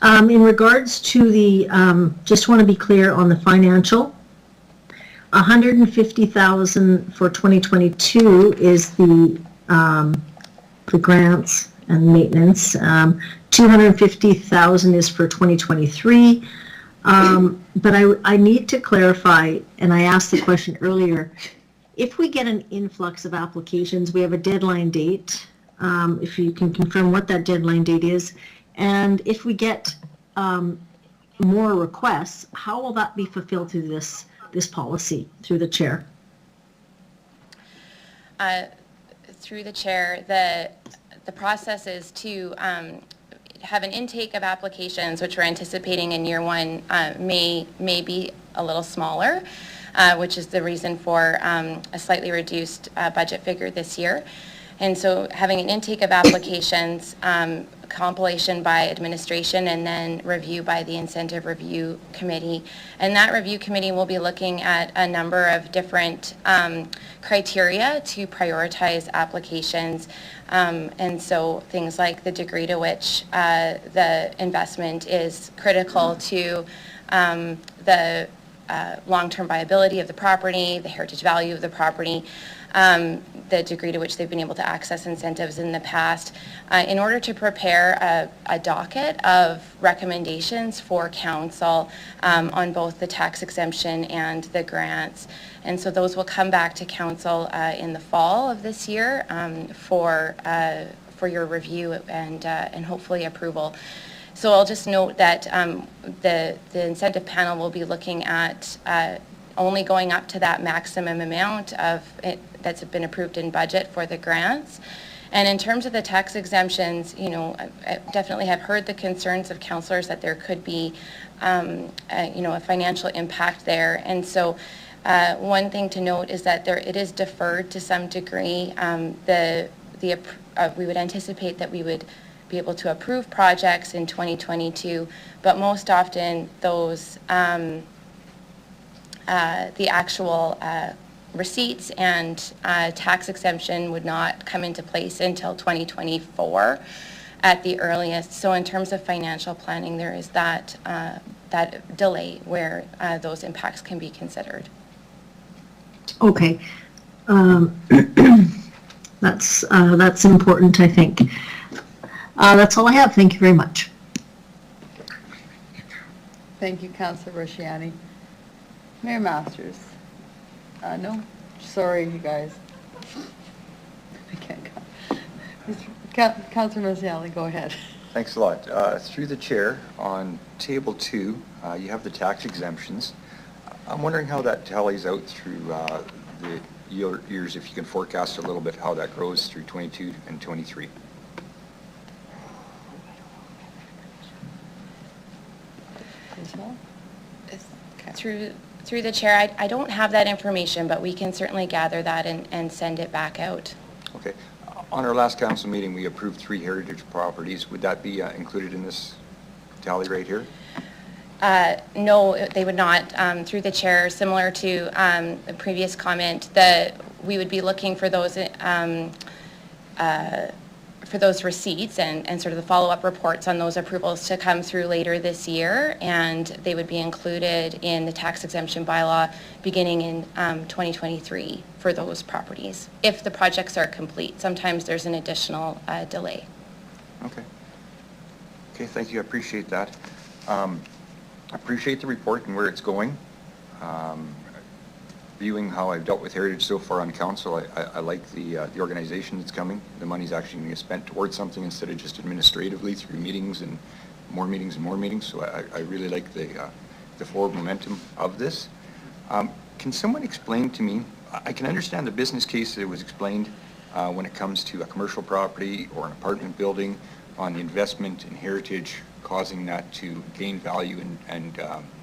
In regards to the, just want to be clear on the financial, 150,000 for 2022 is the grants and maintenance. 250,000 is for 2023. But I need to clarify, and I asked the question earlier, if we get an influx of applications, we have a deadline date, if you can confirm what that deadline date is, and if we get more requests, how will that be fulfilled through this policy, through the chair? Through the chair, the process is to have an intake of applications, which we're anticipating in year one may be a little smaller, which is the reason for a slightly reduced budget figure this year. And so having an intake of applications, compilation by administration, and then review by the incentive review committee. And that review committee will be looking at a number of different criteria to prioritize applications. And so things like the degree to which the investment is critical to the long-term viability of the property, the heritage value of the property, the degree to which they've been able to access incentives in the past, in order to prepare a docket of recommendations for council on both the tax exemption and the grants. And so those will come back to council in the fall of this year for your review and hopefully approval. So I'll just note that the incentive panel will be looking at only going up to that maximum amount of it that's been approved in budget for the grants. And in terms of the tax exemptions, you know, I definitely have heard the concerns of councillors that there could be, you know, a financial impact there. And so one thing to note is that it is deferred to some degree. We would anticipate that we would be able to approve projects in 2022, but most often those the actual receipts and tax exemption would not come into place until 2024 at the earliest. So in terms of financial planning, there is that delay where those impacts can be considered. Okay. That's important, I think. That's all I have. Thank you very much. Thank you, Councillor Rosciani. Mayor Masters. No? Sorry, you guys. I can't go. Councillor Rosciani, go ahead. Thanks a lot. Through the chair, on table 2, you have the tax exemptions. I'm wondering how that tallies out through the years, if you can forecast a little bit how that grows through 22 and 23. Through the chair, I don't have that information, but we can certainly gather that and send it back out. Okay. On our last council meeting, we approved 3 heritage properties. Would that be included in this tally right here? No, they would not. Through the chair, similar to the previous comment, that we would be looking for those receipts and sort of the follow-up reports on those approvals to come through later this year, and they would be included in the tax exemption bylaw beginning in 2023 for those properties, if the projects are complete. Sometimes there's an additional delay. Okay. Okay, thank you. I appreciate that. I appreciate the report and where it's going. Viewing how I've dealt with heritage so far on council, I like the organization that's coming. The money's actually going to get spent towards something instead of just administratively through meetings and more meetings and more meetings. So I really like the forward momentum of this. Can someone explain to me, I can understand the business case that was explained when it comes to a commercial property or an apartment building on the investment in heritage, causing that to gain value and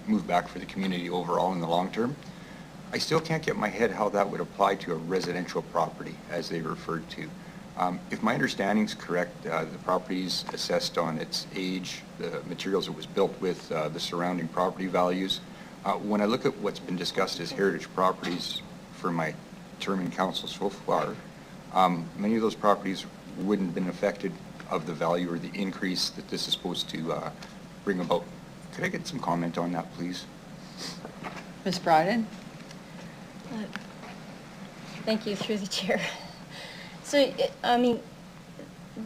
move back for the community overall in the long term. I still can't get my head how that would apply to a residential property, as they referred to. If my understanding is correct, the property's assessed on its age, the materials it was built with, the surrounding property values. When I look at what's been discussed as heritage properties for my term in council so far, many of those properties wouldn't have been affected of the value or the increase that this is supposed to bring about. Could I get some comment on that, please? Ms. Bryden? Thank you, through the chair. So, I mean,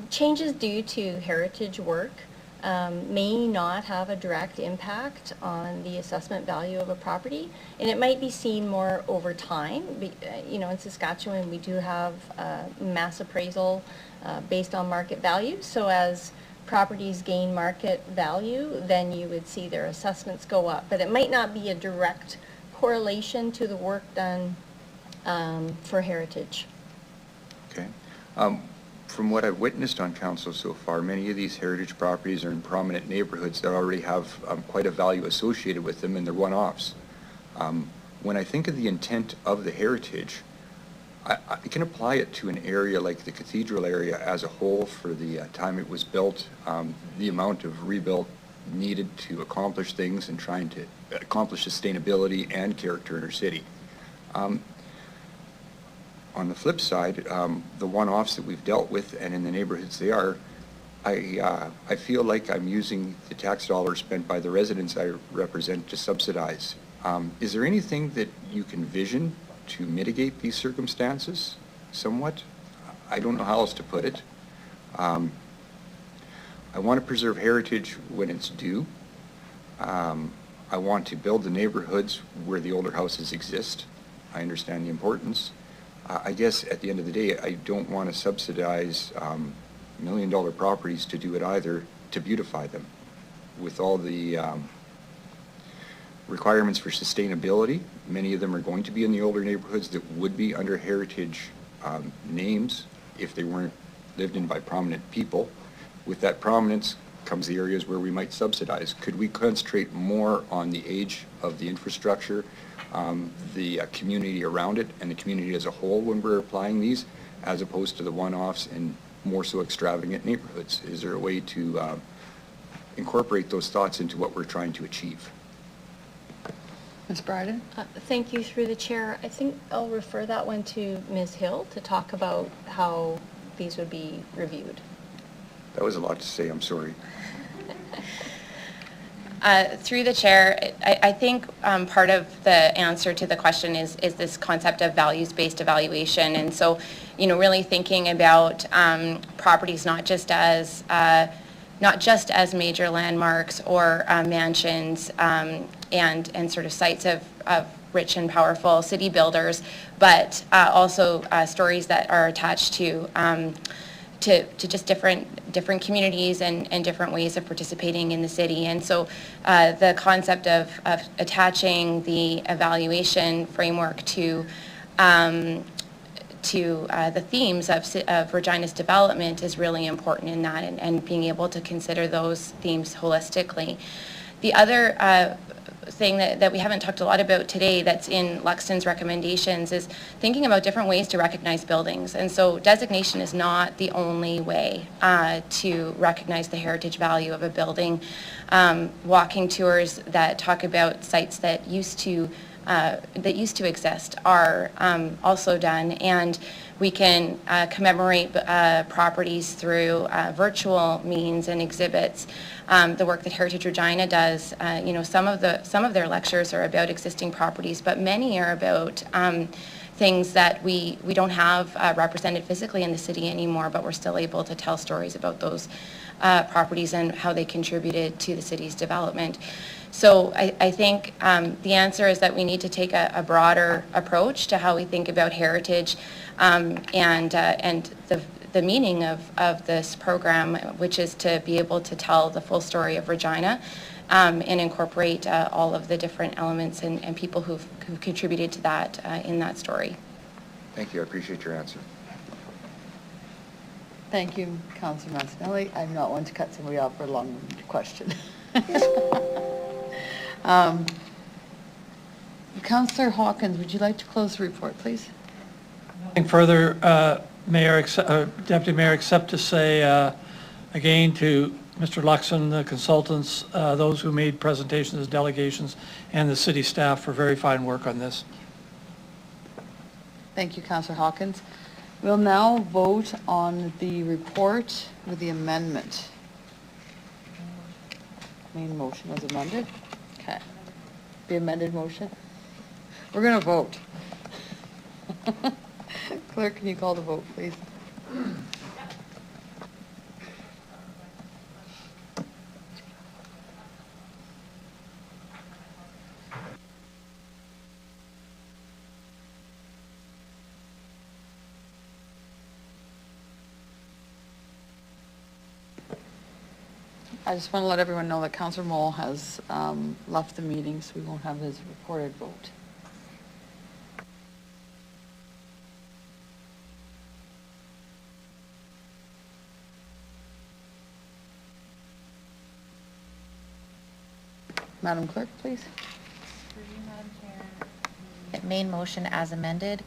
changes due to heritage work may not have a direct impact on the assessment value of a property, and it might be seen more over time. You know, in Saskatchewan, we do have mass appraisal based on market value. So as properties gain market value, then you would see their assessments go up. But it might not be a direct correlation to the work done for heritage. Okay. From what I've witnessed on council so far, many of these heritage properties are in prominent neighborhoods that already have quite a value associated with them, and they're one-offs. When I think of the intent of the heritage, I can apply it to an area like the cathedral area as a whole for the time it was built, the amount of rebuild needed to accomplish things and trying to accomplish sustainability and character in our city. On the flip side, the one-offs that we've dealt with and in the neighborhoods they are, I feel like I'm using the tax dollars spent by the residents I represent to subsidize. Is there anything that you can vision to mitigate these circumstances somewhat. I don't know how else to put it. I want to preserve heritage when it's due. I want to build the neighborhoods where the older houses exist. I understand the importance. I guess at the end of the day, I don't want to subsidize million-dollar properties to do it either, to beautify them. With all the requirements for sustainability, many of them are going to be in the older neighborhoods that would be under heritage names if they weren't lived in by prominent people. With that prominence comes the areas where we might subsidize. Could we concentrate more on the age of the infrastructure, the community around it, and the community as a whole when we're applying these, as opposed to the one-offs and more so extravagant neighborhoods? Is there a way to incorporate those thoughts into what we're trying to achieve? Ms. Bryden? Thank you, through the chair. I think I'll refer that one to Ms. Hill to talk about how these would be reviewed. That was a lot to say, I'm sorry. Through the chair, I think part of the answer to the question is this concept of values-based evaluation. And so, you know, really thinking about properties not just as major landmarks or mansions and sort of sites of rich and powerful city builders, but also stories that are attached to just different communities and different ways of participating in the city. And so the concept of attaching the evaluation framework to the themes of Regina's development is really important in that, and being able to consider those themes holistically. The other thing that we haven't talked a lot about today that's in Luxton's recommendations is thinking about different ways to recognize buildings. And so designation is not the only way to recognize the heritage value of a building. Walking tours that talk about sites that used to exist are also done, and we can commemorate properties through virtual means and exhibits. The work that Heritage Regina does, you know, some of their lectures are about existing properties, but many are about things that we don't have represented physically in the city anymore, but we're still able to tell stories about those properties and how they contributed to the city's development. So I think the answer is that we need to take a broader approach to how we think about heritage and the meaning of this program, which is to be able to tell the full story of Regina and incorporate all of the different elements and people who've contributed to that in that story. Thank you. I appreciate your answer. Thank you, Councillor Massinelli. I'm not one to cut somebody off for a long question. Councillor Hawkins, would you like to close the report, please? Nothing further, Mayor, Deputy Mayor, except to say again to Mr. Luxon, the consultants, those who made presentations as delegations, and the city staff for very fine work on this. Thank you, Councillor Hawkins. We'll now vote on the report with the amendment. Main motion was amended. Okay. The amended motion. We're going to vote. Clerk, can you call the vote, please? I just want to let everyone know that Councillor Moll has left the meeting, so we won't have his recorded vote. Madam Clerk, please. Through you, Madam Chair, the main motion as amended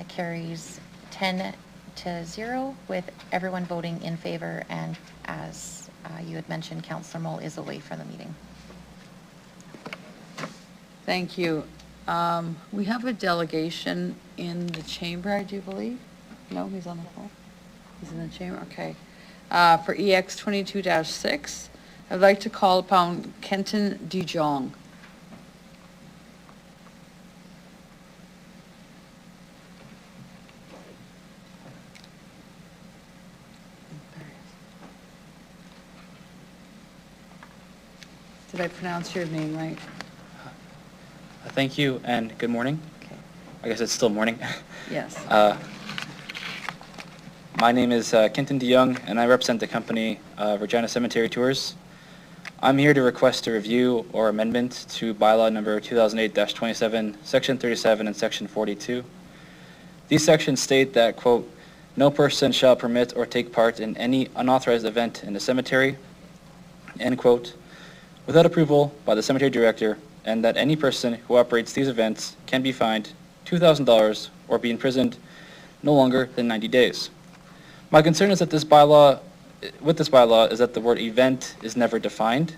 carries 10-0 with everyone voting in favor, and as you had mentioned, Councillor Moll is away from the meeting. Thank you. We have a delegation in the chamber, I do believe. No, he's on the phone. He's in the chamber, okay. For EX 22-6, I'd like to call upon Kenton DeJong. Did I pronounce your name right? Thank you and good morning. Okay. I guess it's still morning. Yes. My name is Kenton DeYoung, and I represent the company Regina Cemetery Tours. I'm here to request a review or amendment to bylaw number 2008-27, section 37 and section 42. These sections state that, quote, no person shall permit or take part in any unauthorized event in the cemetery, end quote, without approval by the cemetery director, and that any person who operates these events can be fined $2,000 or be imprisoned no longer than 90 days. My concern is that with this bylaw is that the word event is never defined.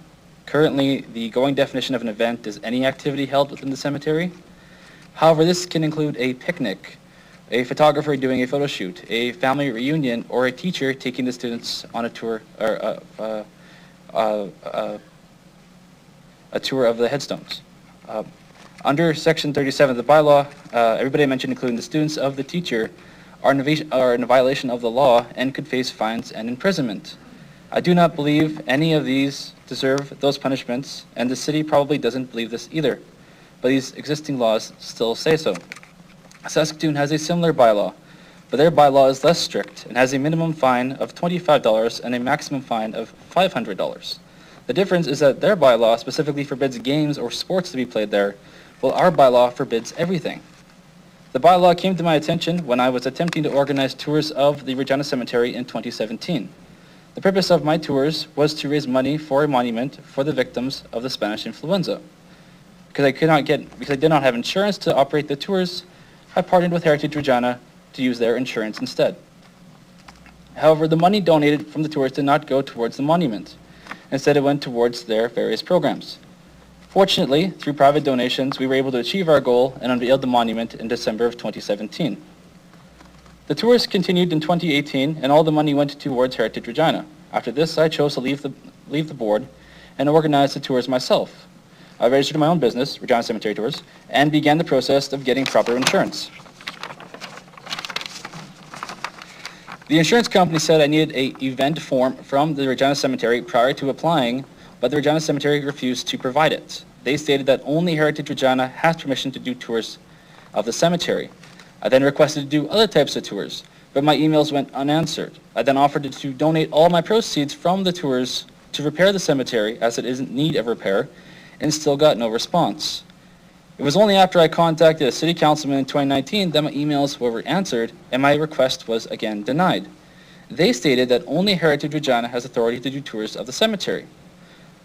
Currently, the going definition of an event is any activity held within the cemetery. However, this can include a picnic, a photographer doing a photo shoot, a family reunion, or a teacher taking the students on a tour, or a tour of the headstones. Under section 37 of the bylaw, everybody I mentioned, including the students of the teacher, are in a violation of the law and could face fines and imprisonment. I do not believe any of these deserve those punishments, and the city probably doesn't believe this either, but these existing laws still say so. Saskatoon has a similar bylaw, but their bylaw is less strict and has a minimum fine of $25 and a maximum fine of $500. The difference is that their bylaw specifically forbids games or sports to be played there, while our bylaw forbids everything. The bylaw came to my attention when I was attempting to organize tours of the Regina Cemetery in 2017. The purpose of my tours was to raise money for a monument for the victims of the Spanish influenza. Because I did not have insurance to operate the tours, I partnered with Heritage Regina to use their insurance instead. However, the money donated from the tours did not go towards the monument. Instead, it went towards their various programs. Fortunately, through private donations, we were able to achieve our goal and unveiled the monument in December of 2017. The tours continued in 2018, and all the money went towards Heritage Regina. After this, I chose to leave the board and organize the tours myself. I registered my own business, Regina Cemetery Tours, and began the process of getting proper insurance. The insurance company said I needed an event form from the Regina Cemetery prior to applying, but the Regina Cemetery refused to provide it. They stated that only Heritage Regina has permission to do tours of the cemetery. I then requested to do other types of tours, but my emails went unanswered. I then offered to donate all my proceeds from the tours to repair the cemetery, as it is in need of repair, and still got no response. It was only after I contacted a city councilman in 2019 that my emails were answered and my request was again denied. They stated that only Heritage Regina has authority to do tours of the cemetery.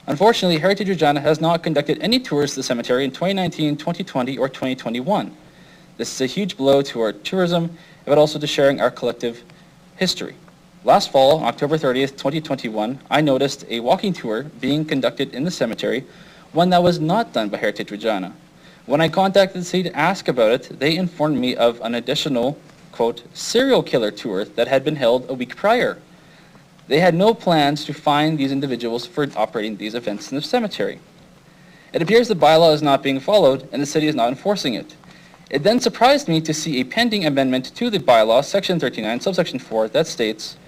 Unfortunately, Heritage Regina has not conducted any tours of the cemetery in 2019, 2020, or 2021. This is a huge blow to our tourism, but also to sharing our collective history. Last fall, on October 30th, 2021, I noticed a walking tour being conducted in the cemetery, one that was not done by Heritage Regina. When I contacted the city to ask about it, they informed me of an additional, quote, serial killer tour that had been held a week prior. They had no plans to fine these individuals for operating these events in the cemetery. It appears the bylaw is not being followed and the city is not enforcing it. It then surprised me to see a pending amendment to the bylaw, section 39, subsection 4, that states,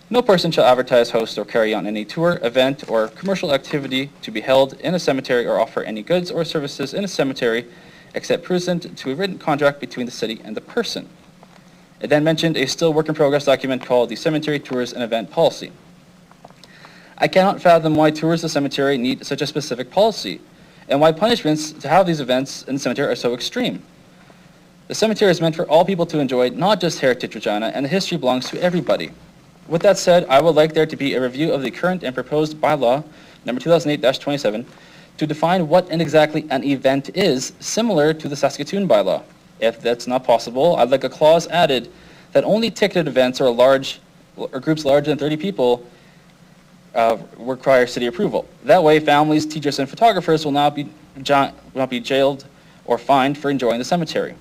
no person shall advertise, host, or carry on any tour, event, or commercial activity to be held in a cemetery or offer any goods or services in a cemetery except pursuant to a written contract between the city and the person. It then mentioned a still work-in-progress document called the Cemetery Tours and Event Policy. I cannot fathom why tours of the cemetery need such a specific policy, and why punishments to have these events in the cemetery are so extreme. The cemetery is meant for all people to enjoy, not just Heritage Regina, and the history belongs to everybody. With that said, I would like there to be a review of the current and proposed bylaw, number 2008-27, to define what exactly an event is, similar to the Saskatoon bylaw. If that's not possible, I'd like a clause added that only ticketed events or groups larger than 30 people require city approval. That way, families, teachers, and photographers will not be jailed or fined for enjoying the cemetery.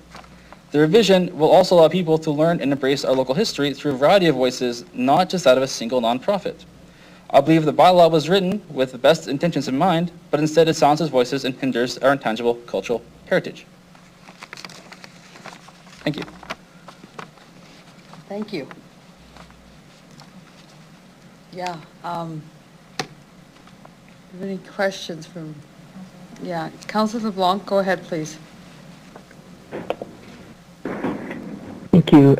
The revision will also allow people to learn and embrace our local history through a variety of voices, not just that of a single nonprofit. I believe the bylaw was written with the best intentions in mind, but instead it silences voices and hinders our intangible cultural heritage. Thank you. Thank you. Yeah. have any questions from, yeah, Councilor LeBlanc, go ahead, please. Thank you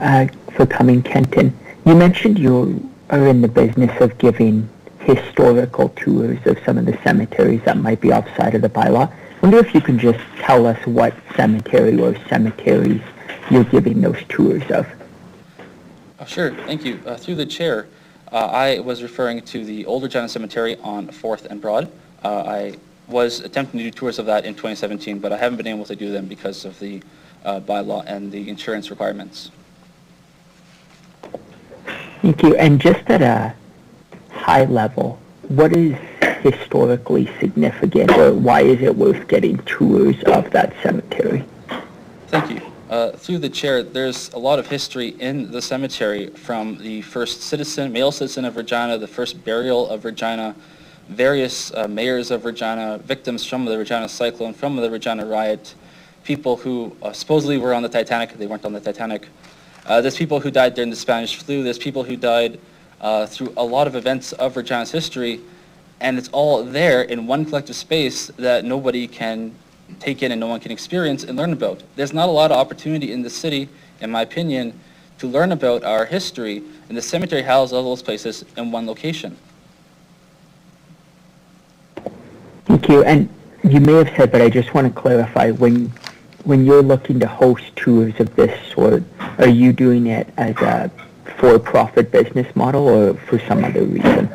for coming, Kenton. You mentioned you are in the business of giving historical tours of some of the cemeteries that might be outside of the bylaw. I wonder if you can just tell us what cemetery or cemeteries you're giving those tours of. Sure, thank you. Through the chair, I was referring to the Old Regina Cemetery on 4th and Broad. I was attempting to do tours of that in 2017, but I haven't been able to do them because of the bylaw and the insurance requirements. Thank you. And just at a high level, what is historically significant, or why is it worth getting tours of that cemetery? Thank you. Through the chair, there's a lot of history in the cemetery, from the first citizen, male citizen of Regina, the first burial of Regina, various mayors of Regina, victims from the Regina cyclone, from the Regina riot, people who supposedly were on the Titanic. They weren't on the Titanic. There's people who died during the Spanish flu. There's people who died through a lot of events of Regina's history, and it's all there in one collective space that nobody can take in and no one can experience and learn about. There's not a lot of opportunity in the city, in my opinion, to learn about our history, and the cemetery houses all those places in one location. Thank you. And you may have said, but I just want to clarify, when you're looking to host tours of this sort, are you doing it as a for-profit business model or for some other reason?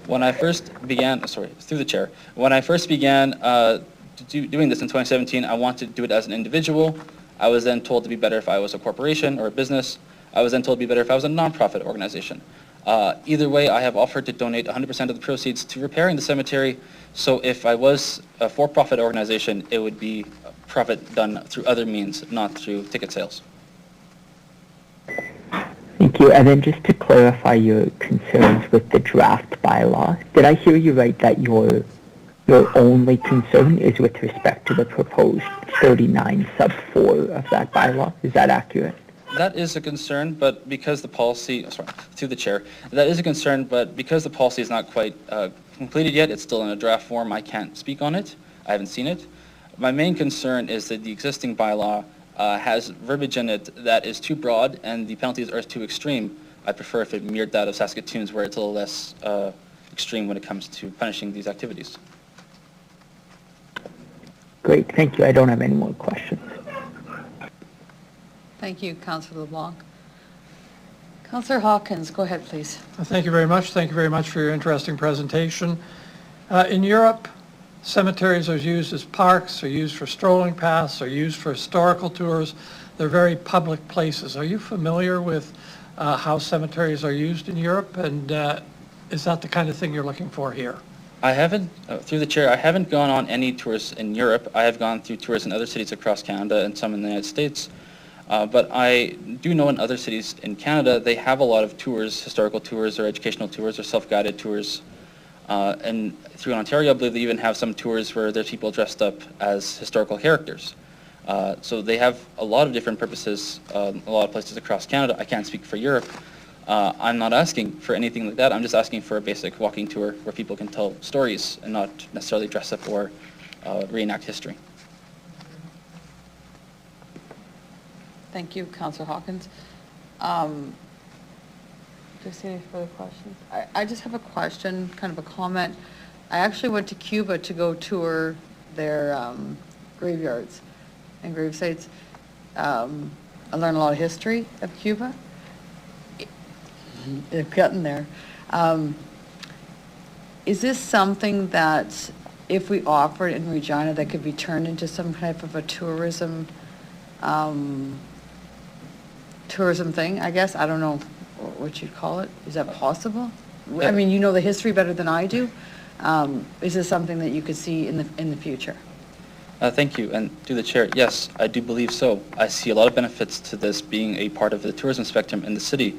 When I first began, through the chair, when I first began doing this in 2017, I wanted to do it as an individual. I was then told to be better if I was a corporation or a business. I was then told to be better if I was a nonprofit organization. Either way, I have offered to donate 100% of the proceeds to repairing the cemetery. So if I was a for-profit organization, it would be profit done through other means, not through ticket sales. Thank you. And then just to clarify your concerns with the draft bylaw, did I hear you right that your only concern is with respect to the proposed 39 sub 4 of that bylaw? Is that accurate? That is a concern, but because the policy, through the chair, that is a concern, but because the policy is not quite completed yet, it's still in a draft form, I can't speak on it. I haven't seen it. My main concern is that the existing bylaw has verbiage in it that is too broad and the penalties are too extreme. I prefer if it mirrored that of Saskatoon's, where it's a little less extreme when it comes to punishing these activities. Great, thank you. I don't have any more questions. Thank you, Councilor LeBlanc. Councilor Hawkins, go ahead, please. Thank you very much. Thank you very much for your interesting presentation. In Europe, cemeteries are used as parks, are used for strolling paths, are used for historical tours. They're very public places. Are you familiar with how cemeteries are used in Europe, and is that the kind of thing you're looking for here? I haven't, through the chair, I haven't gone on any tours in Europe. I have gone through tours in other cities across Canada and some in the United States. But I do know in other cities in Canada, they have a lot of tours, historical tours or educational tours or self-guided tours. And through Ontario, I believe they even have some tours where there's people dressed up as historical characters. So they have a lot of different purposes, a lot of places across Canada. I can't speak for Europe. I'm not asking for anything like that. I'm just asking for a basic walking tour where people can tell stories and not necessarily dress up or reenact history. Thank you, Councilor Hawkins. Do you see any further questions? I just have a question, kind of a comment. I actually went to Cuba to go tour their graveyards and gravesites. I learned a lot of history of Cuba. They've gotten there. Is this something that, if we offered in Regina, that could be turned into some type of a tourism thing, I guess? I don't know what you'd call it. Is that possible? I mean, you know the history better than I do. Is this something that you could see in the future? Thank you. And through the chair, yes, I do believe so. I see a lot of benefits to this being a part of the tourism spectrum in the city.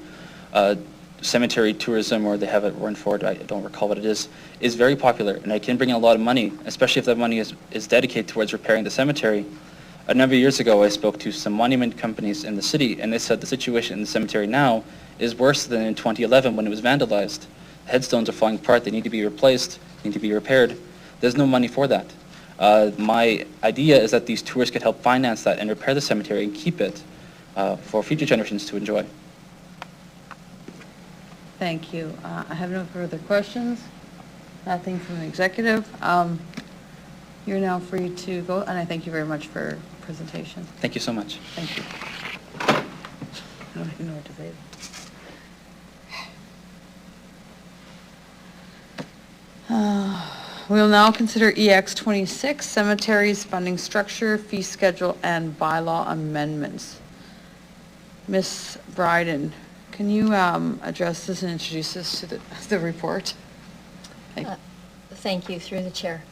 Cemetery tourism, or they have it word for it, I don't recall what it is very popular, and it can bring in a lot of money, especially if that money is dedicated towards repairing the cemetery. A number of years ago, I spoke to some monument companies in the city, and they said the situation in the cemetery now is worse than in 2011 when it was vandalized. Headstones are falling apart, they need to be replaced, need to be repaired. There's no money for that. My idea is that these tours could help finance that and repair the cemetery and keep it for future generations to enjoy. Thank you. I have no further questions. Nothing from the executive. You're now free to go, and I thank you very much for your presentation. Thank you so much. Thank you. I don't even know what to say. We'll now consider EX 26, cemeteries, funding structure, fee schedule, and bylaw amendments. Ms. Bryden, can you address this and introduce us to the report? Thank you, through the chair.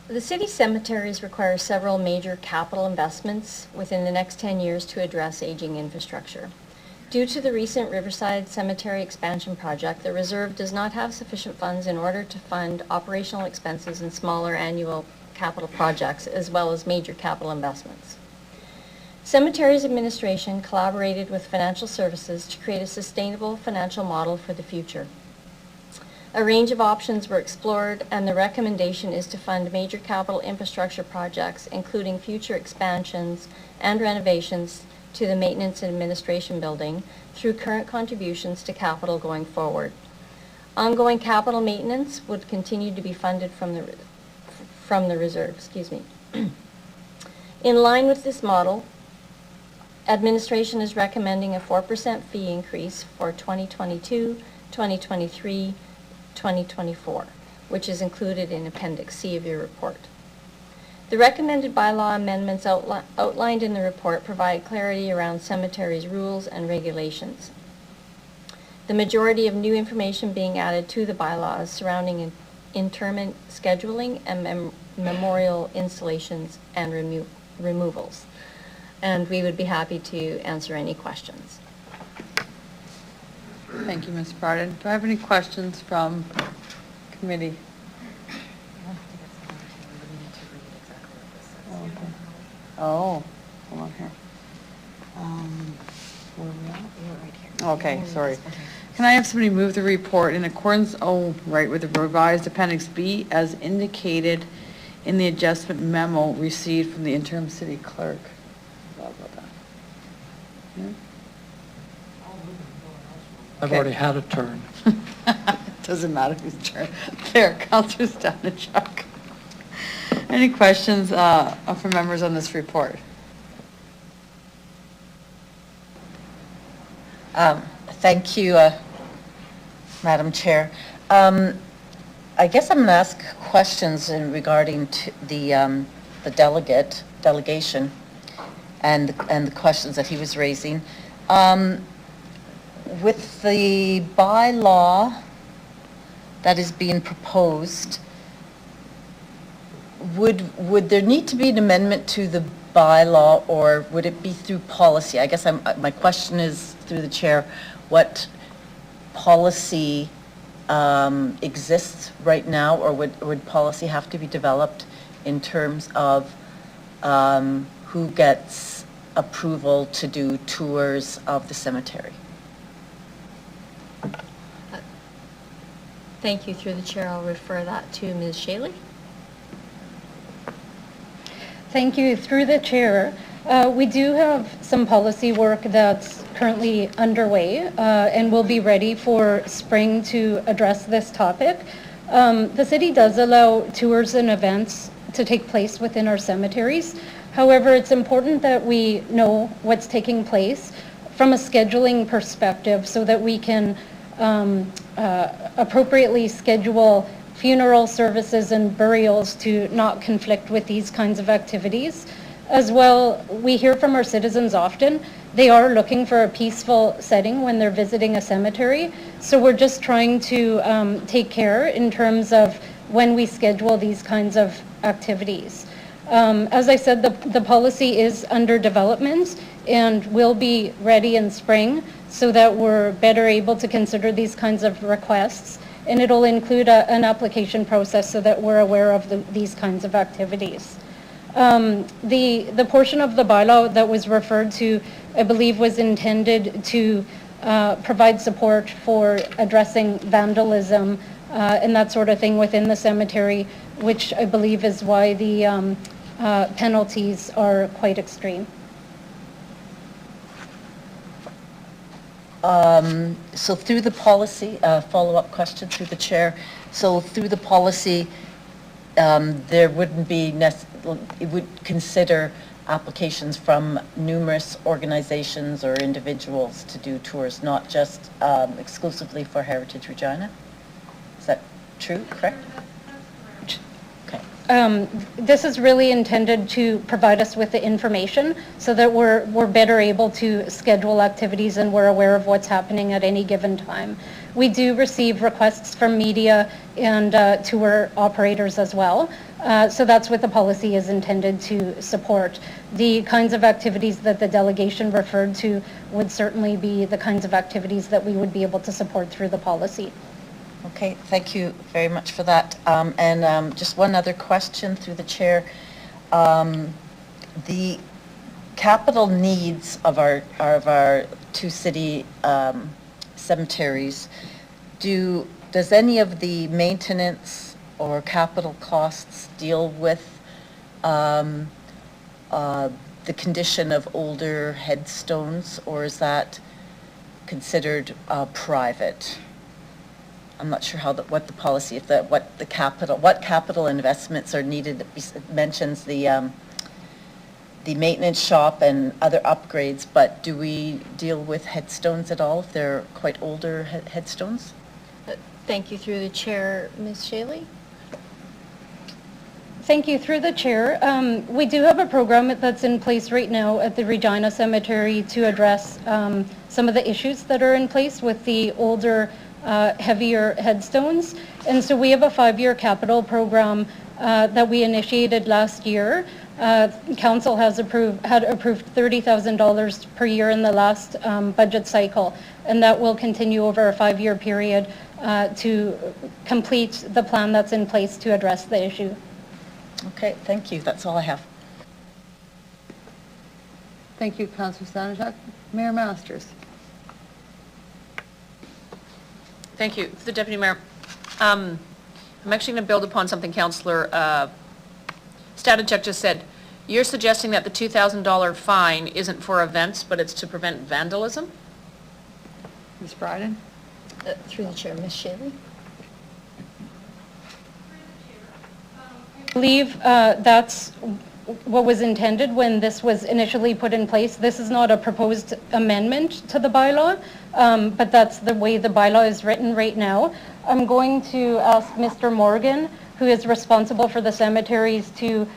The city cemeteries require several major capital investments within the next 10 years to address aging infrastructure. Due to the recent Riverside Cemetery expansion project, the reserve does not have sufficient funds in order to fund operational expenses and smaller annual capital projects, as well as major capital investments. Cemeteries Administration collaborated with financial services to create a sustainable financial model for the future. A range of options were explored, and the recommendation is to fund major capital infrastructure projects, including future expansions and renovations to the Maintenance and Administration Building through current contributions to capital going forward. Ongoing capital maintenance would continue to be funded from the reserve. In line with this model, administration is recommending a 4% fee increase for 2022, 2023, 2024, which is included in Appendix C of your report. The recommended bylaw amendments outlined in the report provide clarity around cemeteries' rules and regulations. The majority of new information being added to the bylaws surrounding interment scheduling and memorial installations and removals. And we would be happy to answer any questions. Thank you, Ms. Bryden. Do I have any questions from committee? Oh, hold on here. Where are we at? Okay, sorry. Can I have somebody move the report in accordance, with the revised Appendix B as indicated in the adjustment memo received from the interim city clerk? Blah, blah, blah. Yeah? I've already had a turn. Doesn't matter whose turn. There, Councillor Stanichuk. Any questions from members on this report? Thank you, Madam Chair. I guess I'm going to ask questions in regarding to the delegation and the questions that he was raising. With the bylaw that is being proposed, would there need to be an amendment to the bylaw, or would it be through policy? I guess my question is, through the chair, what policy exists right now, or would policy have to be developed in terms of who gets approval to do tours of the cemetery? Thank you. Through the chair, I'll refer that to Ms. Shaley. Thank you. Through the chair, we do have some policy work that's currently underway and will be ready for spring to address this topic. The city does allow tours and events to take place within our cemeteries. However, it's important that we know what's taking place from a scheduling perspective so that we can appropriately schedule funeral services and burials to not conflict with these kinds of activities. As well, we hear from our citizens often, they are looking for a peaceful setting when they're visiting a cemetery. So we're just trying to take care in terms of when we schedule these kinds of activities. As I said, the policy is under development and will be ready in spring so that we're better able to consider these kinds of requests. And it'll include an application process so that we're aware of these kinds of activities. The portion of the bylaw that was referred to, I believe, was intended to provide support for addressing vandalism and that sort of thing within the cemetery, which I believe is why the penalties are quite extreme. So through the policy, follow-up question through the chair. So through the policy, there wouldn't be, it would consider applications from numerous organizations or individuals to do tours, not just exclusively for Heritage Regina? Is that true, correct? Okay. This is really intended to provide us with the information so that we're better able to schedule activities and we're aware of what's happening at any given time. We do receive requests from media and tour operators as well. So that's what the policy is intended to support. The kinds of activities that the delegation referred to would certainly be the kinds of activities that we would be able to support through the policy. Okay, thank you very much for that. And just one other question through the chair. The capital needs of our two city cemeteries, does any of the maintenance or capital costs deal with the condition of older headstones, or is that considered private? I'm not sure what the policy, what capital investments are needed. It mentions the maintenance shop and other upgrades, but do we deal with headstones at all if they're quite older headstones? Thank you. Through the chair, Ms. Shaley. Thank you. Through the chair, we do have a program that's in place right now at the Regina Cemetery to address some of the issues that are in place with the older, heavier headstones. And so we have a 5-year capital program that we initiated last year. Council had approved $30,000 per year in the last budget cycle, and that will continue over a 5-year period to complete the plan that's in place to address the issue. Okay, thank you. That's all I have. Thank you, Councillor Stanichuk. Mayor Masters. Thank you. The Deputy Mayor. I'm actually going to build upon something Councillor Stanichuk just said. You're suggesting that the $2,000 fine isn't for events, but it's to prevent vandalism? Ms. Bryden? Through the chair, Ms. Shaley. I believe that's what was intended when this was initially put in place. This is not a proposed amendment to the bylaw, but that's the way the bylaw is written right now. I'm going to ask Mr. Morgan, who is responsible for the cemeteries, to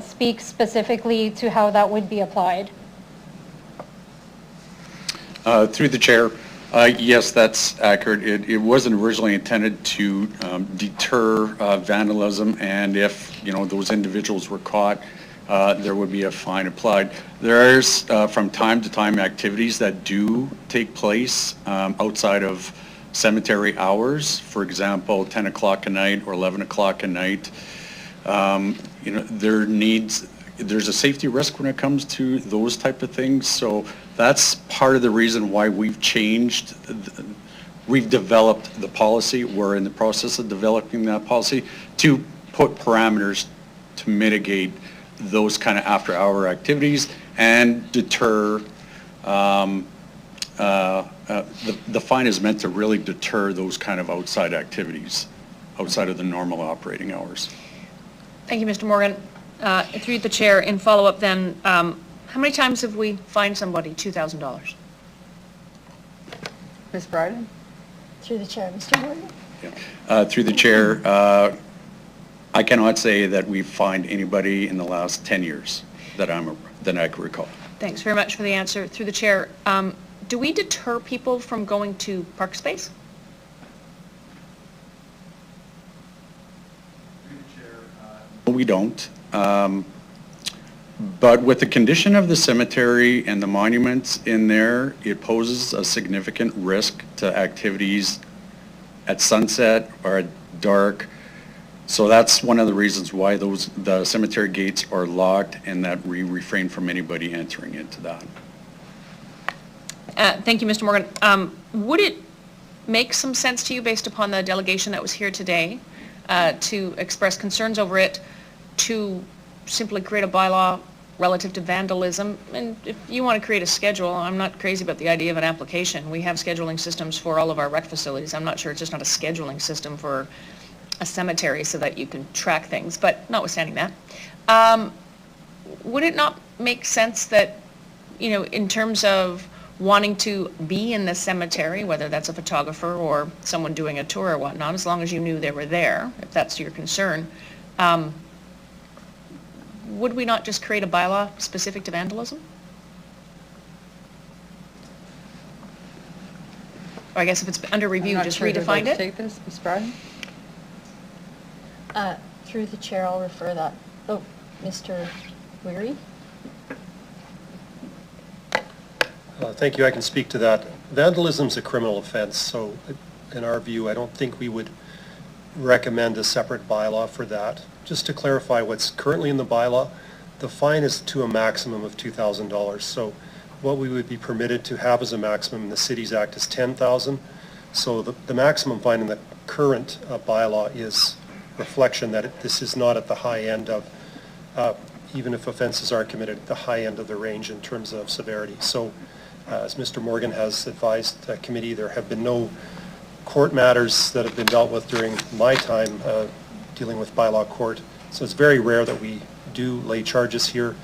speak specifically to how that would be applied. Through the chair, yes, that's accurate. It wasn't originally intended to deter vandalism, and if those individuals were caught, there would be a fine applied. There's from time to time activities that do take place outside of cemetery hours. For example, 10 o'clock at night or 11 o'clock at night. There's a safety risk when it comes to those type of things. So that's part of the reason why we've changed. We've developed the policy. We're in the process of developing that policy to put parameters to mitigate those kind of after-hour activities and deter. The fine is meant to really deter those kind of outside activities, outside of the normal operating hours. Thank you, Mr. Morgan. Through the chair, in follow-up then, how many times have we fined somebody $2,000? Ms. Bryden? Through the chair, Mr. Morgan. Yeah. Through the chair, I cannot say that we've fined anybody in the last 10 years that I can recall. Thanks very much for the answer. Through the chair, do we deter people from going to park space? We don't. But with the condition of the cemetery and the monuments in there, it poses a significant risk to activities at sunset or at dark. So that's one of the reasons why the cemetery gates are locked and that we refrain from anybody entering into that. Thank you, Mr. Morgan. Would it make some sense to you based upon the delegation that was here today to express concerns over it, to simply create a bylaw relative to vandalism? And if you want to create a schedule, I'm not crazy about the idea of an application. We have scheduling systems for all of our rec facilities. I'm not sure it's just not a scheduling system for a cemetery so that you can track things, but notwithstanding that, would it not make sense that, you know, in terms of wanting to be in the cemetery, whether that's a photographer or someone doing a tour or whatnot, as long as you knew they were there, if that's your concern, would we not just create a bylaw specific to vandalism? Or I guess if it's under review, just redefine it? Take this, Ms. Bratton? Through the chair, I'll refer that. Oh, Mr. Weary? Thank you. I can speak to that. Vandalism is a criminal offense, so in our view, I don't think we would recommend a separate bylaw for that. Just to clarify what's currently in the bylaw, the fine is to a maximum of $2,000. So what we would be permitted to have as a maximum in the Cities Act is $10,000. So the maximum fine in the current bylaw is reflection that this is not at the high end of, even if offenses are committed, the high end of the range in terms of severity. So as Mr. Morgan has advised the committee, there have been no court matters that have been dealt with during my time dealing with bylaw court. So it's very rare that we do lay charges here.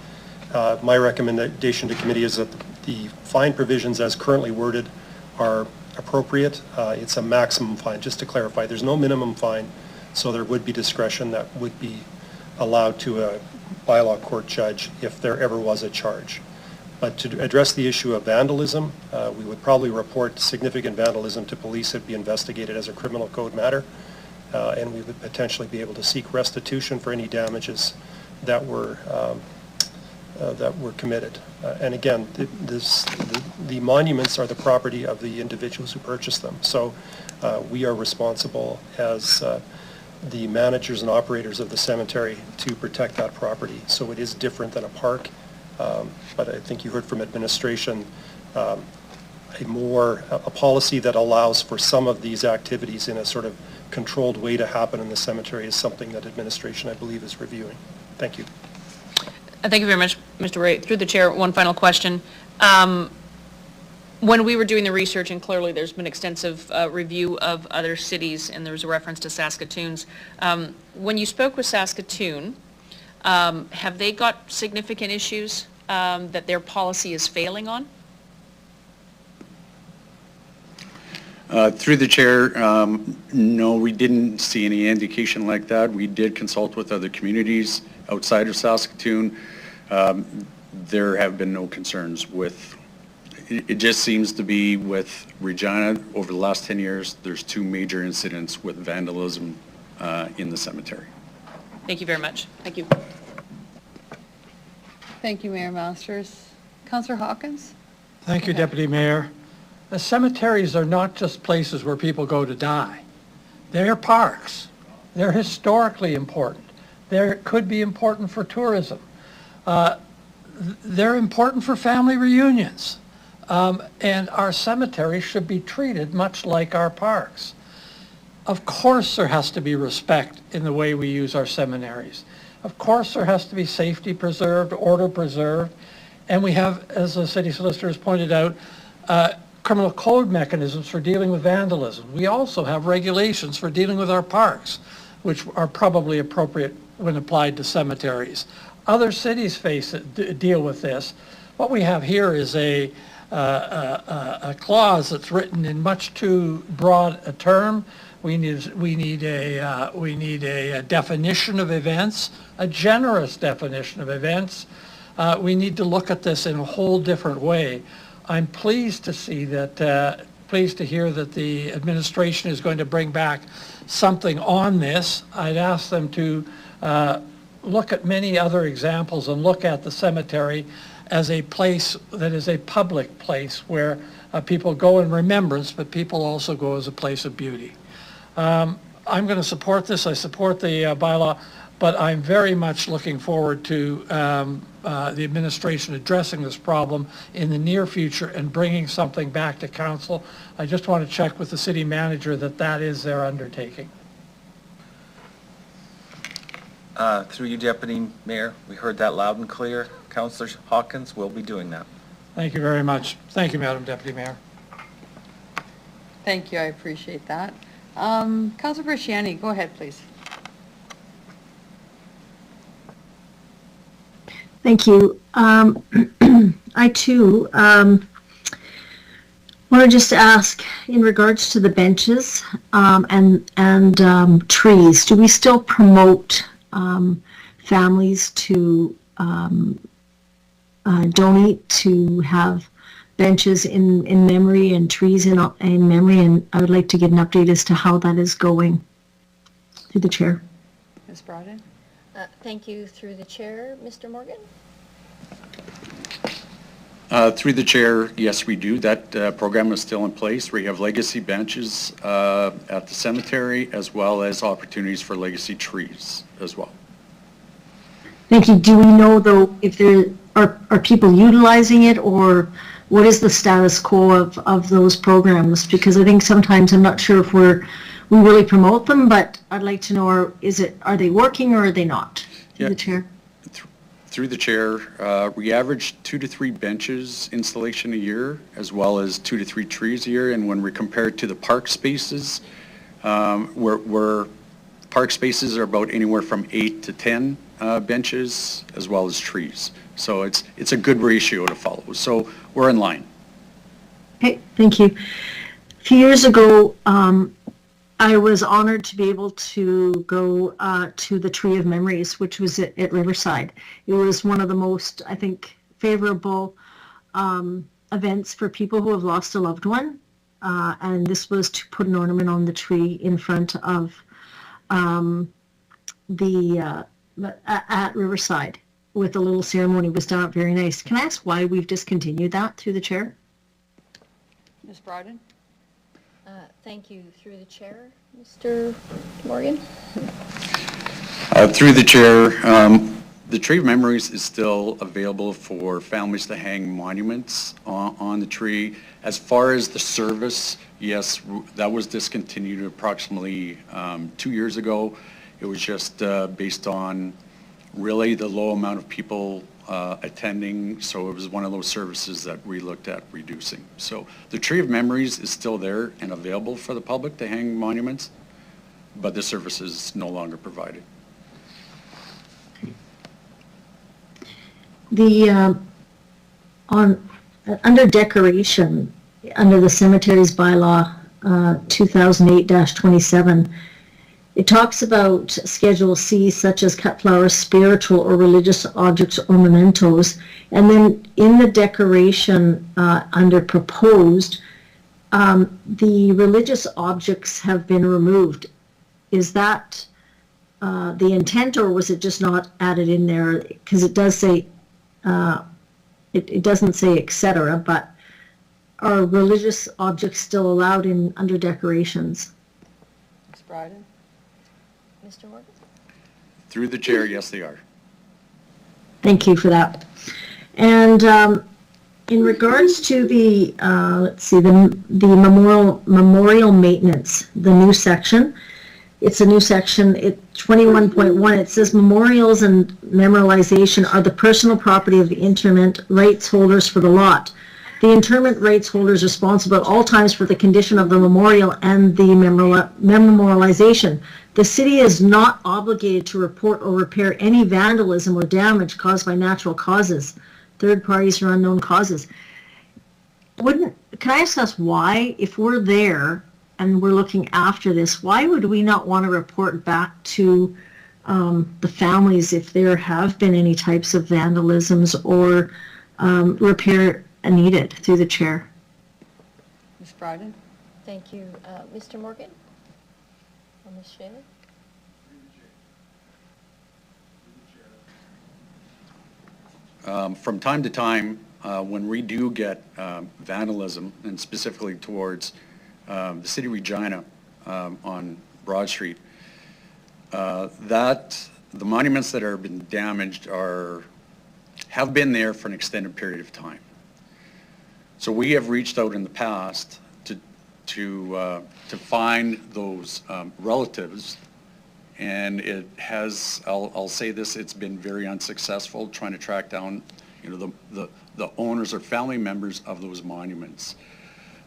My recommendation to committee is that the fine provisions as currently worded are appropriate. It's a maximum fine, just to clarify. There's no minimum fine, so there would be discretion that would be allowed to a bylaw court judge if there ever was a charge. But to address the issue of vandalism, we would probably report significant vandalism to police. It'd be investigated as a criminal code matter, and we would potentially be able to seek restitution for any damages that were committed. And again, the monuments are the property of the individuals who purchased them. So we are responsible as the managers and operators of the cemetery to protect that property. So it is different than a park. But I think you heard from administration a policy that allows for some of these activities in a sort of controlled way to happen in the cemetery is something that administration, I believe, is reviewing. Thank you. Thank you very much, Mr. Ray. Through the chair, one final question. When we were doing the research, and clearly there's been extensive review of other cities, and there was a reference to Saskatoon's. When you spoke with Saskatoon, have they got significant issues that their policy is failing on? Through the chair, no, we didn't see any indication like that. We did consult with other communities outside of Saskatoon. There have been no concerns with, it just seems to be with Regina over the last 10 years, there's 2 major incidents with vandalism in the cemetery. Thank you very much. Thank you. Thank you, Mayor Masters. Councillor Hawkins? Thank you, Deputy Mayor. The cemeteries are not just places where people go to die. They're parks. They're historically important. They could be important for tourism. They're important for family reunions. And our cemeteries should be treated much like our parks. Of course there has to be respect in the way we use our seminaries. Of course there has to be safety preserved, order preserved, and we have, as the city solicitor has pointed out, criminal code mechanisms for dealing with vandalism. We also have regulations for dealing with our parks, which are probably appropriate when applied to cemeteries. Other cities deal with this. What we have here is a clause that's written in much too broad a term. We need a definition of events, a generous definition of events. We need to look at this in a whole different way. I'm pleased to see that, pleased to hear that the administration is going to bring back something on this. I'd ask them to look at many other examples and look at the cemetery as a place that is a public place where people go in remembrance, but people also go as a place of beauty. I'm going to support this. I support the bylaw, but I'm very much looking forward to the administration addressing this problem in the near future and bringing something back to council. I just want to check with the city manager that that is their undertaking. Through you, Deputy Mayor, we heard that loud and clear. Councillor Hawkins will be doing that. Thank you very much. Thank you, Madam Deputy Mayor. Thank you, I appreciate that. Councilor Brasciani, go ahead, please. Thank you. I too want to just ask in regards to the benches and trees. Do we still promote families to donate to have benches in memory and trees in memory? And I would like to get an update as to how that is going. Through the chair. Ms. Brodin? Thank you. Through the chair, Mr. Morgan. Through the chair, yes, we do. That program is still in place. We have legacy benches at the cemetery, as well as opportunities for legacy trees as well. Thank you. Do we know, though, if there are people utilizing it, or what is the status quo of those programs? Because I think sometimes I'm not sure if we really promote them, but I'd like to know, are they working or are they not? Through the chair. Through the chair, we average 2 to 3 benches installation a year, as well as 2 to 3 trees a year. And when we compare it to the park spaces, where park spaces are about anywhere from 8 to 10 benches, as well as trees. So it's a good ratio to follow. So we're in line. Okay, thank you. A few years ago, I was honored to be able to go to the Tree of Memories, which was at Riverside. It was one of the most, I think, favorable events for people who have lost a loved one. And this was to put an ornament on the tree in front of at Riverside with a little ceremony. Was done up very nice. Can I ask why we've discontinued that through the chair? Ms. Brodin? Thank you. Through the chair, Mr. Morgan. Through the chair, the Tree of Memories is still available for families to hang monuments on the tree. As far as the service, yes, that was discontinued approximately 2 years ago. It was just based on really the low amount of people attending, so it was one of those services that we looked at reducing. So the Tree of Memories is still there and available for the public to hang monuments, but the service is no longer provided. The under decoration, under the cemeteries bylaw 2008-27, it talks about Schedule C, such as cut flowers, spiritual or religious objects or mementos. And then in the decoration under proposed, the religious objects have been removed. Is that the intent, or was it just not added in there? Because it does say, it doesn't say etc., but are religious objects still allowed under decorations? Ms. Brodin? Mr. Morgan? Through the chair, yes, they are. Thank you for that. And in regards to the, let's see, the memorial maintenance, the new section, it's a new section, 21.1, it says memorials and memorialization are the personal property of the interment rights holders for the lot. The interment rights holder is responsible at all times for the condition of the memorial and the memorialization. The city is not obligated to report or repair any vandalism or damage caused by natural causes, third parties or unknown causes. Can I ask us why, if we're there and we're looking after this, why would we not want to report back to the families if there have been any types of vandalisms or repair needed? Through the chair. Ms. Brodin? Thank you. Mr. Morgan? Or Ms. Shaler? From time to time, when we do get vandalism, and specifically towards the city of Regina on Broad Street. The monuments that have been damaged have been there for an extended period of time. So we have reached out in the past to find those relatives, and it has, I'll say this, it's been very unsuccessful trying to track down, the owners or family members of those monuments.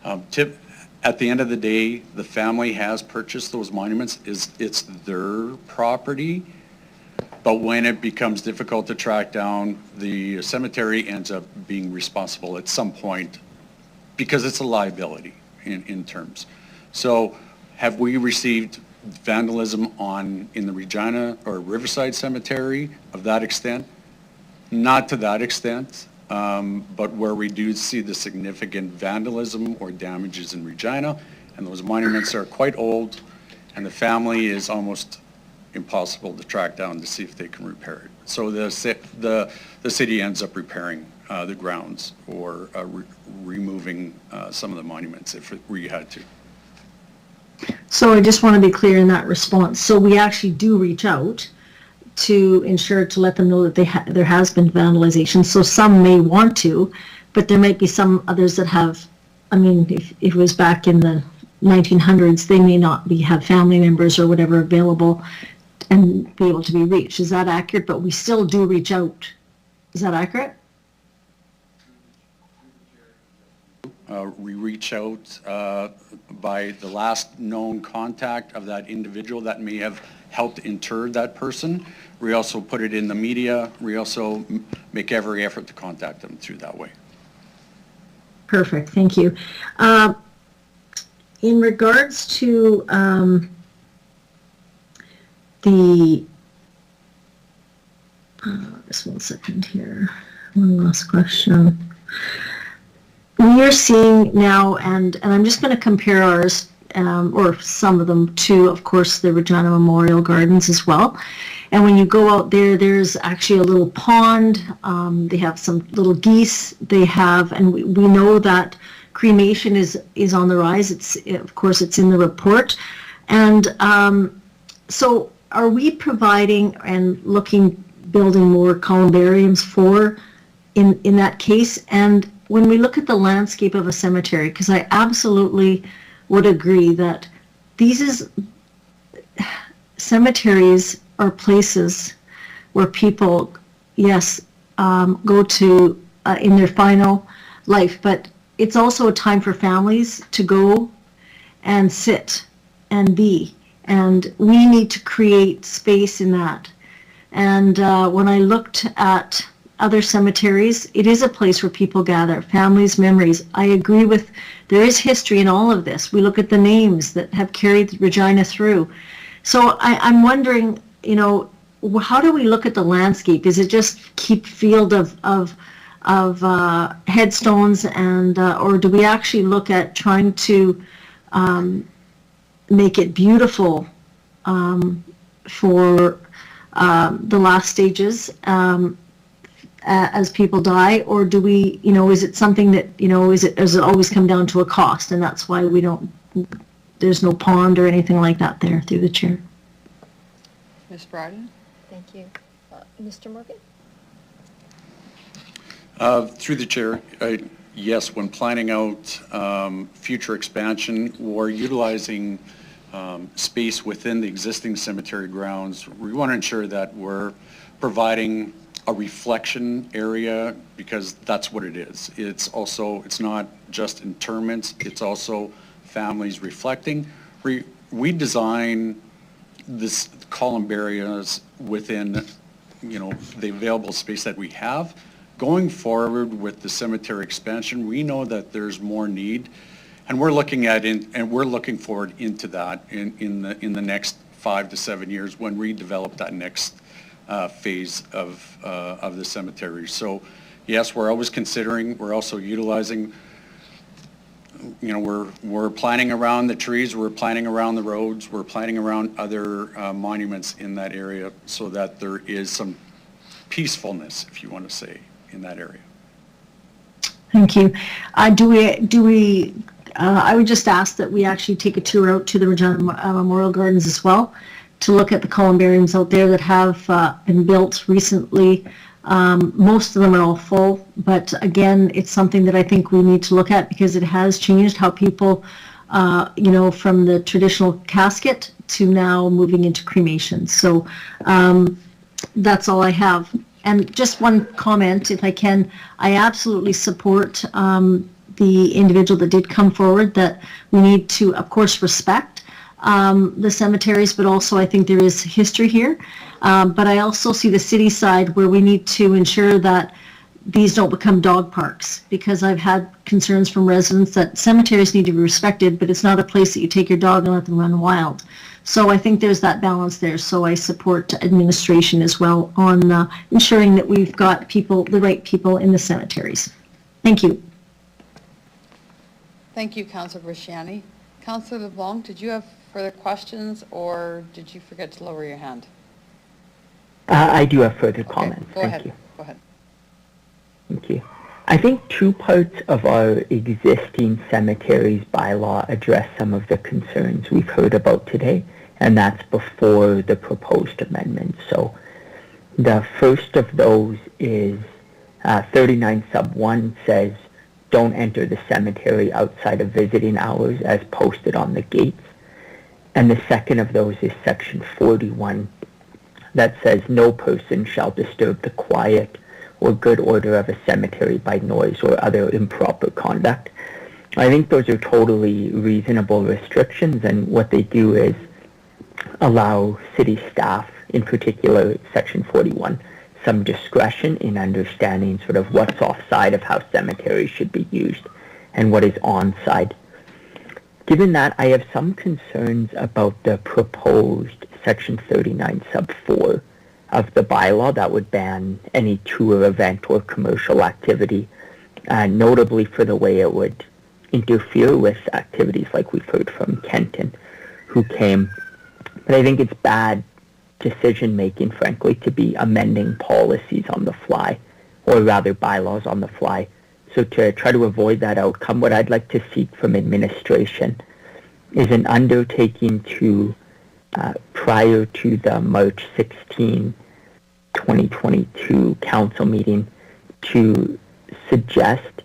At the end of the day, the family has purchased those monuments. It's their property, but when it becomes difficult to track down, the cemetery ends up being responsible at some point because it's a liability in terms. So have we received vandalism in the Regina or Riverside Cemetery of that extent? Not to that extent, but where we do see the significant vandalism or damages in Regina, and those monuments are quite old, and the family is almost impossible to track down to see if they can repair it. So the city ends up repairing the grounds or removing some of the monuments if we had to. So I just want to be clear in that response. So we actually do reach out to ensure to let them know that there has been vandalization. So some may want to, but there might be some others that have, I mean, if it was back in the 1900s, they may not have family members or whatever available and be able to be reached. Is that accurate? But we still do reach out. Is that accurate? We reach out by the last known contact of that individual that may have helped inter that person. We also put it in the media. We also make every effort to contact them through that way. Perfect, thank you. In regards to just 1 second here, one last question. We are seeing now, and I'm just going to compare ours, or some of them, to, of course, the Regina Memorial Gardens as well. And when you go out there, there's actually a little pond. They have some little geese. They have, and we know that cremation is on the rise. Of course, it's in the report. And so are we providing and building more columbariums in that case? And when we look at the landscape of a cemetery, because I absolutely would agree that cemeteries are places where people, yes, go to in their final life, but it's also a time for families to go and sit and be, and we need to create space in that. And when I looked at other cemeteries, it is a place where people gather, families, memories. I agree with, there is history in all of this. We look at the names that have carried Regina through. So I'm wondering, how do we look at the landscape? Is it just keep field of headstones, and or do we actually look at trying to make it beautiful for the last stages as people die, or do we, is it something that, does it always come down to a cost, and that's why there's no pond or anything like that there, through the chair? Ms. Broughton? Thank you. Mr. Morgan? Through the chair, yes, when planning out future expansion or utilizing space within the existing cemetery grounds, we want to ensure that we're providing a reflection area, because that's what it is. It's not just interments, it's also families reflecting. We design this columbariums within, the available space that we have. Going forward with the cemetery expansion, we know that there's more need, and we're looking forward into that in the next 5 to 7 years when we develop that next phase of the cemetery. So yes, we're always considering, we're also utilizing, we're planning around the trees, we're planning around the roads, we're planning around other monuments in that area so that there is some peacefulness, if you want to say, in that area. Thank you. Do we I would just ask that we actually take a tour out to the Regina Memorial Gardens as well to look at the columbariums out there that have been built recently. Most of them are all full, but again, it's something that I think we need to look at because it has changed how people, from the traditional casket to now moving into cremation. So that's all I have. And just one comment, if I can, I absolutely support the individual that did come forward that we need to, of course, respect the cemeteries, but also I think there is history here. But I also see the city side where we need to ensure that these don't become dog parks, because I've had concerns from residents that cemeteries need to be respected, but it's not a place that you take your dog and let them run wild. So I think there's that balance there. So I support administration as well on ensuring that we've got people, the right people in the cemeteries. Thank you. Thank you, Councillor Bresciani. Councillor LeBlanc, did you have further questions, or did you forget to lower your hand? I do have further comments. Go Thank ahead. you. Go ahead. Thank you. I think two parts of our existing cemeteries bylaw address some of the concerns we've heard about today, and that's before the proposed amendment. So the first of those is 39 sub 1 says, don't enter the cemetery outside of visiting hours as posted on the gates. And the second of those is section 41 that says no person shall disturb the quiet or good order of a cemetery by noise or other improper conduct. I think those are totally reasonable restrictions, and what they do is allow city staff, in particular section 41, some discretion in understanding sort of what's offside of how cemeteries should be used and what is onside. Given that, I have some concerns about the proposed section 39 sub 4 of the bylaw that would ban any tour event or commercial activity, notably for the way it would interfere with activities like we've heard from Kenton, who came. But I think it's bad decision-making, frankly, to be amending policies on the fly, or rather bylaws on the fly. So to try to avoid that outcome, what I'd like to seek from administration is an undertaking to, prior to the March 16, 2022 council meeting, to suggest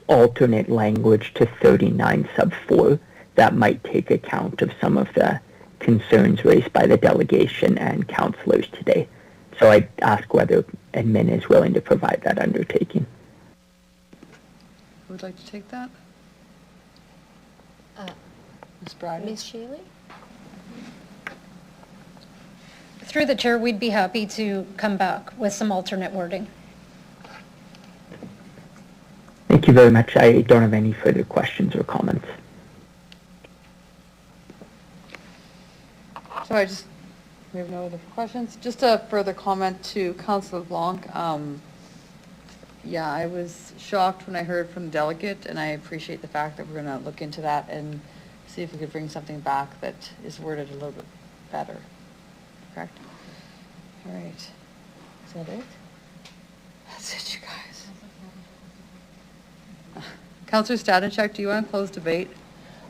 alternate language to 39 sub 4 that might take account of some of the concerns raised by the delegation and councillors today. So I ask whether admin is willing to provide that undertaking. Who would like to take that? Ms. Bridie? Ms. Shaley? Through the chair, we'd be happy to come back with some alternate wording. Thank you very much. I don't have any further questions or comments. So we have no other questions. Just a further comment to Councillor Blanc. Yeah, I was shocked when I heard from the delegate, and I appreciate the fact that we're going to look into that and see if we could bring something back that is worded a little bit better. Correct? All right. Is that it? That's it, you guys. Councillor Stanishek, do you want to close debate?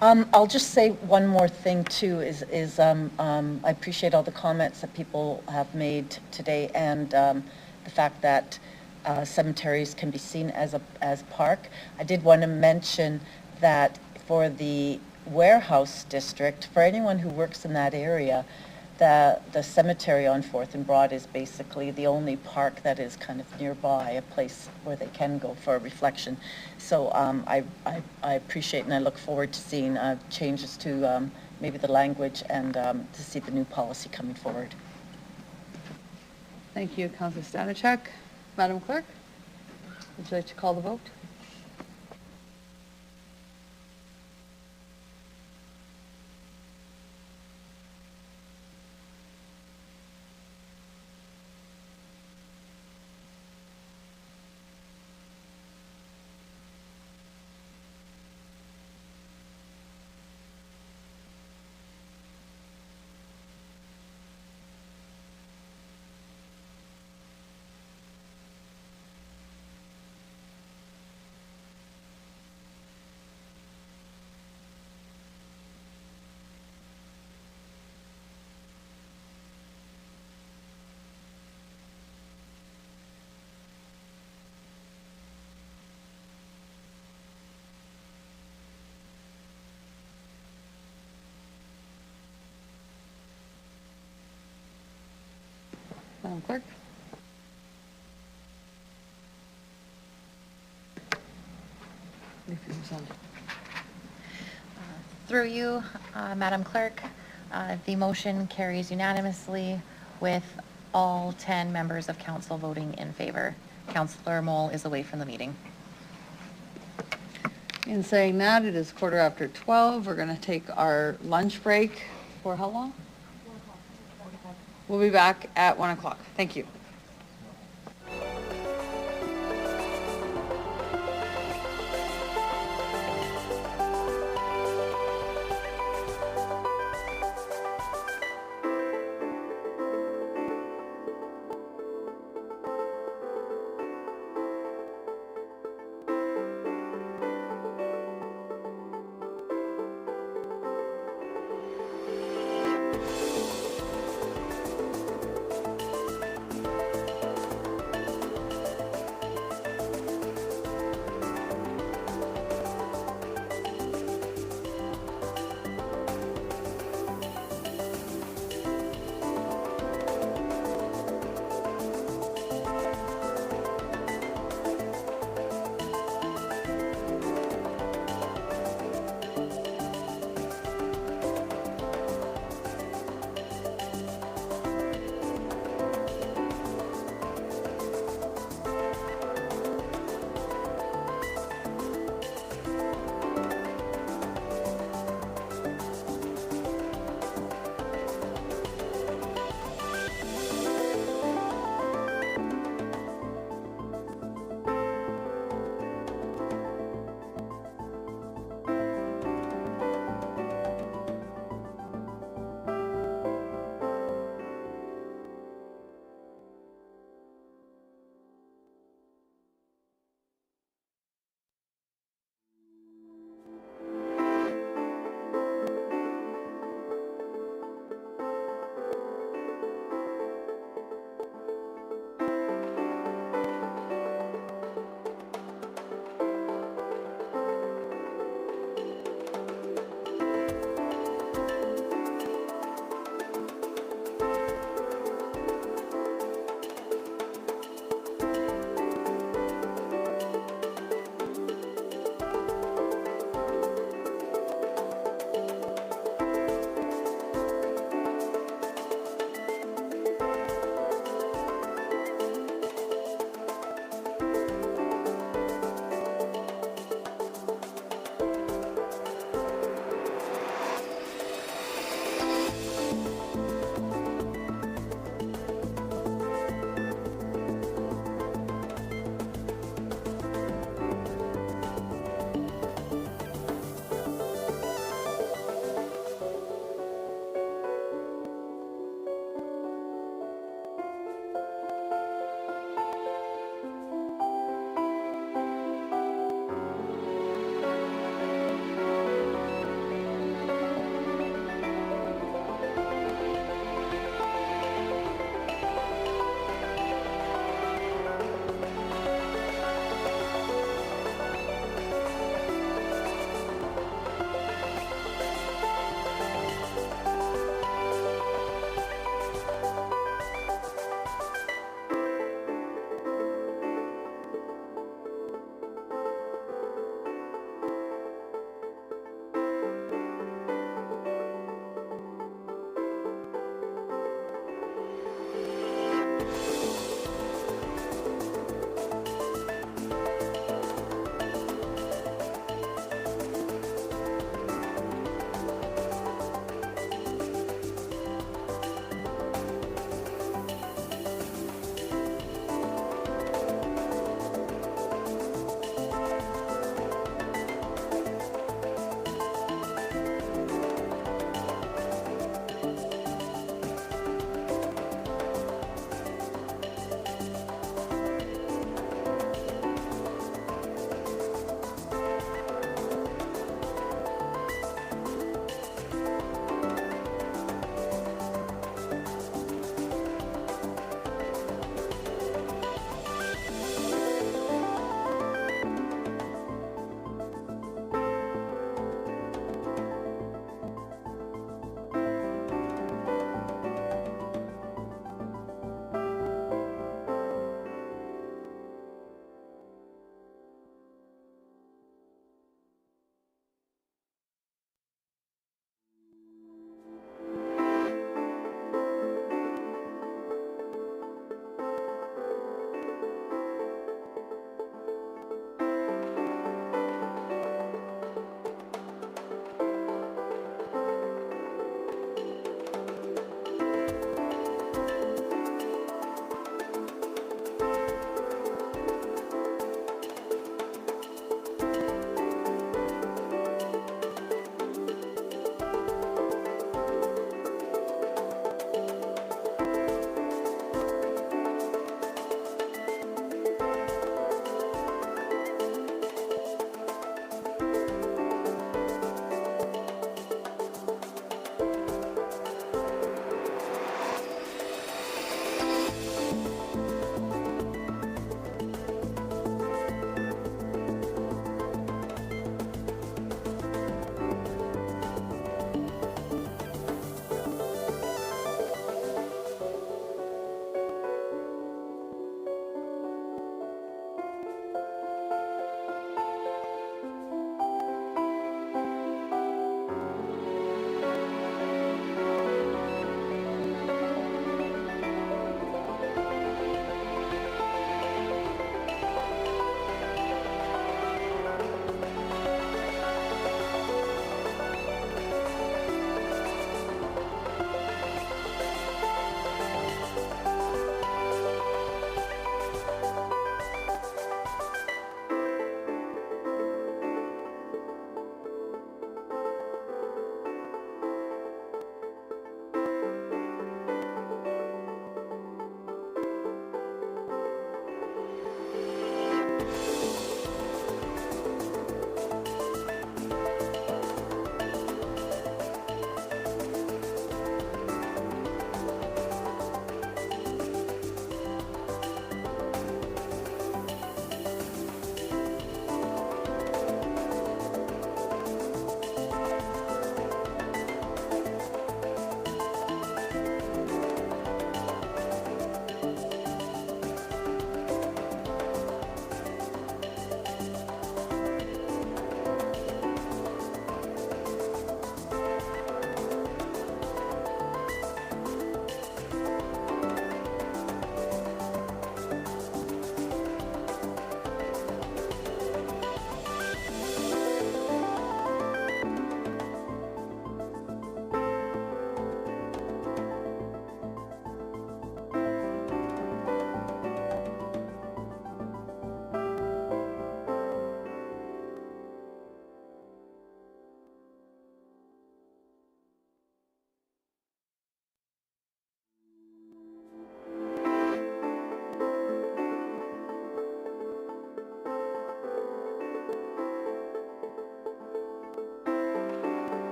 I'll just say one more thing too, is I appreciate all the comments that people have made today, and the fact that cemeteries can be seen as park. I did want to mention that for the warehouse district, for anyone who works in that area, the cemetery on 4th and Broad is basically the only park that is kind of nearby, a place where they can go for a reflection. So I appreciate and I look forward to seeing changes to maybe the language and to see the new policy coming forward. Thank you, Councillor Stanishek. Madam Clerk, would you like to call the vote? Madam Clerk? Through you, Madam Clerk, the motion carries unanimously with all 10 members of council voting in favor. Councillor Mole is away from the meeting. In saying that, it is 12:15. We're going to take our lunch break for how long? 1 o'clock. We'll be back at 1 o'clock. Thank you.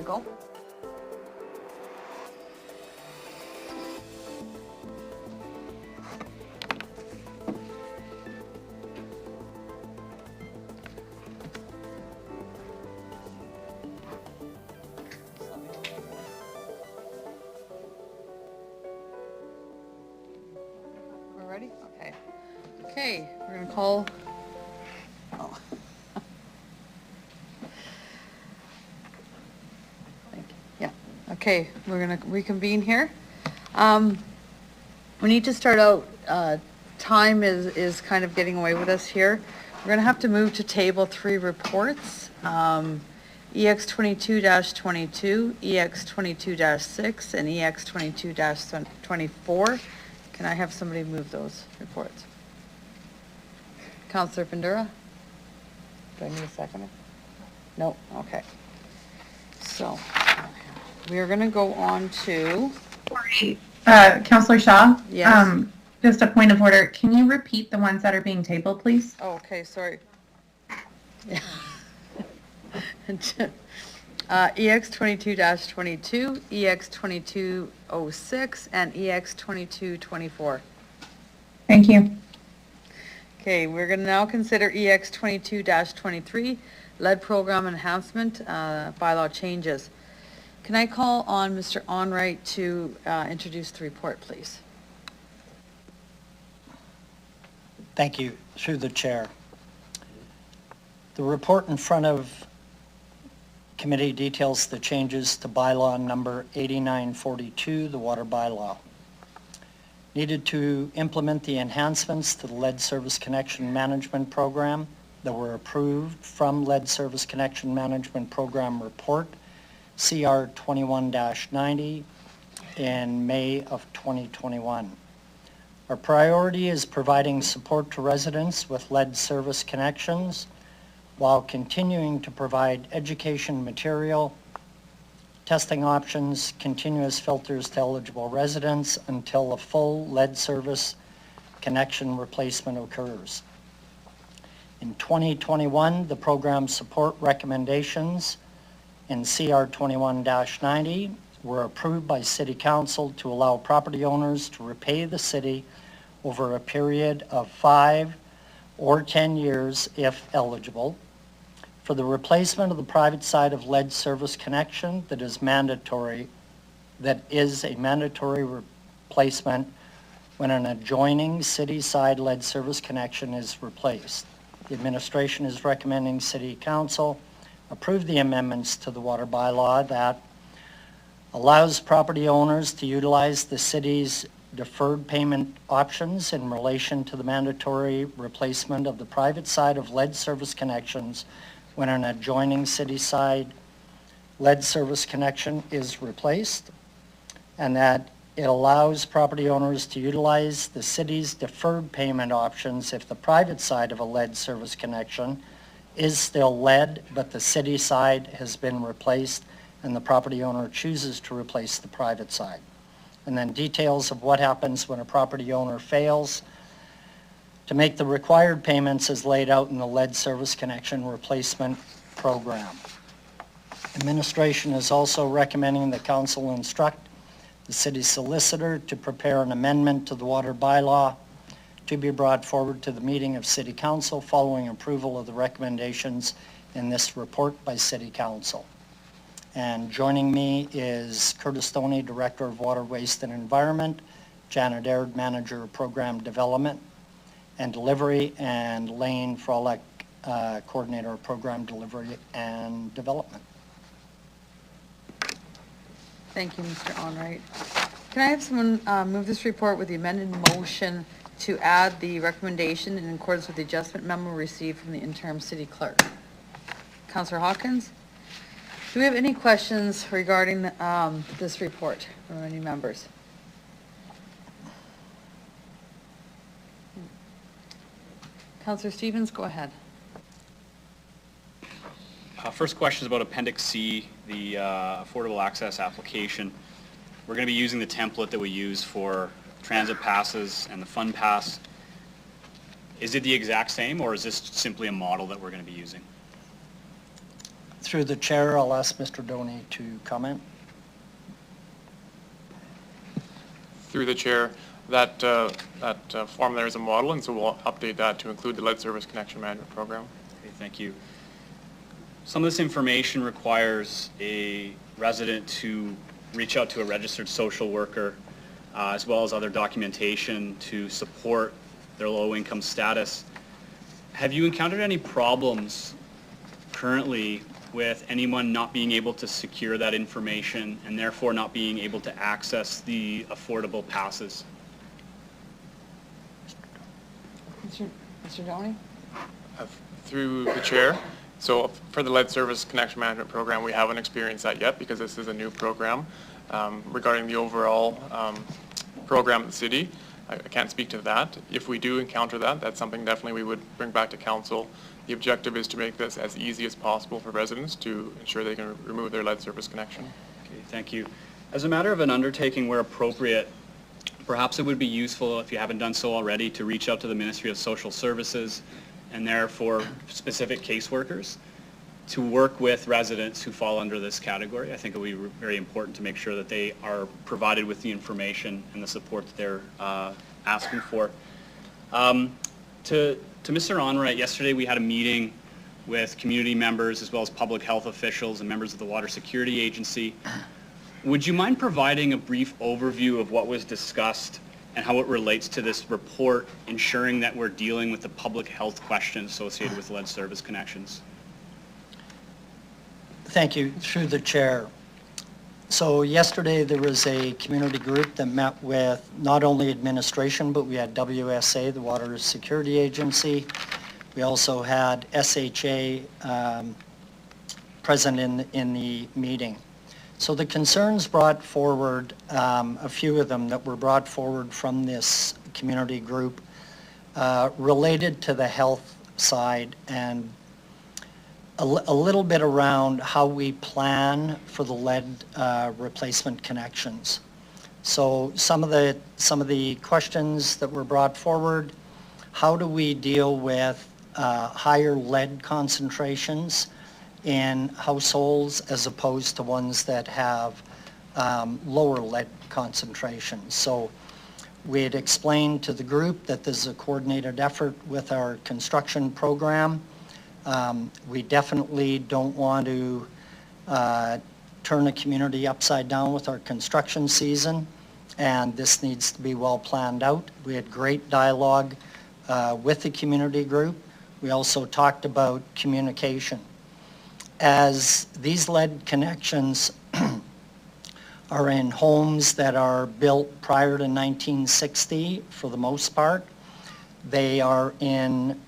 go. We're ready? Okay. Okay, we're going to call. Oh. Thank you. Yeah. Okay, we're going to reconvene here. We need to start out, time is kind of getting away with us here. We're going to have to move to table 3 reports. EX 22-22, EX 22-6, and EX 22-24. Can I have somebody move those reports? Councillor Bandura? Do I need a seconder? No, okay. So, we are going to go on to... Sorry, Councillor Shaw? Yes. Just a point of order. Can you repeat the ones that are being tabled, please? Oh, okay, sorry. Yeah. EX 22-22, EX 2206, and EX 2224. Thank you. Okay, we're going to now consider EX 22-23, lead program enhancement, bylaw changes. Can I call on Mr. Onright to introduce the report, please? Thank you, through the chair. The report in front of committee details the changes to bylaw number 8942, the water bylaw. Needed to implement the enhancements to the lead service connection management program that were approved from lead service connection management program report CR 21-90 in May of 2021. Our priority is providing support to residents with lead service connections while continuing to provide education material, testing options, continuous filters to eligible residents until a full lead service connection replacement occurs. In 2021, the program support recommendations in CR 21-90 were approved by City Council to allow property owners to repay the city over a period of 5 or 10 years if eligible for the replacement of the private side of lead service connection that is a mandatory replacement when an adjoining city side lead service connection is replaced. The administration is recommending City Council approve the amendments to the water bylaw that allows property owners to utilize the city's deferred payment options in relation to the mandatory replacement of the private side of lead service connections when an adjoining city side lead service connection is replaced, and that it allows property owners to utilize the city's deferred payment options if the private side of a lead service connection is still lead, but the city side has been replaced and the property owner chooses to replace the private side. And then details of what happens when a property owner fails to make the required payments as laid out in the lead service connection replacement program. Administration is also recommending the council instruct the city solicitor to prepare an amendment to the water bylaw to be brought forward to the meeting of City Council following approval of the recommendations in this report by City Council. And joining me is Curtis Stoney, Director of Water, Waste and Environment, Janet Aird, Manager of Program Development and Delivery, and Lane Frolick, Coordinator of Program Delivery and Development. Thank you, Mr. Onright. Can I have someone move this report with the amended motion to add the recommendation in accordance with the adjustment memo received from the interim city clerk? Councillor Hawkins? Do we have any questions regarding this report from any members? Councillor Stevens, go ahead. First question is about Appendix C, the affordable access application. We're going to be using the template that we use for transit passes and the fun pass. Is it the exact same, or is this simply a model that we're going to be using? Through the chair, I'll ask Mr. Doney to comment. Through the chair, that form there is a model, and so we'll update that to include the lead service connection management program. Okay, thank you. Some of this information requires a resident to reach out to a registered social worker, as well as other documentation to support their low-income status. Have you encountered any problems currently with anyone not being able to secure that information and therefore not being able to access the affordable passes? Mr. Doney? Through the chair, so for the lead service connection management program, we haven't experienced that yet because this is a new program. Regarding the overall program in the city, I can't speak to that. If we do encounter that, that's something definitely we would bring back to council. The objective is to make this as easy as possible for residents to ensure they can remove their lead service connection. Okay, thank you. As a matter of an undertaking where appropriate, perhaps it would be useful, if you haven't done so already, to reach out to the Ministry of Social Services and therefore specific caseworkers to work with residents who fall under this category. I think it would be very important to make sure that they are provided with the information and the support that they're asking for. To Mr. Onright, yesterday we had a meeting with community members as well as public health officials and members of the Water Security Agency. Would you mind providing a brief overview of what was discussed and how it relates to this report, ensuring that we're dealing with the public health questions associated with lead service connections? Thank you. Through the chair. So yesterday there was a community group that met with not only administration, but we had WSA, the Water Security Agency. We also had SHA present in the meeting. So the concerns brought forward, a few of them that were brought forward from this community group related to the health side and a little bit around how we plan for the lead replacement connections. So some of the questions that were brought forward, how do we deal with higher lead concentrations in households as opposed to ones that have lower lead concentrations? So we had explained to the group that this is a coordinated effort with our construction program. We definitely don't want to turn a community upside down with our construction season, and this needs to be well planned out. We had great dialogue with the community group. We also talked about communication. As these lead connections are in homes that are built prior to 1960 for the most part, they are in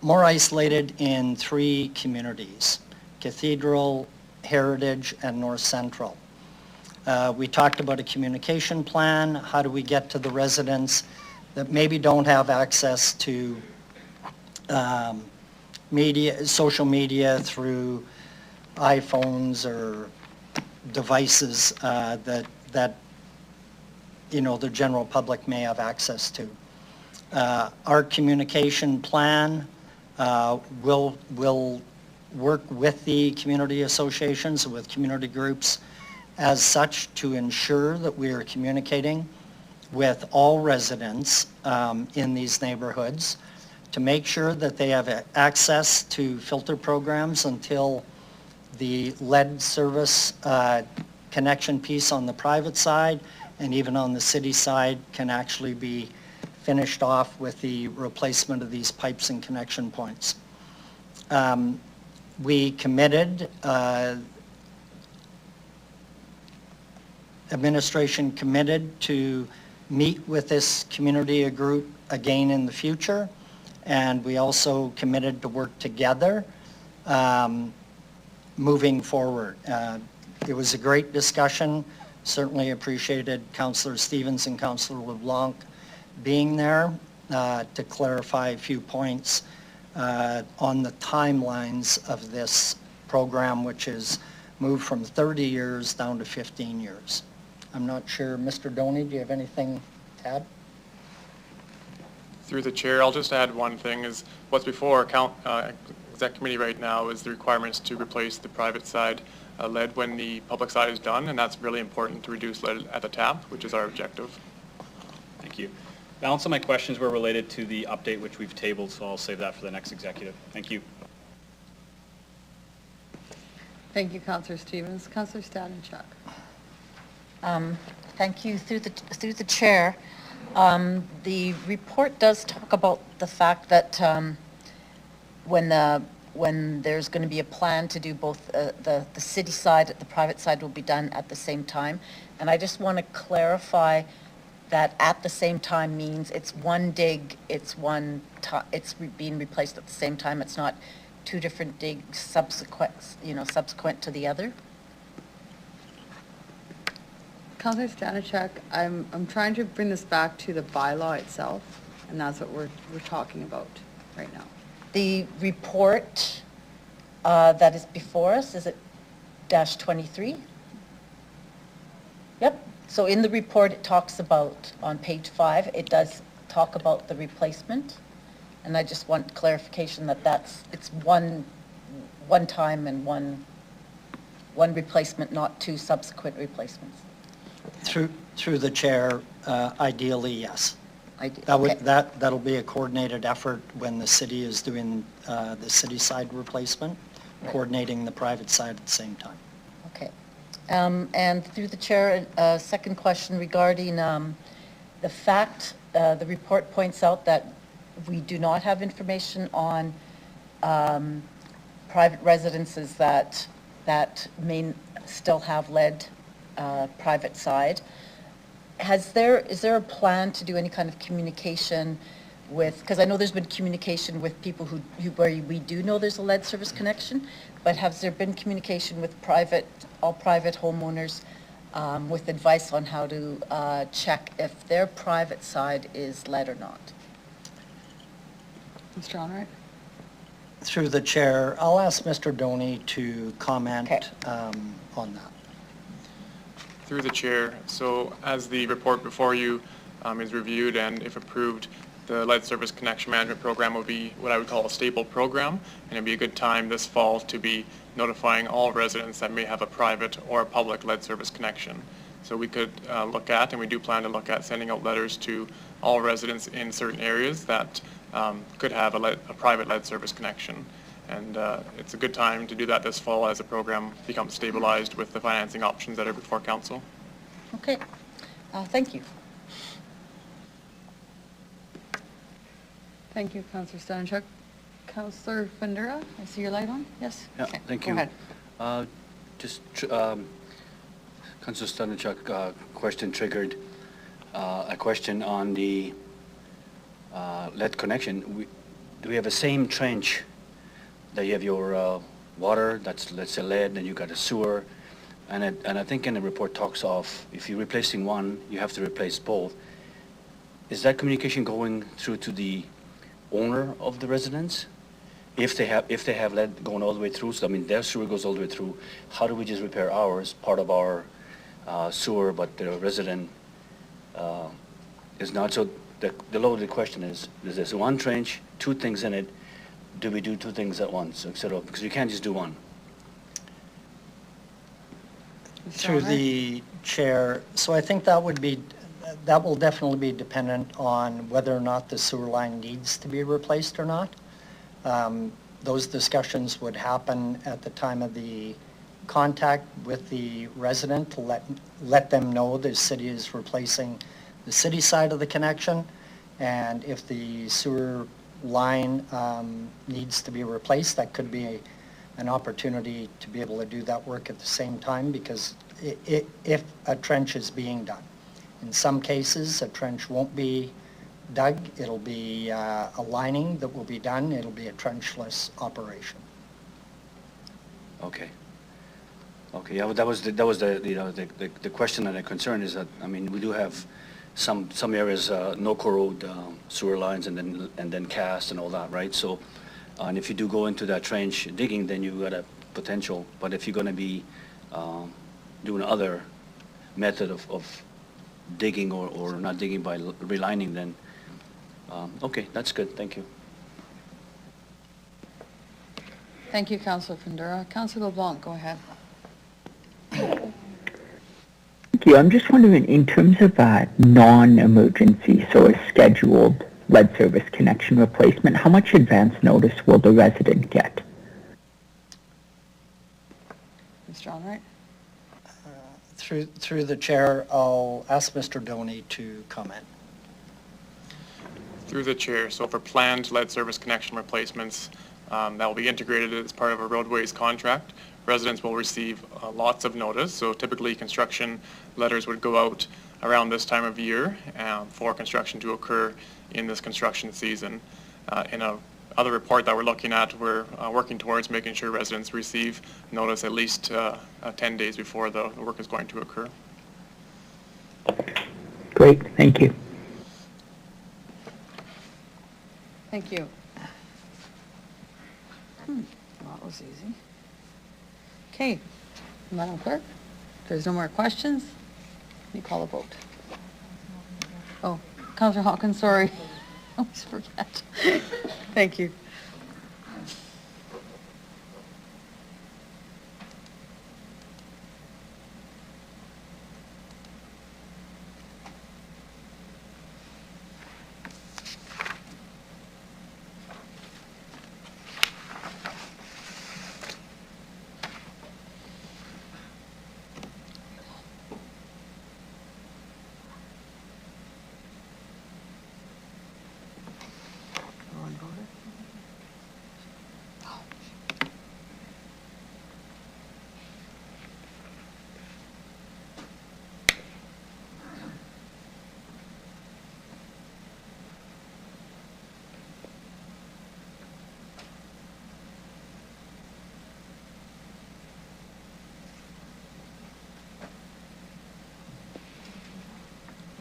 more isolated in 3 communities: Cathedral, Heritage, and North Central. We talked about a communication plan. How do we get to the residents that maybe don't have access to social media through iPhones or devices that you know the general public may have access to. Our communication plan will work with the community associations, with community groups as such, to ensure that we are communicating with all residents in these neighborhoods to make sure that they have access to filter programs until the lead service connection piece on the private side and even on the city side can actually be finished off with the replacement of these pipes and connection points. We committed, administration committed to meet with this community group again in the future, and we also committed to work together moving forward. It was a great discussion. Certainly appreciated Councillor Stevens and Councillor LeBlanc being there to clarify a few points on the timelines of this program, which is moved from 30 years down to 15 years. I'm not sure, Mr. Doney, do you have anything to add? Through the chair, I'll just add one thing, is what's before exec committee right now is the requirements to replace the private side lead when the public side is done, and that's really important to reduce lead at the tap, which is our objective. Thank you. Balance of my questions were related to the update which we've tabled, so I'll save that for the next executive. Thank you. Thank you, Councillor Stevens. Councillor Stanchuk. Thank you. Through the chair, the report does talk about the fact that when there's going to be a plan to do both the city side, the private side will be done at the same time. And I just want to clarify that at the same time means it's one dig, it's being replaced at the same time. It's not two different digs subsequent to the other. Councillor Stanchuk, I'm trying to bring this back to the bylaw itself, and that's what we're talking about right now. The report that is before us, is it -23? Yep. So in the report, it talks about, on page 5, it does talk about the replacement. And I just want clarification that it's one time and one replacement, not two subsequent replacements. Through the chair, ideally, yes. Okay. That'll be a coordinated effort when the city is doing the city side replacement, coordinating the private side at the same time. Okay. And through the chair, second question regarding the fact, the report points out that we do not have information on private residences that may still have lead private side. Is there a plan to do any kind of communication with, because I know there's been communication with people where we do know there's a lead service connection, but has there been communication with all private homeowners with advice on how to check if their private side is lead or not? Mr. Onright? Through the chair, I'll ask Mr. Doney to comment on that. Through the chair, so as the report before you is reviewed and if approved, the lead service connection management program will be what I would call a stable program, and it'd be a good time this fall to be notifying all residents that may have a private or a public lead service connection. So we could look at, and we do plan to look at, sending out letters to all residents in certain areas that could have a private lead service connection. And it's a good time to do that this fall as the program becomes stabilized with the financing options that are before council. Okay. Thank you. Thank you, Councillor Stanchuk. Councillor Fundera, I see your light on. Yes? Yeah, Okay, thank go you. ahead. Councilor Stanchuk question triggered a question on the lead connection. Do we have the same trench that you have your water, that's let's say lead, and you got a sewer, and I think in the report talks of if you're replacing one, you have to replace both. Is that communication going through to the owner of the residence? If they have lead going all the way through, so I mean their sewer goes all the way through, how do we just repair ours, part of our sewer, but the resident is not? So the loaded question is there's one trench, two things in it, do we do two things at once, because you can't just do one? Through the chair, so I think that will definitely be dependent on whether or not the sewer line needs to be replaced or not. Those discussions would happen at the time of the contact with the resident to let them know the city is replacing the city side of the connection, and if the sewer line needs to be replaced, that could be an opportunity to be able to do that work at the same time, because if a trench is being done. In some cases, a trench won't be dug, it'll be a lining that will be done, it'll be a trenchless operation. Okay. Okay, yeah, that was the question and the concern is that, I mean, we do have some areas no corrode sewer lines and then cast and all that, right? So, and if you do go into that trench digging, then you got a potential. But if you're going to be doing other method of digging or not digging by relining, then okay, that's good. Thank you. Thank you, Councillor Fundura. Councillor LeBlanc, go ahead. Thank you. I'm just wondering, in terms of non-emergency, so a scheduled lead service connection replacement, how much advance notice will the resident get? Mr. Onright? Through the chair, I'll ask Mr. Doney to comment. Through the chair, so for planned lead service connection replacements, that will be integrated as part of a roadways contract. Residents will receive lots of notice, so typically construction letters would go out around this time of year for construction to occur in this construction season. In a other report that we're looking at, we're working towards making sure residents receive notice at least 10 days before the work is going to occur. Great, thank you. Thank you. Well, that was easy. Okay, Madam Clerk, if there's no more questions, you call a vote. Oh, Councillor Hawkins, sorry. I always forget. Thank you.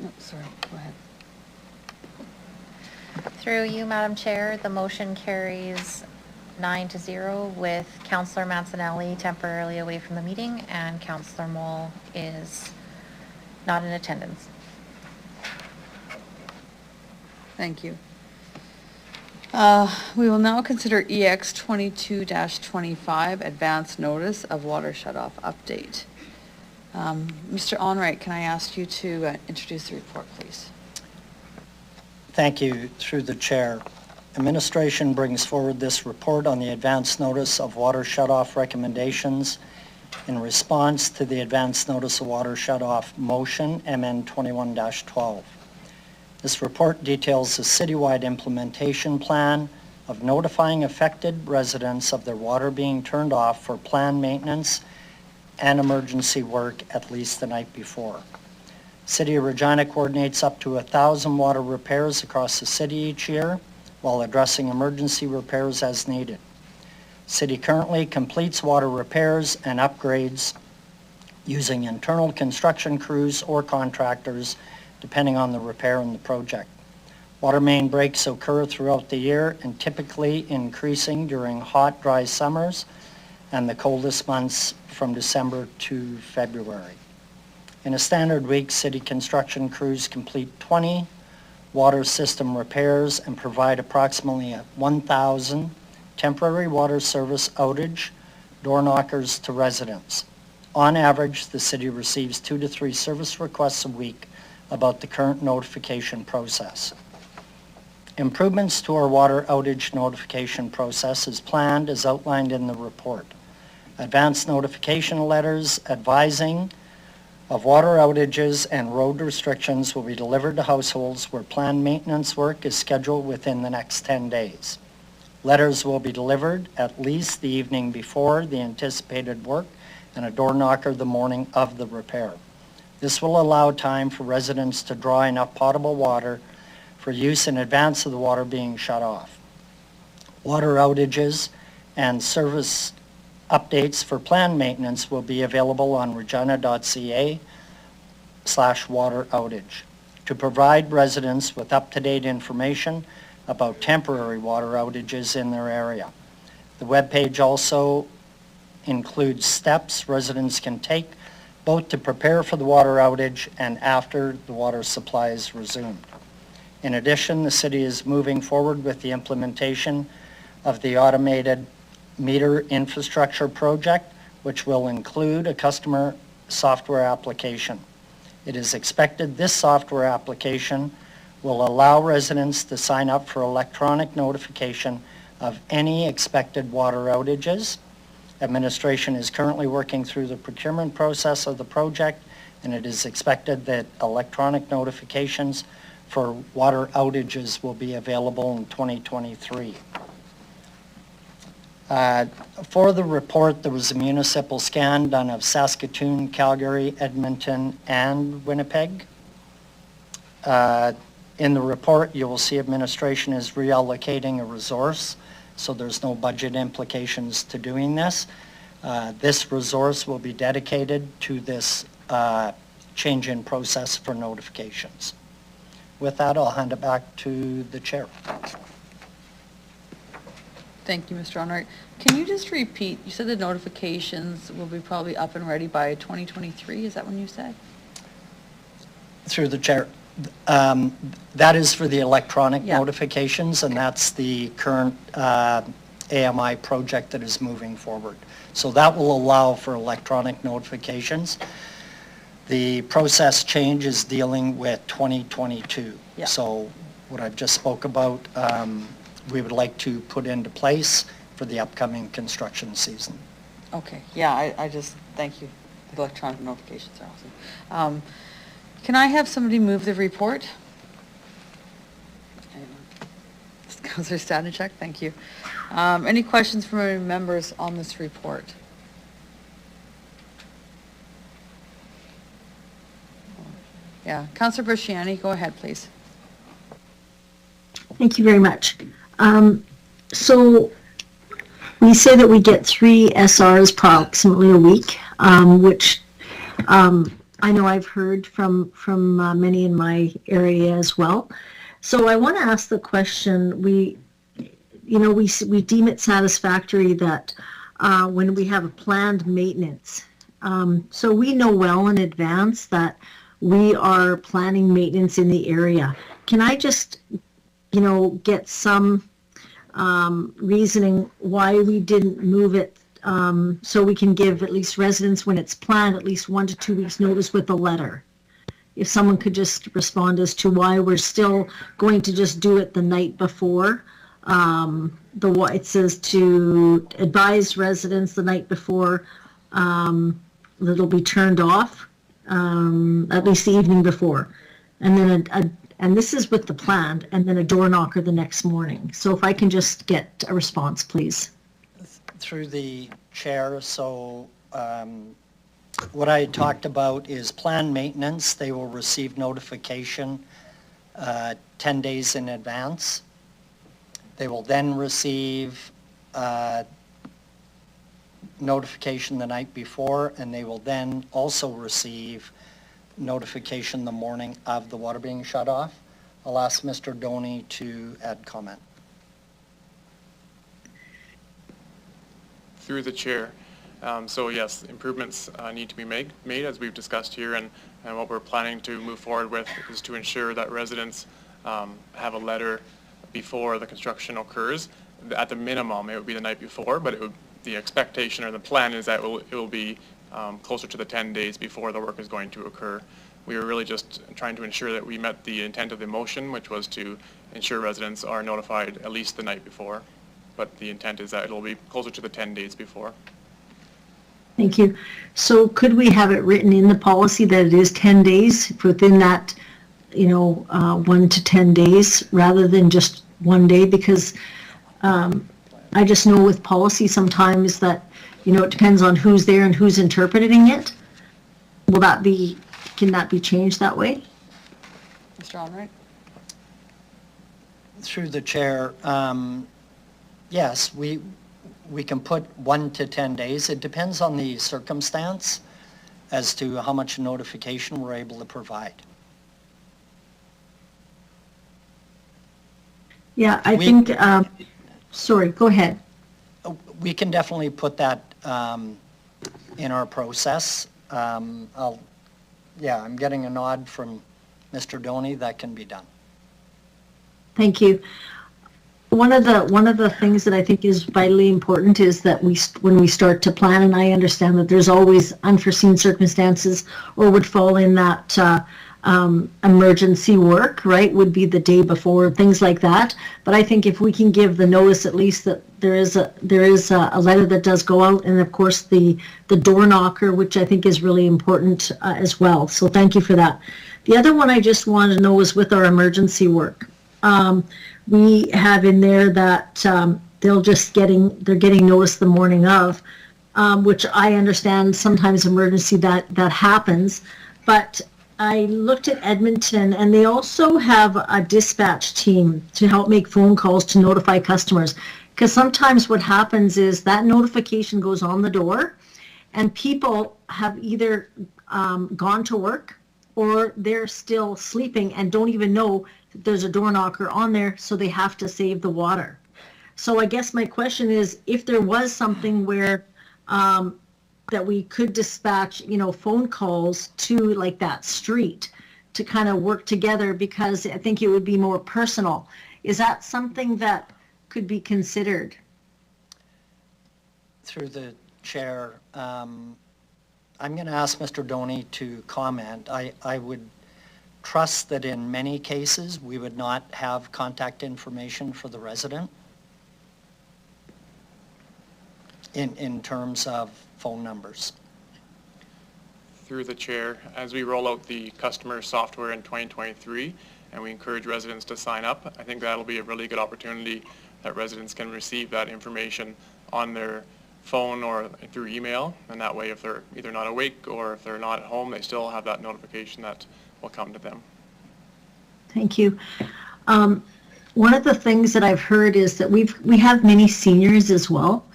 No, sorry, go ahead. Through you, Madam Chair, the motion carries 9-0 with Councillor Mancinelli temporarily away from the meeting and Councillor Moll is not in attendance. Thank you. We will now consider EX 22-25, advance notice of water shutoff update. Mr. Onright, can I ask you to introduce the report, please? Thank you. Through the chair. Administration brings forward this report on the advance notice of water shutoff recommendations in response to the advance notice of water shutoff motion, MN 21-12. This report details the citywide implementation plan of notifying affected residents of their water being turned off for planned maintenance and emergency work at least the night before. City of Regina coordinates up to 1,000 water repairs across the city each year while addressing emergency repairs as needed. City currently completes water repairs and upgrades using internal construction crews or contractors depending on the repair and the project. Water main breaks occur throughout the year and typically increasing during hot, dry summers and the coldest months from December to February. In a standard week, city construction crews complete 20 water system repairs and provide approximately 1,000 temporary water service outage door knockers to residents. On average, the city receives 2 to 3 service requests a week about the current notification process. Improvements to our water outage notification process is planned as outlined in the report. Advance notification letters advising of water outages and road restrictions will be delivered to households where planned maintenance work is scheduled within the next 10 days. Letters will be delivered at least the evening before the anticipated work and a door knocker the morning of the repair. This will allow time for residents to draw enough potable water for use in advance of the water being shut off. Water outages and service updates for planned maintenance will be available on regina.ca/water outage. To provide residents with up-to-date information about temporary water outages in their area. The webpage also includes steps residents can take both to prepare for the water outage and after the water supply is resumed. In addition, the city is moving forward with the implementation of the automated meter infrastructure project, which will include a customer software application. It is expected this software application will allow residents to sign up for electronic notification of any expected water outages. Administration is currently working through the procurement process of the project, and it is expected that electronic notifications for water outages will be available in 2023. For the report, there was a municipal scan done of Saskatoon, Calgary, Edmonton, and Winnipeg. In the report, you will see administration is reallocating a resource, so there's no budget implications to doing this. This resource will be dedicated to this change in process for notifications. With that, I'll hand it back to the chair. Thank you, Mr. Onright. Can you just repeat, you said the notifications will be probably up and ready by 2023, is that when you said? Through the chair. That is for the electronic notifications, and that's the current AMI project that is moving forward. So that will allow for electronic notifications. The process change is dealing with 2022. Yeah. So what I've just spoke about, we would like to put into place for the upcoming construction season. Okay, yeah, I just, thank you. The electronic notifications are awesome. Can I have somebody move the report? Councillor Stanichuk, thank you. Any questions from any members on this report? Yeah, Councillor Brasciani, go ahead, please. Thank you very much. So we say that we get 3 SRs approximately a week, which I know I've heard from many in my area as well. So I want to ask the question, we deem it satisfactory that when we have a planned maintenance, so we know well in advance that we are planning maintenance in the area. Can I just, get some reasoning why we didn't move it so we can give at least residents, when it's planned, at least 1 to 2 weeks notice with a letter? If someone could just respond as to why we're still going to just do it the night before. It says to advise residents the night before that it'll be turned off, at least the evening before. And then and this is with the planned, and then a door knocker the next morning. So if I can just get a response, please. Through the chair, so what I talked about is planned maintenance. They will receive notification 10 days in advance. They will then receive notification the night before, and they will then also receive notification the morning of the water being shut off. I'll ask Mr. Doney to add comment. Through the chair. So yes, improvements need to be made as we've discussed here, and what we're planning to move forward with is to ensure that residents have a letter before the construction occurs. At the minimum, it would be the night before, but the expectation or the plan is that it will be closer to the 10 days before the work is going to occur. We were really just trying to ensure that we met the intent of the motion, which was to ensure residents are notified at least the night before. But the intent is that it'll be closer to the 10 days before. Thank you. So could we have it written in the policy that it is 10 days within that, 1 to 10 days rather than just 1 day? Because I just know with policy sometimes that, it depends on who's there and who's interpreting it. Can that be changed that way? Mr. Onright? Through the chair, yes, we can put 1 to 10 days. It depends on the circumstance as to how much notification we're able to provide. Yeah, I think, sorry, go ahead. We can definitely put that in our process. I'm getting a nod from Mr. Doney, that can be done. Thank you. one of the things that I think is vitally important is that when we start to plan, and I understand that there's always unforeseen circumstances or would fall in that emergency work, right, would be the day before, things like that. But I think if we can give the notice at least that there is a letter that does go out, and of course the door knocker, which I think is really important as well. So thank you for that. The other one I just wanted to know is with our emergency work. We have in there that they're getting notice the morning of, which I understand sometimes emergency that happens. But I looked at Edmonton, and they also have a dispatch team to help make phone calls to notify customers. Because sometimes what happens is that notification goes on the door, and people have either gone to work or they're still sleeping and don't even know that there's a door knocker on there, so they have to save the water. So I guess my question is, if there was something where that we could dispatch, phone calls to like that street to kind of work together, because I think it would be more personal. Is that something that could be considered? Through the chair, I'm going to ask Mr. Doney to comment. I would trust that in many cases we would not have contact information for the resident in terms of phone numbers. Through the chair, as we roll out the customer software in 2023 and we encourage residents to sign up, I think that'll be a really good opportunity that residents can receive that information on their phone or through email, and that way if they're either not awake or if they're not at home, they still have that notification that will come to them. Thank you. One of the things that I've heard is that we have many seniors as well,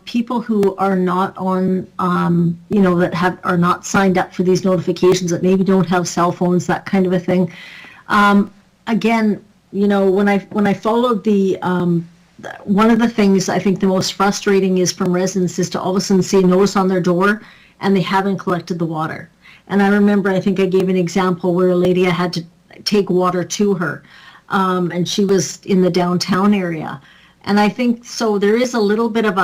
people who are not on, that are not signed up for these notifications, that maybe don't have cell phones, that kind of a thing. Again, when I followed one of the things I think the most frustrating is from residents is to all of a sudden see a notice on their door and they haven't collected the water. And I remember, I think I gave an example where a lady, I had to take water to her, and she was in the downtown area. And I think, so there is a little bit of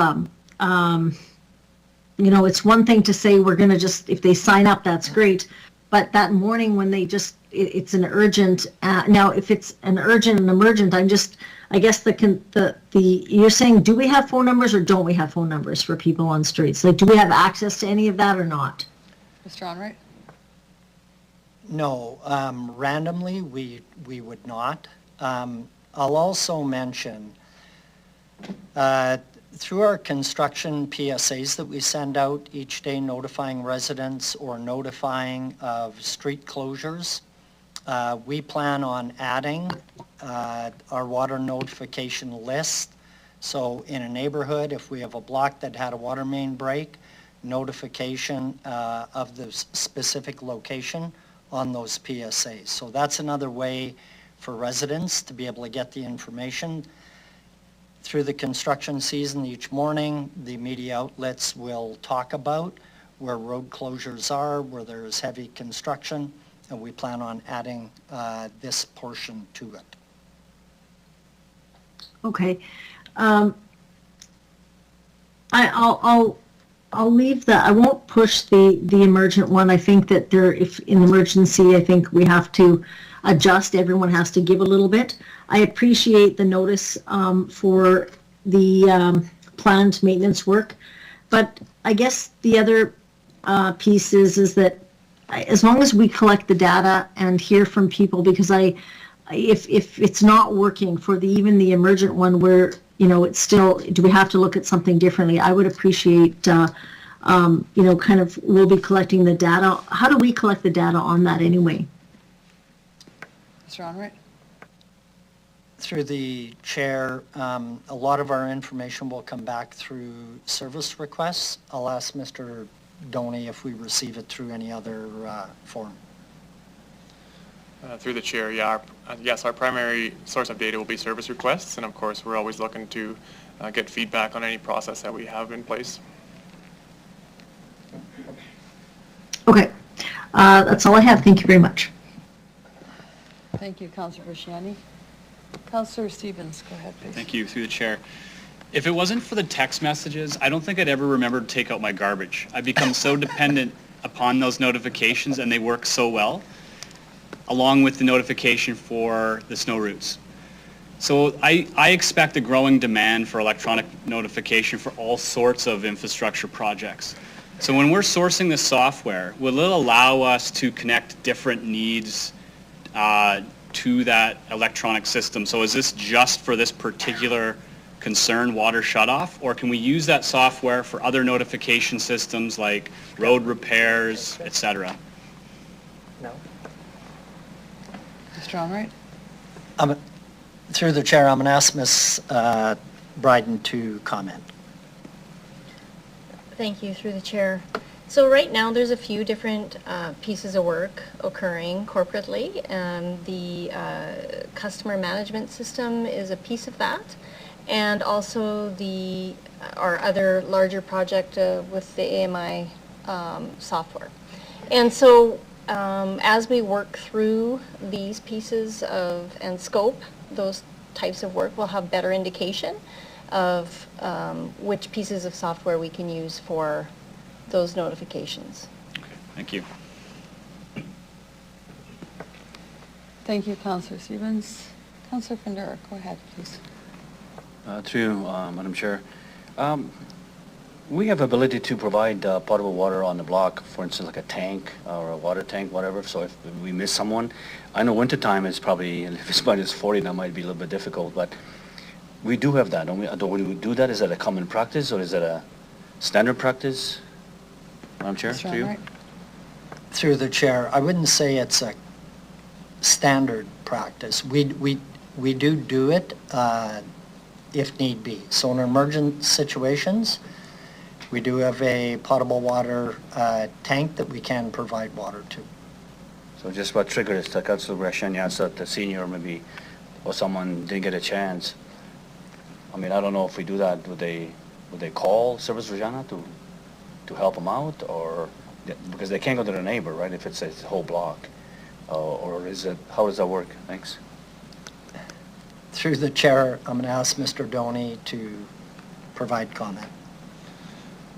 it's one thing to say we're going to just, if they sign up, that's great. But that morning when it's an urgent, now if it's an urgent and emergent, I guess you're saying, do we have phone numbers or don't we have phone numbers for people on streets? Like, do we have access to any of that or not? Mr. Onright? No, randomly we would not. I'll also mention, through our construction PSAs that we send out each day notifying residents or notifying of street closures, we plan on adding our water notification list. So in a neighborhood, if we have a block that had a water main break, notification of the specific location on those PSAs. So that's another way for residents to be able to get the information. Through the construction season each morning, the media outlets will talk about where road closures are, where there is heavy construction, and we plan on adding this portion to it. Okay. I'll leave that. I won't push the emergent one. I think that if in emergency, I think we have to adjust. Everyone has to give a little bit. I appreciate the notice for the planned maintenance work, but I guess the other piece is that as long as we collect the data and hear from people, because if it's not working for even the emergent one, where it's still, do we have to look at something differently? I would appreciate kind of, we'll be collecting the data. How do we collect the data on that anyway? Mr. Onright? Through the chair, a lot of our information will come back through service requests. I'll ask Mr. Doney if we receive it through any other form. Through the chair, yeah, yes, our primary source of data will be service requests, and of course we're always looking to get feedback on any process that we have in place. Okay, that's all I have. Thank you very much. Thank you, Councillor Brasciani. Councillor Stevens, go ahead, please. Thank you, through the chair. If it wasn't for the text messages, I don't think I'd ever remember to take out my garbage. I've become so dependent upon those notifications, and they work so well, along with the notification for the snow routes. So I expect a growing demand for electronic notification for all sorts of infrastructure projects. So when we're sourcing this software, will it allow us to connect different needs to that electronic system? So is this just for this particular concern, water shutoff, or can we use that software for other notification systems like road repairs, et cetera? No. Mr. Onright? Through the chair, I'm going to ask Ms. Bryden to comment. Thank you, through the chair. So right now, there's a few different pieces of work occurring corporately, and the customer management system is a piece of that, and also our other larger project with the AMI software. And so as we work through these pieces and scope those types of work, we'll have better indication of which pieces of software we can use for those notifications. Okay, thank you. Thank you, Councillor Stevens. Councillor Findera, go ahead, please. Through Madam Chair, we have ability to provide potable water on the block, for instance, like a tank or a water tank, whatever. So if we miss someone, I know wintertime is probably, if it's minus 40, that might be a little bit difficult, but we do have that, don't we? When we do that, is that a common practice or is that a standard practice? Madam Chair, Mr. to you? Onright? Through the chair, I wouldn't say it's a standard practice. We do it if need be. So in emergent situations, we do have a potable water tank that we can provide water to. So just what triggered it, like Councilor Regina said, the senior maybe, or someone didn't get a chance. I mean, I don't know if we do that, would they call Service Regina to help them out, or, because they can't go to their neighbor, right, if it's a whole block? Or is it, how does that work? Thanks. Through the chair, I'm going to ask Mr. Doney to provide comment.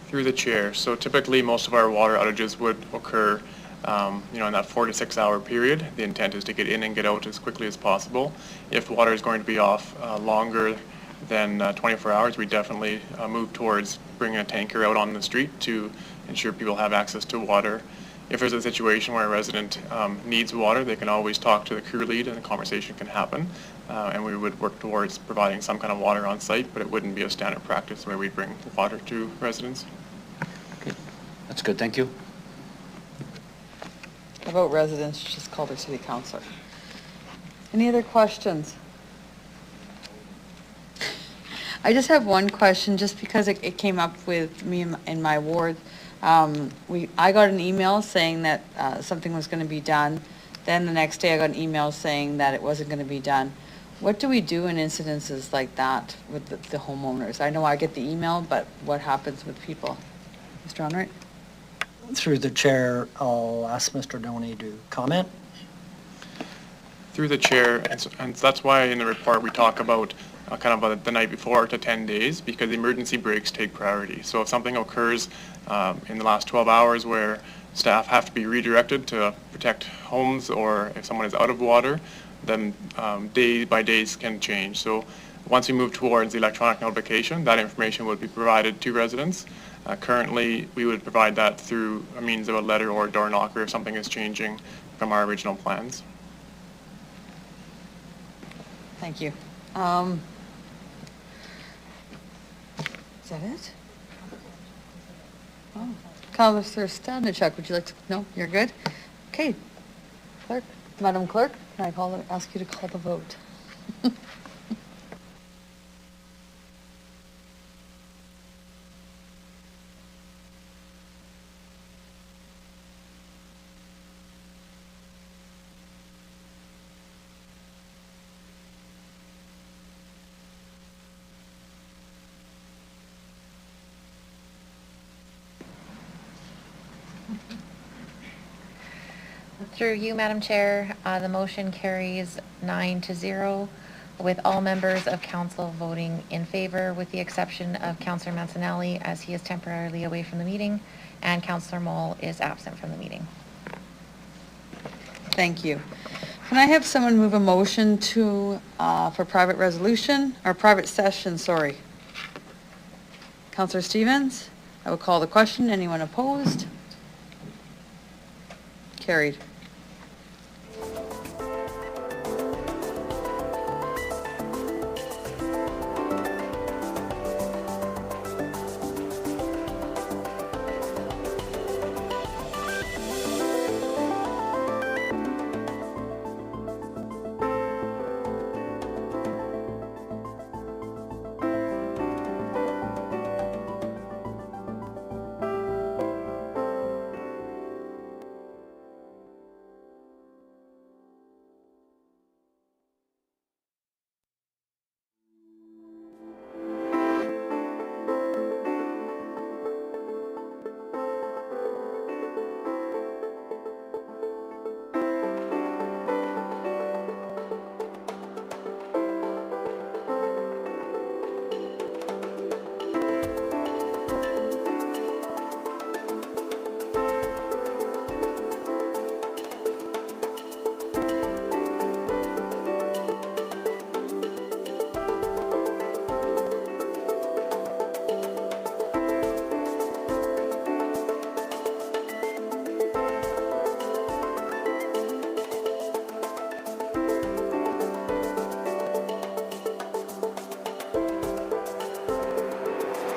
Through the chair, so typically most of our water outages would occur in that 4 to 6 hour period. The intent is to get in and get out as quickly as possible. If water is going to be off longer than 24 hours, we definitely move towards bringing a tanker out on the street to ensure people have access to water. If there's a situation where a resident needs water, they can always talk to the crew lead and the conversation can happen. And we would work towards providing some kind of water on site, but it wouldn't be a standard practice where we bring water to residents. Okay, that's good, thank you. About residents, just call their city councilor. Any other questions? I just have one question, just because it came up with me in my ward. I got an email saying that something was going to be done. Then the next day I got an email saying that it wasn't going to be done. What do we do in incidences like that with the homeowners? I know I get the email, but what happens with people? Mr. Onright? Through the chair, I'll ask Mr. Doney to comment. Through the chair, and that's why in the report we talk about the night before to 10 days, because emergency breaks take priority. So if something occurs in the last 12 hours where staff have to be redirected to protect homes, or if someone is out of water, then day by days can change. So once we move towards the electronic notification, that information would be provided to residents. Currently, we would provide that through a means of a letter or a door knocker if something is changing from our original plans. Thank you. Is that it? Oh. Councillor Stadnichuk, would you like to, no, you're good? Okay. Clerk, Madam Clerk, can I ask you to call the vote? Through you, Madam Chair, the motion carries 9-0 with all members of council voting in favor, with the exception of Councillor Mancinelli, as he is temporarily away from the meeting, and Councillor Moll is absent from the meeting. Thank you. Can I have someone move a motion to, for private resolution, or private session, sorry? Councillor Stevens, I will call the question. Anyone opposed? Carried.